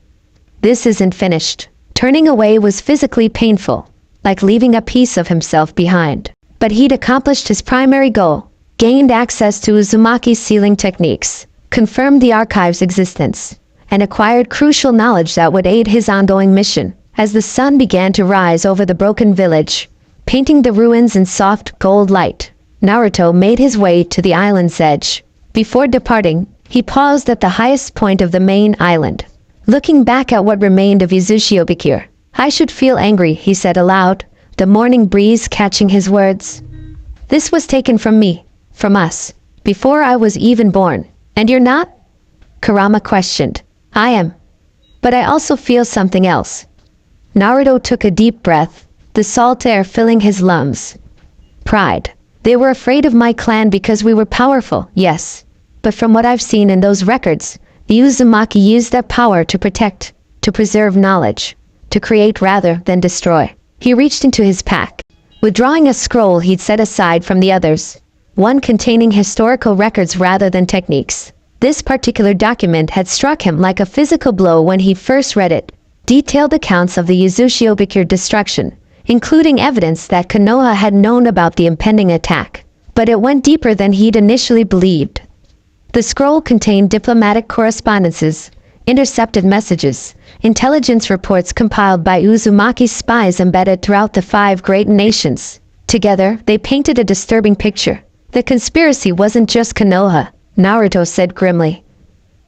"This isn't finished." Turning away was physically painful, like leaving a piece of himself behind. But he'd accomplished his primary goal, gained access to Uzumaki's sealing techniques, confirmed the archive's existence, and acquired crucial knowledge that would aid his ongoing mission. As the sun began to rise over the broken village, painting the ruins in soft gold light, Naruto made his way to the island's edge. Before departing, he paused at the highest point of the main island, looking back at what remained of Uzushio-bikure. "I should feel angry," he said aloud, the morning breeze catching his words. "This was taken from me, from us, before I was even born. And you're not?" Kurama questioned. "I am. But I also feel something else." Naruto took a deep breath, the salt air filling his lungs. "Pride. They were afraid of my clan because we were powerful, yes. But from what I've seen in those records, the Uzumaki used that power to protect, to preserve knowledge, to create rather than destroy." He reached into his pack, withdrawing a scroll he'd set aside from the others, one containing historical records rather than techniques. This particular document had struck him like a physical blow when he first read it. Detailed accounts of the Uzushio-bikure destruction, including evidence that Konoha had known about the impending attack. But it went deeper than he'd initially believed. The scroll contained diplomatic correspondences, intercepted messages, intelligence reports compiled by Uzumaki's spies embedded throughout the 5 great nations. Together, they painted a disturbing picture. The conspiracy wasn't just Konoha, Naruto said grimly.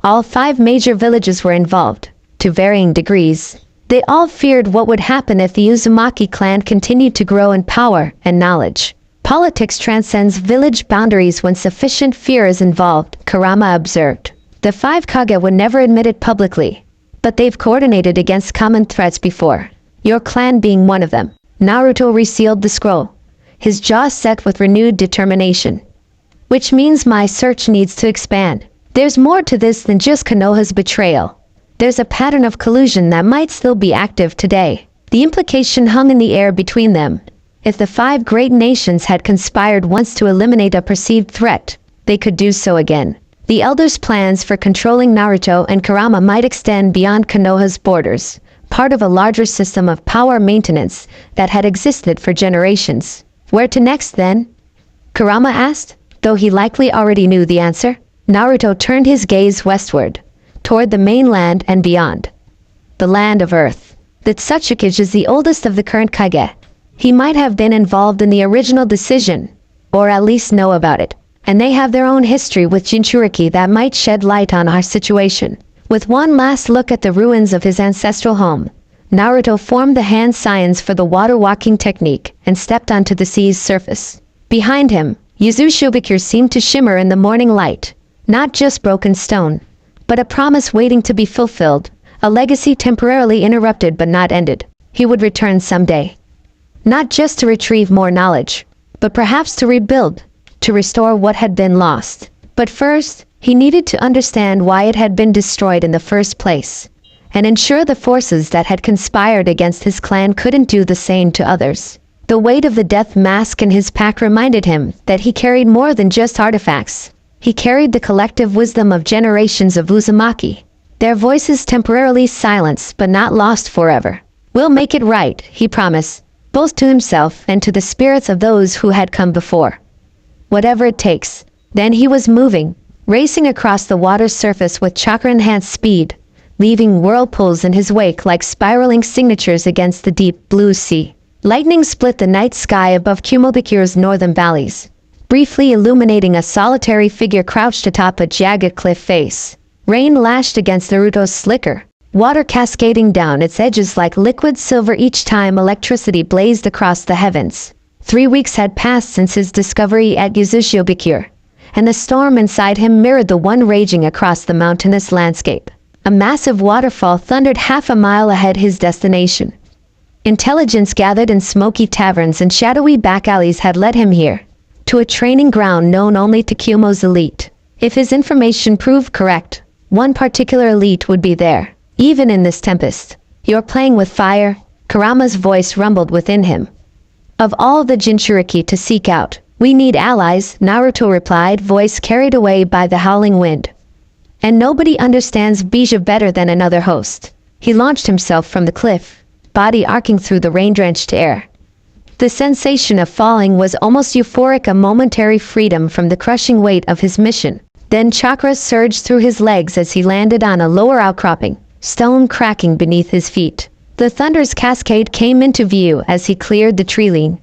All 5 major villages were involved, to varying degrees. They all feared what would happen if the Uzumaki clan continued to grow in power and knowledge. Politics transcends village boundaries when sufficient fear is involved, Kurama observed. The 5 Kage would never admit it publicly, but they've coordinated against common threats before, your clan being one of them. Naruto resealed the scroll, his jaw set with renewed determination. "Which means my search needs to expand. There's more to this than just Konoha's betrayal. There's a pattern of collusion that might still be active today." The implication hung in the air between them. If the 5 great nations had conspired once to eliminate a perceived threat, they could do so again. The elders' plans for controlling Naruto and Kurama might extend beyond Konoha's borders, part of a larger system of power maintenance that had existed for generations. Where to next then? Kurama asked, though he likely already knew the answer. Naruto turned his gaze westward, toward the mainland and beyond. The land of Earth. The Tsuchikage is the oldest of the current Kage. He might have been involved in the original decision, or at least know about it. And they have their own history with Jinchuriki that might shed light on our situation. With one last look at the ruins of his ancestral home, Naruto formed the hand signs for the water walking technique and stepped onto the sea's surface. Behind him, Uzushio-bikure seemed to shimmer in the morning light, not just broken stone, but a promise waiting to be fulfilled, a legacy temporarily interrupted but not ended. He would return someday. Not just to retrieve more knowledge, but perhaps to rebuild, to restore what had been lost. But first, he needed to understand why it had been destroyed in the first place, and ensure the forces that had conspired against his clan couldn't do the same to others. The weight of the death mask in his pack reminded him that he carried more than just artifacts. He carried the collective wisdom of generations of Uzumaki, their voices temporarily silenced but not lost forever. "We'll make it right," he promised, both to himself and to the spirits of those who had come before. Whatever it takes. Then he was moving, racing across the water's surface with chakra-enhanced speed, leaving whirlpools in his wake like spiraling signatures against the deep blue sea. Lightning split the night sky above Kumobikure's northern valleys, briefly illuminating a solitary figure crouched atop a jagged cliff face. Rain lashed against Naruto's slicker, water cascading down its edges like liquid silver each time electricity blazed across the heavens. 3 weeks had passed since his discovery at Uzushio-bikure, and the storm inside him mirrored the one raging across the mountainous landscape. A massive waterfall thundered half a mile ahead his destination. Intelligence gathered in smoky taverns and shadowy back alleys had led him here, to a training ground known only to Kumo's elite. If his information proved correct, One particular elite would be there, even in this tempest. You're playing with fire, Kurama's voice rumbled within him. Of all the Jinchuriki to seek out, we need allies, Naruto replied, voice carried away by the howling wind. And nobody understands Bija better than another host. He launched himself from the cliff, body arcing through the rain-drenched air. The sensation of falling was almost euphoric, a momentary freedom from the crushing weight of his mission. Then chakra surged through his legs as he landed on a lower outcropping, stone cracking beneath his feet. The thunder's cascade came into view as he cleared the tree line.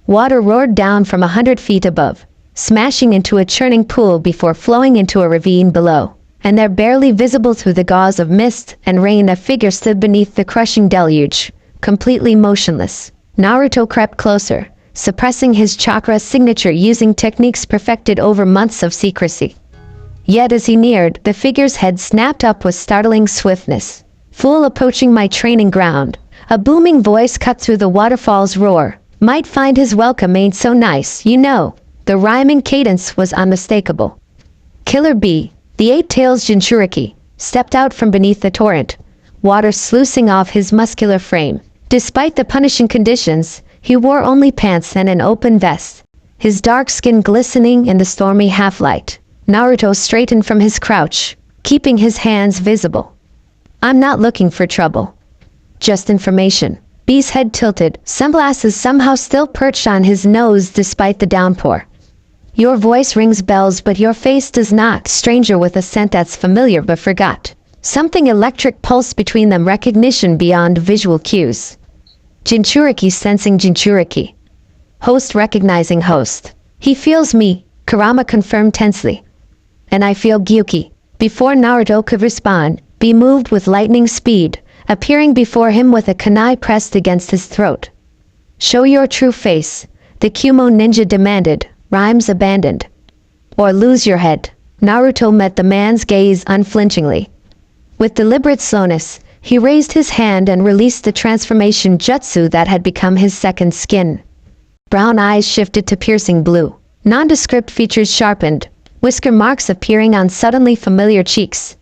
Water roared down from 100 feet above, smashing into a churning pool before flowing into a ravine below. And there, barely visible through the gauze of mist and rain, a figure stood beneath the crushing deluge, completely motionless. Naruto crept closer, suppressing his chakra signature using techniques perfected over months of secrecy. Yet as he neared, the figure's head snapped up with startling swiftness. Full approaching my training ground, a booming voice cut through the waterfall's roar. Might find his welcome ain't so nice, you know. The rhyming cadence was unmistakable. Killer B, the eight-tails Jinchuriki, stepped out from beneath the torrent, water sluicing off his muscular frame. Despite the punishing conditions, he wore only pants and an open vest, his dark skin glistening in the stormy half-light. Naruto straightened from his crouch, keeping his hands visible. I'm not looking for trouble. Just information. B's head tilted, sunglasses somehow still perched on his nose despite the downpour. Your voice rings bells but your face does not. Stranger with a scent that's familiar but forgot. Something electric pulsed between them, recognition beyond visual cues. Jinchuriki sensing Jinchuriki. Host recognizing host. He feels me, Kurama confirmed tensely. And I feel Gyuki. Before Naruto could respond, B moved with lightning speed, appearing before him with a kunai pressed against his throat. Show your true face, the Kumo ninja demanded, rhymes abandoned. Or lose your head. Naruto met the man's gaze unflinchingly. With deliberate slowness, he raised his hand and released the transformation jutsu that had become his second skin. Brown eyes shifted to piercing blue. Nondescript features sharpened, whisker marks appearing on suddenly familiar cheeks.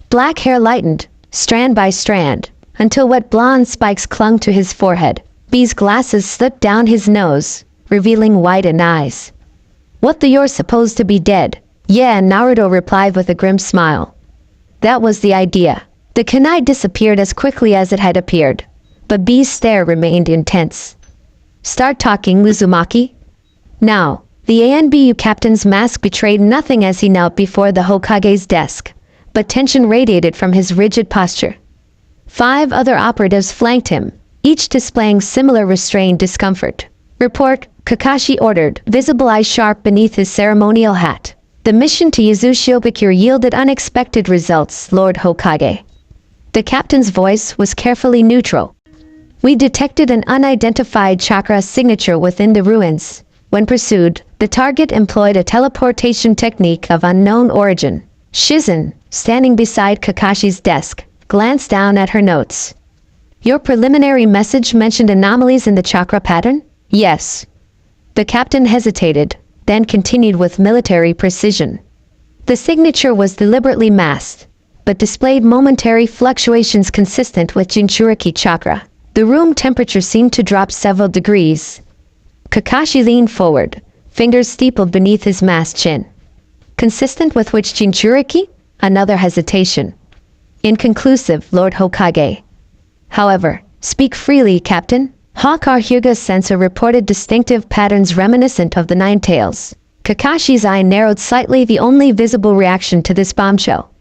Black hair lightened, strand by strand, until wet blonde spikes clung to his forehead. B's glasses slipped down his nose, revealing widened eyes. What the you're supposed to be dead? Yeah, Naruto replied with a grim smile. That was the idea. The kunai disappeared as quickly as it had appeared, but B's stare remained intense. Start talking, Uzumaki. Now, the ANBU captain's mask betrayed nothing as he knelt before the Hokage's desk, but tension radiated from his rigid posture. 5 other operatives flanked him, each displaying similar restrained discomfort. Report, Kakashi ordered, visible eyes sharp beneath his ceremonial hat. The mission to Yuzushiobikure yielded unexpected results, Lord Hokage. The captain's voice was carefully neutral. We detected an unidentified chakra signature within the ruins. When pursued, the target employed a teleportation technique of unknown origin. Shizen, standing beside Kakashi's desk, glanced down at her notes. Your preliminary message mentioned anomalies in the chakra pattern? Yes. The captain hesitated, then continued with military precision. The signature was deliberately masked, but displayed momentary fluctuations consistent with Jinchuriki chakra. The room temperature seemed to drop several degrees. Kakashi leaned forward, fingers steepled beneath his masked chin. Consistent with which Jinchuriki? Another hesitation. Inconclusive, Lord Hokage. However, speak freely, Captain. Hawkar Hyuga's sensor reported distinctive patterns reminiscent of the Nine Tails. Kakashi's eye narrowed slightly, the only visible reaction to this bombshell.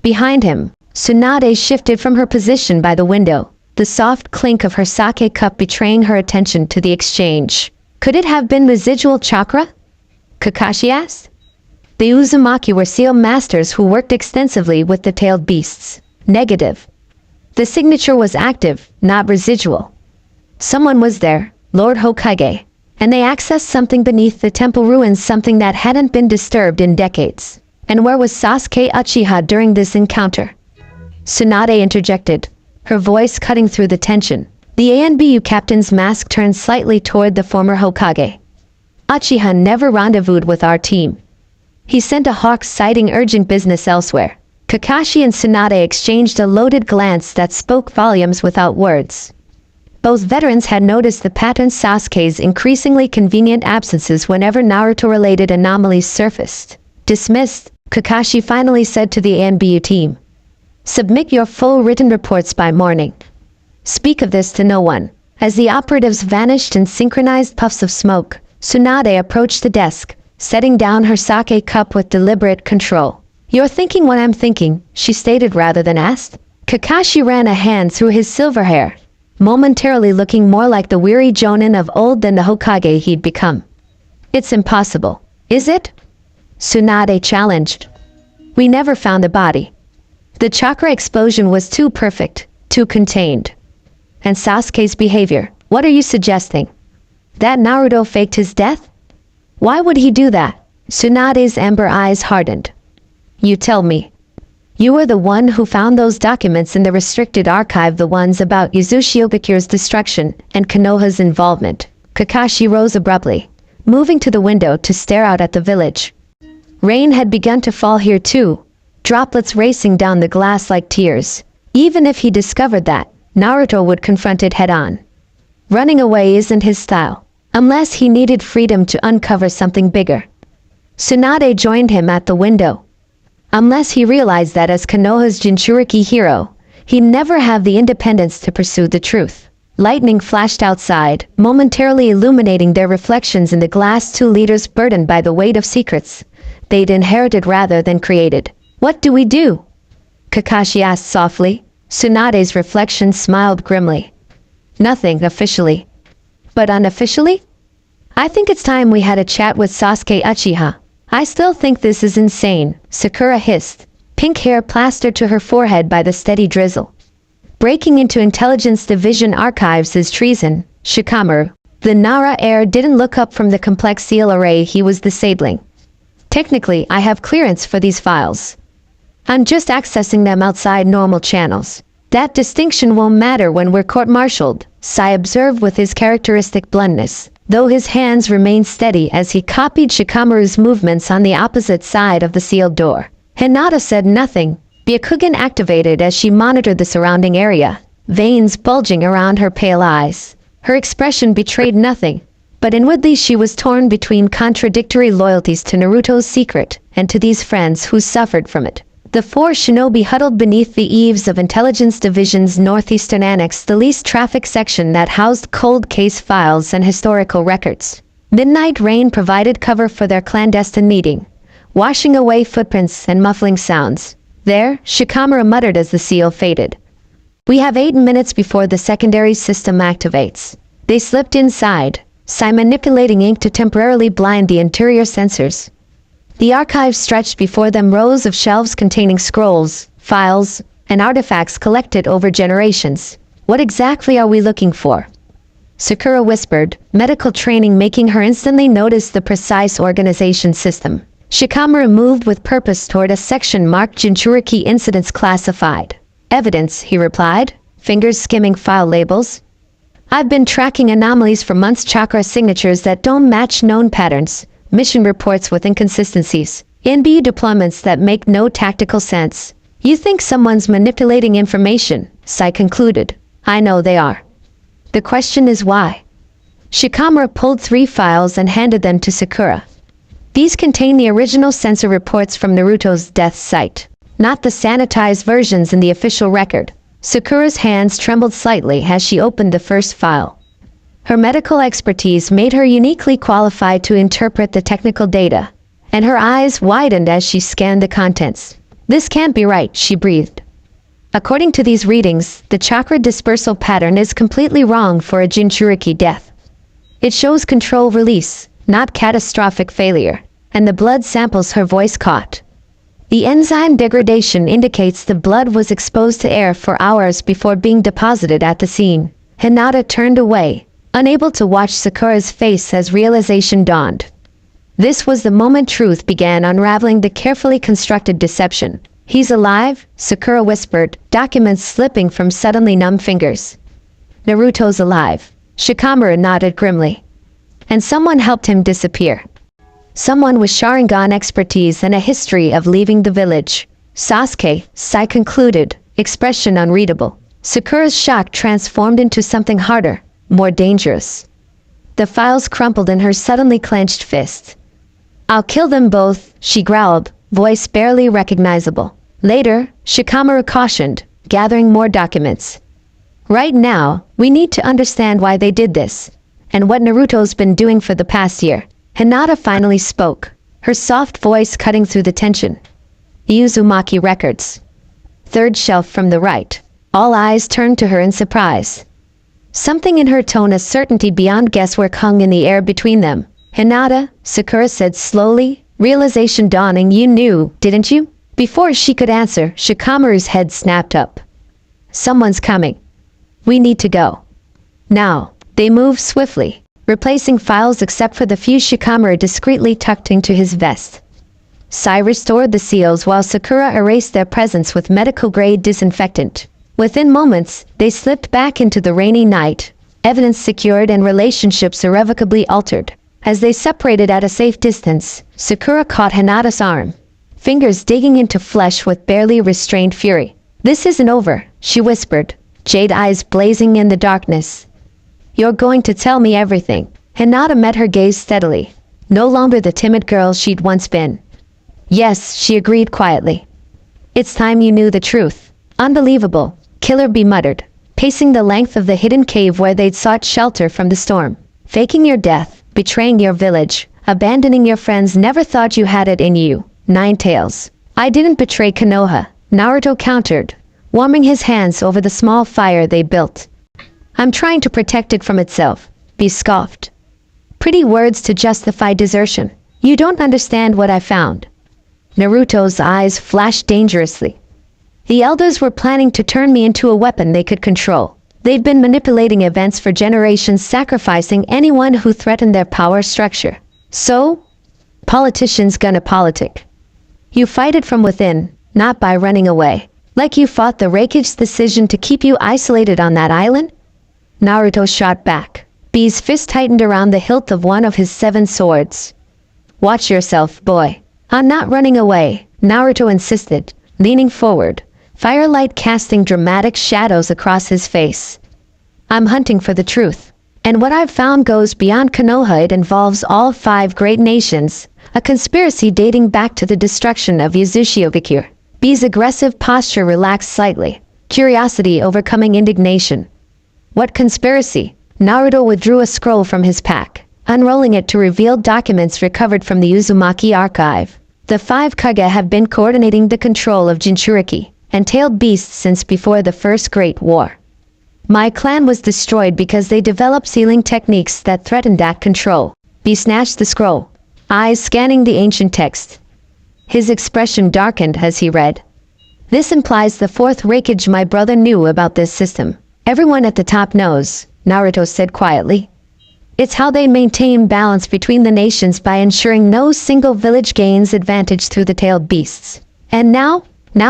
Behind him, Tsunade shifted from her position by the window, the soft clink of her sake cup betraying her attention to the exchange. Could it have been residual chakra? Kakashi asked. The Uzumaki were seal masters who worked extensively with the tailed beasts. Negative. The signature was active, not residual. Someone was there, Lord Hokage, and they accessed something beneath the temple ruins, something that hadn't been disturbed in decades. And where was Sasuke Uchiha during this encounter? Tsunade interjected, her voice cutting through the tension. The ANBU captain's mask turned slightly toward the former Hokage. Uchiha never rendezvoused with our team. He sent a hawk citing urgent business elsewhere. Kakashi and Tsunade exchanged a loaded glance that spoke volumes without words. Both veterans had noticed the pattern Sasuke's increasingly convenient absences whenever Naruto-related anomalies surfaced. Dismissed, Kakashi finally said to the ANBU team, "Submit your full written reports by morning. Speak of this to no one." As the operatives vanished in synchronized puffs of smoke, Tsunade approached the desk, setting down her sake cup with deliberate control. "You're thinking what I'm thinking," she stated rather than asked. Kakashi ran a hand through his silver hair, momentarily looking more like the weary Jonin of old than the Hokage he'd become. "It's impossible, is it?" Tsunade challenged. "We never found the body. The chakra explosion was too perfect, too contained. And Sasuke's behavior, what are you suggesting? That Naruto faked his death? Why would he do that?" Tsunade's amber eyes hardened. "You tell me. You were the one who found those documents in the restricted archive, the ones about Yuzuri's Obikure's destruction and Konoha's involvement." Kakashi rose abruptly, moving to the window to stare out at the village. Rain had begun to fall here too, droplets racing down the glass like tears. Even if he discovered that, Naruto would confront it head-on. Running away isn't his style, unless he needed freedom to uncover something bigger. Tsunade joined him at the window. Unless he realized that as Konoha's Jinchuriki hero, he'd never have the independence to pursue the truth. Lightning flashed outside, momentarily illuminating their reflections in the glass, two leaders burdened by the weight of secrets they'd inherited rather than created. "What do we do?" Kakashi asked softly. Tsunade's reflection smiled grimly. "Nothing officially. But unofficially? I think it's time we had a chat with Sasuke Uchiha." "I still think this is insane," Sakura hissed, pink hair plastered to her forehead by the steady drizzle. "Breaking into Intelligence Division archives is treason, Shikamaru." The Nara heir didn't look up from the complex seal array he was disabling. "Technically, I have clearance for these files. I'm just accessing them outside normal channels. That distinction won't matter when we're court-martialed," Sai observed with his characteristic bluntness, though his hands remained steady as he copied Shikamaru's movements on the opposite side of the sealed door. Hinata said nothing. Byakugan activated as she monitored the surrounding area, veins bulging around her pale eyes. Her expression betrayed nothing, but inwardly she was torn between contradictory loyalties to Naruto's secret and to these friends who suffered from it. The four shinobi huddled beneath the eaves of Intelligence Division's northeastern annex, the least traffic section that housed cold case files and historical records. Midnight rain provided cover for their clandestine meeting, washing away footprints and muffling sounds. "There," Shikamaru muttered as the seal faded. "We have 8 minutes before the secondary system activates." They slipped inside, Sai manipulating ink to temporarily blind the interior sensors. The archive stretched before them, rows of shelves containing scrolls, files, and artifacts collected over generations. "What exactly are we looking for?" Sakura whispered, medical training making her instantly notice the precise organization system. Shikamaru moved with purpose toward a section marked Jinchuriki Incidents Classified. "Evidence," he replied, fingers skimming file labels. "I've been tracking anomalies for months, chakra signatures that don't match known patterns, mission reports with inconsistencies, NBU deployments that make no tactical sense." "You think someone's manipulating information," Sai concluded. "I know they are. The question is why." Shikamaru pulled 3 files and handed them to Sakura. These contain the original sensor reports from Naruto's death site, not the sanitized versions in the official record. Sakura's hands trembled slightly as she opened the first file. Her medical expertise made her uniquely qualified to interpret the technical data, and her eyes widened as she scanned the contents. "This can't be right," she breathed. "According to these readings, the chakra dispersal pattern is completely wrong for a Jinchuriki death. It shows control release, not catastrophic failure, and the blood samples," her voice caught. "The enzyme degradation indicates the blood was exposed to air for hours before being deposited at the scene." Hinata turned away, unable to watch Sakura's face as realization dawned. This was the moment truth began unraveling the carefully constructed deception. "He's alive," Sakura whispered, documents slipping from suddenly numb fingers. "Naruto's alive," Shikamaru nodded grimly. "And someone helped him disappear. Someone with Sharingan expertise and a history of leaving the village." Sasuke, Sai concluded, expression unreadable. Sakura's shock transformed into something harder, more dangerous. The files crumpled in her suddenly clenched fist. I'll kill them both, she growled, voice barely recognizable. Later, Shikamaru cautioned, gathering more documents. Right now, we need to understand why they did this, and what Naruto's been doing for the past year. Hinata finally spoke, her soft voice cutting through the tension. Uzumaki records. Third shelf from the right. All eyes turned to her in surprise. Something in her tone of certainty beyond guesswork hung in the air between them. Hinata, Sakura said slowly, realization dawning. You knew, didn't you? Before she could answer, Shikamaru's head snapped up. Someone's coming. We need to go. Now. They moved swiftly, replacing files except for the few Shikamaru discreetly tucked into his vest. Sai restored the seals while Sakura erased their presence with medical-grade disinfectant. Within moments, they slipped back into the rainy night, evidence secured and relationships irrevocably altered. As they separated at a safe distance, Sakura caught Hinata's arm, fingers digging into flesh with barely restrained fury. This isn't over, she whispered, jade eyes blazing in the darkness. You're going to tell me everything. Hinata met her gaze steadily, no longer the timid girl she'd once been. Yes, she agreed quietly. It's time you knew the truth. Unbelievable, Killer Bee muttered, pacing the length of the hidden cave where they'd sought shelter from the storm. Faking your death, betraying your village, abandoning your friends, never thought you had it in you. Nine Tails. I didn't betray Konoha, Naruto countered, warming his hands over the small fire they built. I'm trying to protect it from itself, Bee scoffed. Pretty words to justify desertion. You don't understand what I found. Naruto's eyes flashed dangerously. The elders were planning to turn me into a weapon they could control. They'd been manipulating events for generations, sacrificing anyone who threatened their power structure. So, politicians gonna politic. You fight it from within, not by running away. Like you fought the Raikage's decision to keep you isolated on that island? Naruto shot back. Bee's fist tightened around the hilt of one of his 7 swords. Watch yourself, boy. I'm not running away, Naruto insisted, leaning forward, firelight casting dramatic shadows across his face. I'm hunting for the truth. And what I've found goes beyond Konoha. It involves all 5 great nations, a conspiracy dating back to the destruction of Uzumaki. Bee's aggressive posture relaxed slightly, curiosity overcoming indignation. What conspiracy? Naruto withdrew a scroll from his pack, unrolling it to reveal documents recovered from the Uzumaki archive. The 5 Kage have been coordinating the control of Jinchuriki and tailed beasts since before the First Great War. My clan was destroyed because they developed sealing techniques that threatened that control. Bee snatched the scroll, eyes scanning the ancient text. His expression darkened as he read. This implies the 4th Raikage. My brother knew about this system. Everyone at the top knows, Naruto said quietly. It's how they maintain balance between the nations by ensuring no single village gains advantage through the tailed beasts. And now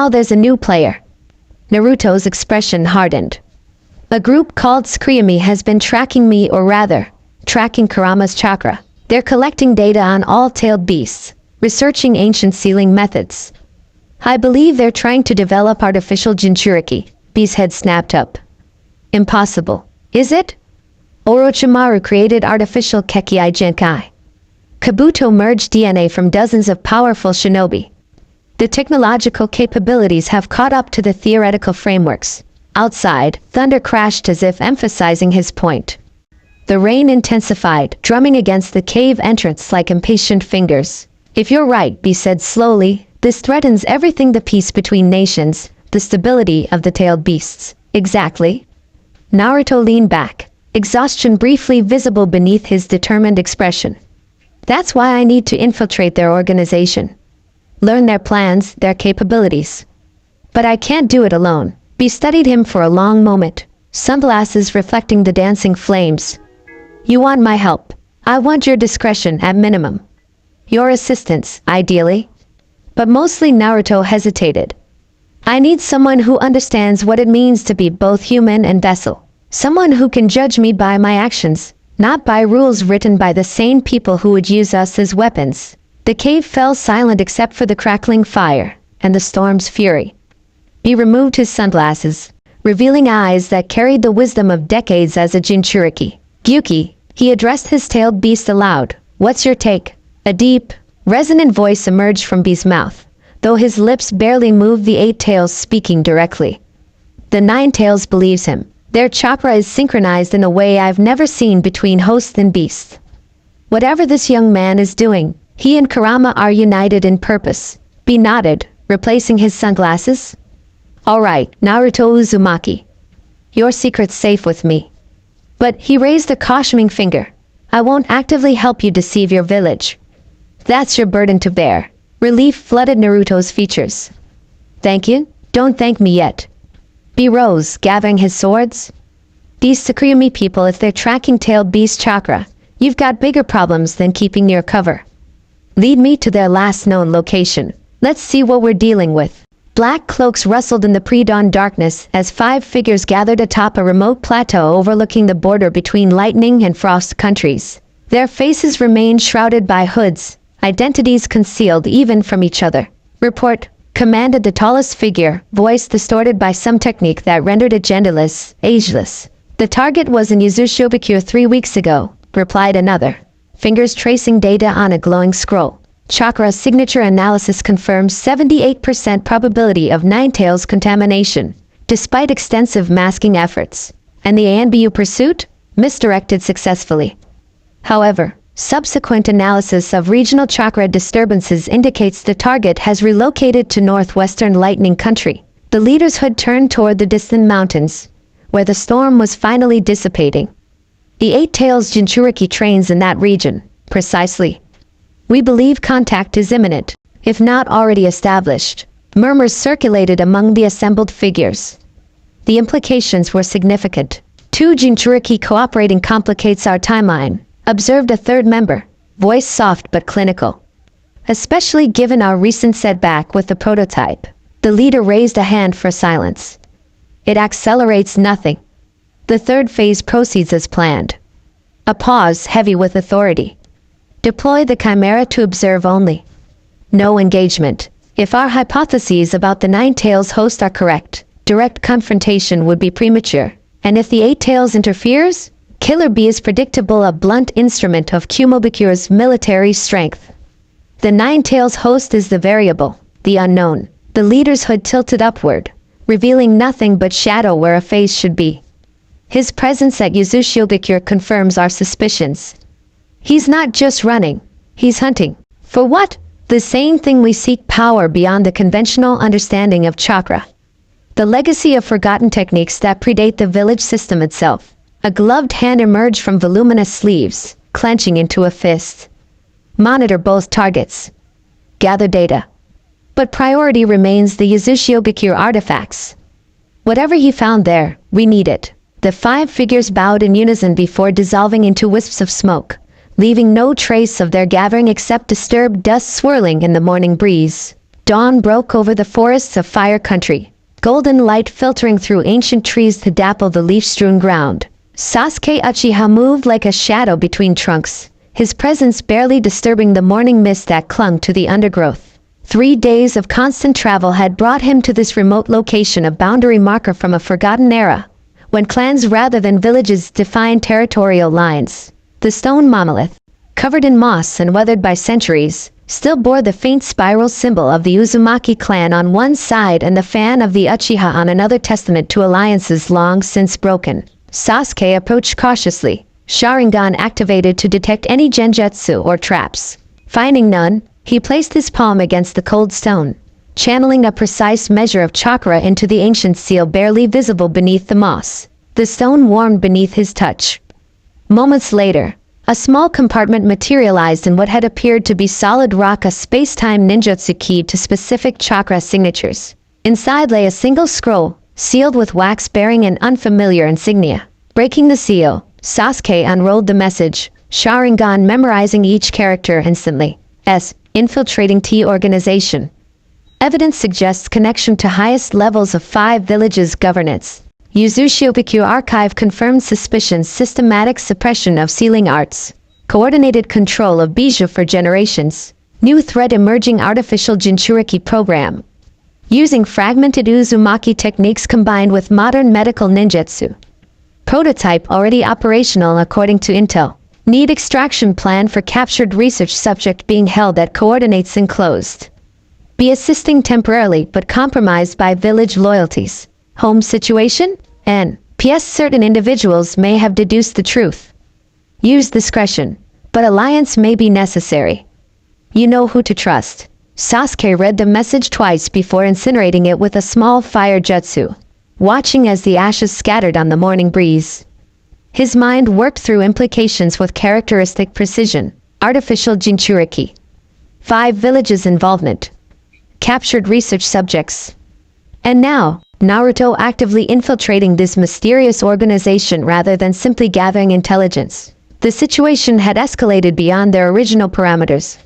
there's a new player. Naruto's expression hardened. A group called Tsukuyomi has been tracking me, or rather, tracking Kurama's chakra. They're collecting data on all tailed beasts, researching ancient sealing methods. I believe they're trying to develop artificial Jinchuriki. Bee's head snapped up. Impossible. Is it? Orochimaru created artificial Kekkai Genkai. Kabuto merged DNA from dozens of powerful shinobi. The technological capabilities have caught up to the theoretical frameworks. Outside, thunder crashed as if emphasizing his point. The rain intensified, drumming against the cave entrance like impatient fingers. If you're right, Bee said slowly, this threatens everything: the peace between nations, the stability of the tailed beasts. Exactly. Naruto leaned back, exhaustion briefly visible beneath his determined expression. That's why I need to infiltrate their organization. Learn their plans, their capabilities. But I can't do it alone. Bee studied him for a long moment, sunglasses reflecting the dancing flames. You want my help. I want your discretion at minimum. Your assistance, ideally. But mostly. Naruto hesitated. I need someone who understands what it means to be both human and vessel. Someone who can judge me by my actions, not by rules written by the same people who would use us as weapons. The cave fell silent except for the crackling fire, and the storm's fury. He removed his sunglasses, revealing eyes that carried the wisdom of decades as a Jinchuriki. Gyuki, he addressed his tailed beast aloud. What's your take? A deep, resonant voice emerged from Beast's mouth, though his lips barely moved. The 8 tails speaking directly. The 9 tails believes him. Their chakra is synchronized in a way I've never seen between host and beast. Whatever this young man is doing, he and Kurama are united in purpose. B nodded, replacing his sunglasses. All right, Naruto Uzumaki. Your secret's safe with me. But he raised a cautioning finger. I won't actively help you deceive your village. That's your burden to bear. Relief flooded Naruto's features. Thank you? Don't thank me yet. B rose, gathering his swords. These Tsukuyomi people, if they're tracking tailed beast chakra, you've got bigger problems than keeping your cover. Lead me to their last known location. Let's see what we're dealing with. Black cloaks rustled in the pre-dawn darkness as 5 figures gathered atop a remote plateau overlooking the border between lightning and frost countries. Their faces remained shrouded by hoods, identities concealed even from each other. Report, commanded the tallest figure, voice distorted by some technique that rendered it genderless, ageless. The target was in Yuzushiobikure 3 weeks ago, replied another, fingers tracing data on a glowing scroll. Chakra signature analysis confirms 78% probability of 9 tails contamination, despite extensive masking efforts. And the ANBU pursuit? Misdirected successfully. However, subsequent analysis of regional chakra disturbances indicates the target has relocated to northwestern lightning country. The leader's hood turned toward the distant mountains, where the storm was finally dissipating. The 8 tails Jinchuriki trains in that region, precisely. We believe contact is imminent, if not already established. Murmurs circulated among the assembled figures. The implications were significant. 2 Jinchuriki cooperating complicates our timeline, observed a third member, voice soft but clinical. Especially given our recent setback with the prototype. The leader raised a hand for silence. It accelerates nothing. The third phase proceeds as planned. A pause heavy with authority. Deploy the chimera to observe only. No engagement. If our hypotheses about the 9 tails host are correct, direct confrontation would be premature. And if the 8 tails interferes, Killer B is predictable, a blunt instrument of Kumobikure's military strength. The 9 tails host is the variable, the unknown. The leader's hood tilted upward, revealing nothing but shadow where a face should be. His presence at Yuzushiobikure confirms our suspicions. He's not just running, he's hunting. For what? The same thing we seek: power beyond the conventional understanding of chakra. The legacy of forgotten techniques that predate the village system itself. A gloved hand emerged from voluminous sleeves, clenching into a fist. Monitor both targets. Gather data. But priority remains the Yuzushiobikure artifacts. Whatever he found there, we need it. The 5 figures bowed in unison before dissolving into wisps of smoke, leaving no trace of their gathering except disturbed dust swirling in the morning breeze. Dawn broke over the forests of Fire Country, golden light filtering through ancient trees to dapple the leaf-strewn ground. Sasuke Uchiha moved like a shadow between trunks, his presence barely disturbing the morning mist that clung to the undergrowth. 3 days of constant travel had brought him to this remote location, a boundary marker from a forgotten era, when clans rather than villages defined territorial lines. The stone monolith, covered in moss and weathered by centuries, still bore the faint spiral symbol of the Uzumaki clan on one side and the fan of the Uchiha on another, testament to alliances long since broken. Sasuke approached cautiously, Sharingan activated to detect any genjutsu or traps. Finding none, he placed his palm against the cold stone, channeling a precise measure of chakra into the ancient seal barely visible beneath the moss. The stone warmed beneath his touch. Moments later, a small compartment materialized in what had appeared to be solid rock, a space-time ninjutsu key to specific chakra signatures. Inside lay a single scroll, sealed with wax bearing an unfamiliar insignia. Breaking the seal, Sasuke unrolled the message, Sharingan memorizing each character instantly. S. Infiltrating T organization. Evidence suggests connection to highest levels of 5 villages' governance. Yuzushiobikure archive confirmed suspicions: systematic suppression of sealing arts, coordinated control of bijou for generations, new threat emerging, artificial Jinchuriki program. using fragmented Uzumaki techniques combined with modern medical ninjutsu. Prototype already operational according to Intel. Need extraction plan for captured research subject being held at coordinates enclosed. Be assisting temporarily but compromised by village loyalties. Home situation? N.P.S. Certain individuals may have deduced the truth. Use discretion, but alliance may be necessary. You know who to trust. Sasuke read the message twice before incinerating it with a small fire jutsu, watching as the ashes scattered on the morning breeze. His mind worked through implications with characteristic precision. Artificial Jinchuriki. 5 villages involvement. Captured research subjects. And now, Naruto actively infiltrating this mysterious organization rather than simply gathering intelligence. The situation had escalated beyond their original parameters.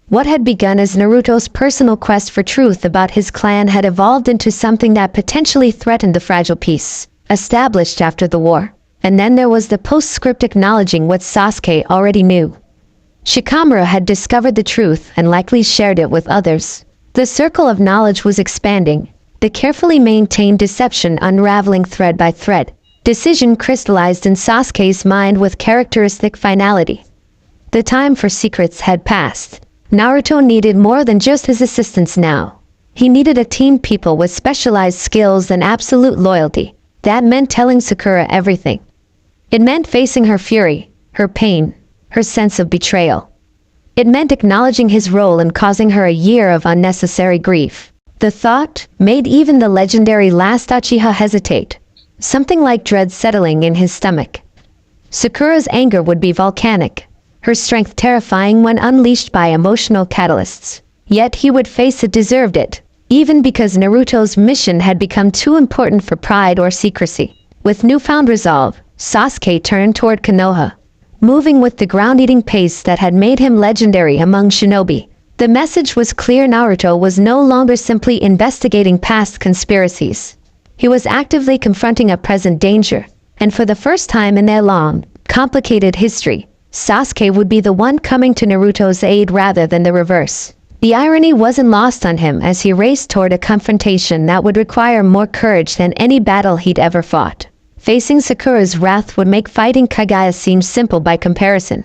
What had begun as Naruto's personal quest for truth about his clan had evolved into something that potentially threatened the fragile peace established after the war. And then there was the postscript acknowledging what Sasuke already knew. Shikamaru had discovered the truth and likely shared it with others. The circle of knowledge was expanding, the carefully maintained deception unraveling thread by thread. Decision crystallized in Sasuke's mind with characteristic finality. The time for secrets had passed. Naruto needed more than just his assistance now. He needed a team people with specialized skills and absolute loyalty. That meant telling Sakura everything. It meant facing her fury, her pain, her sense of betrayal. It meant acknowledging his role in causing her a year of unnecessary grief. The thought made even the legendary last Uchiha hesitate, something like dread settling in his stomach. Sakura's anger would be volcanic, her strength terrifying when unleashed by emotional catalysts. Yet he would face it, deserved it, even because Naruto's mission had become too important for pride or secrecy. With newfound resolve, Sasuke turned toward Konoha, moving with the ground-eating pace that had made him legendary among shinobi. The message was clear: Naruto was no longer simply investigating past conspiracies. He was actively confronting a present danger, and for the first time in their long, complicated history, Sasuke would be the one coming to Naruto's aid rather than the reverse. The irony wasn't lost on him as he raced toward a confrontation that would require more courage than any battle he'd ever fought. Facing Sakura's wrath would make fighting Kagaya seem simple by comparison.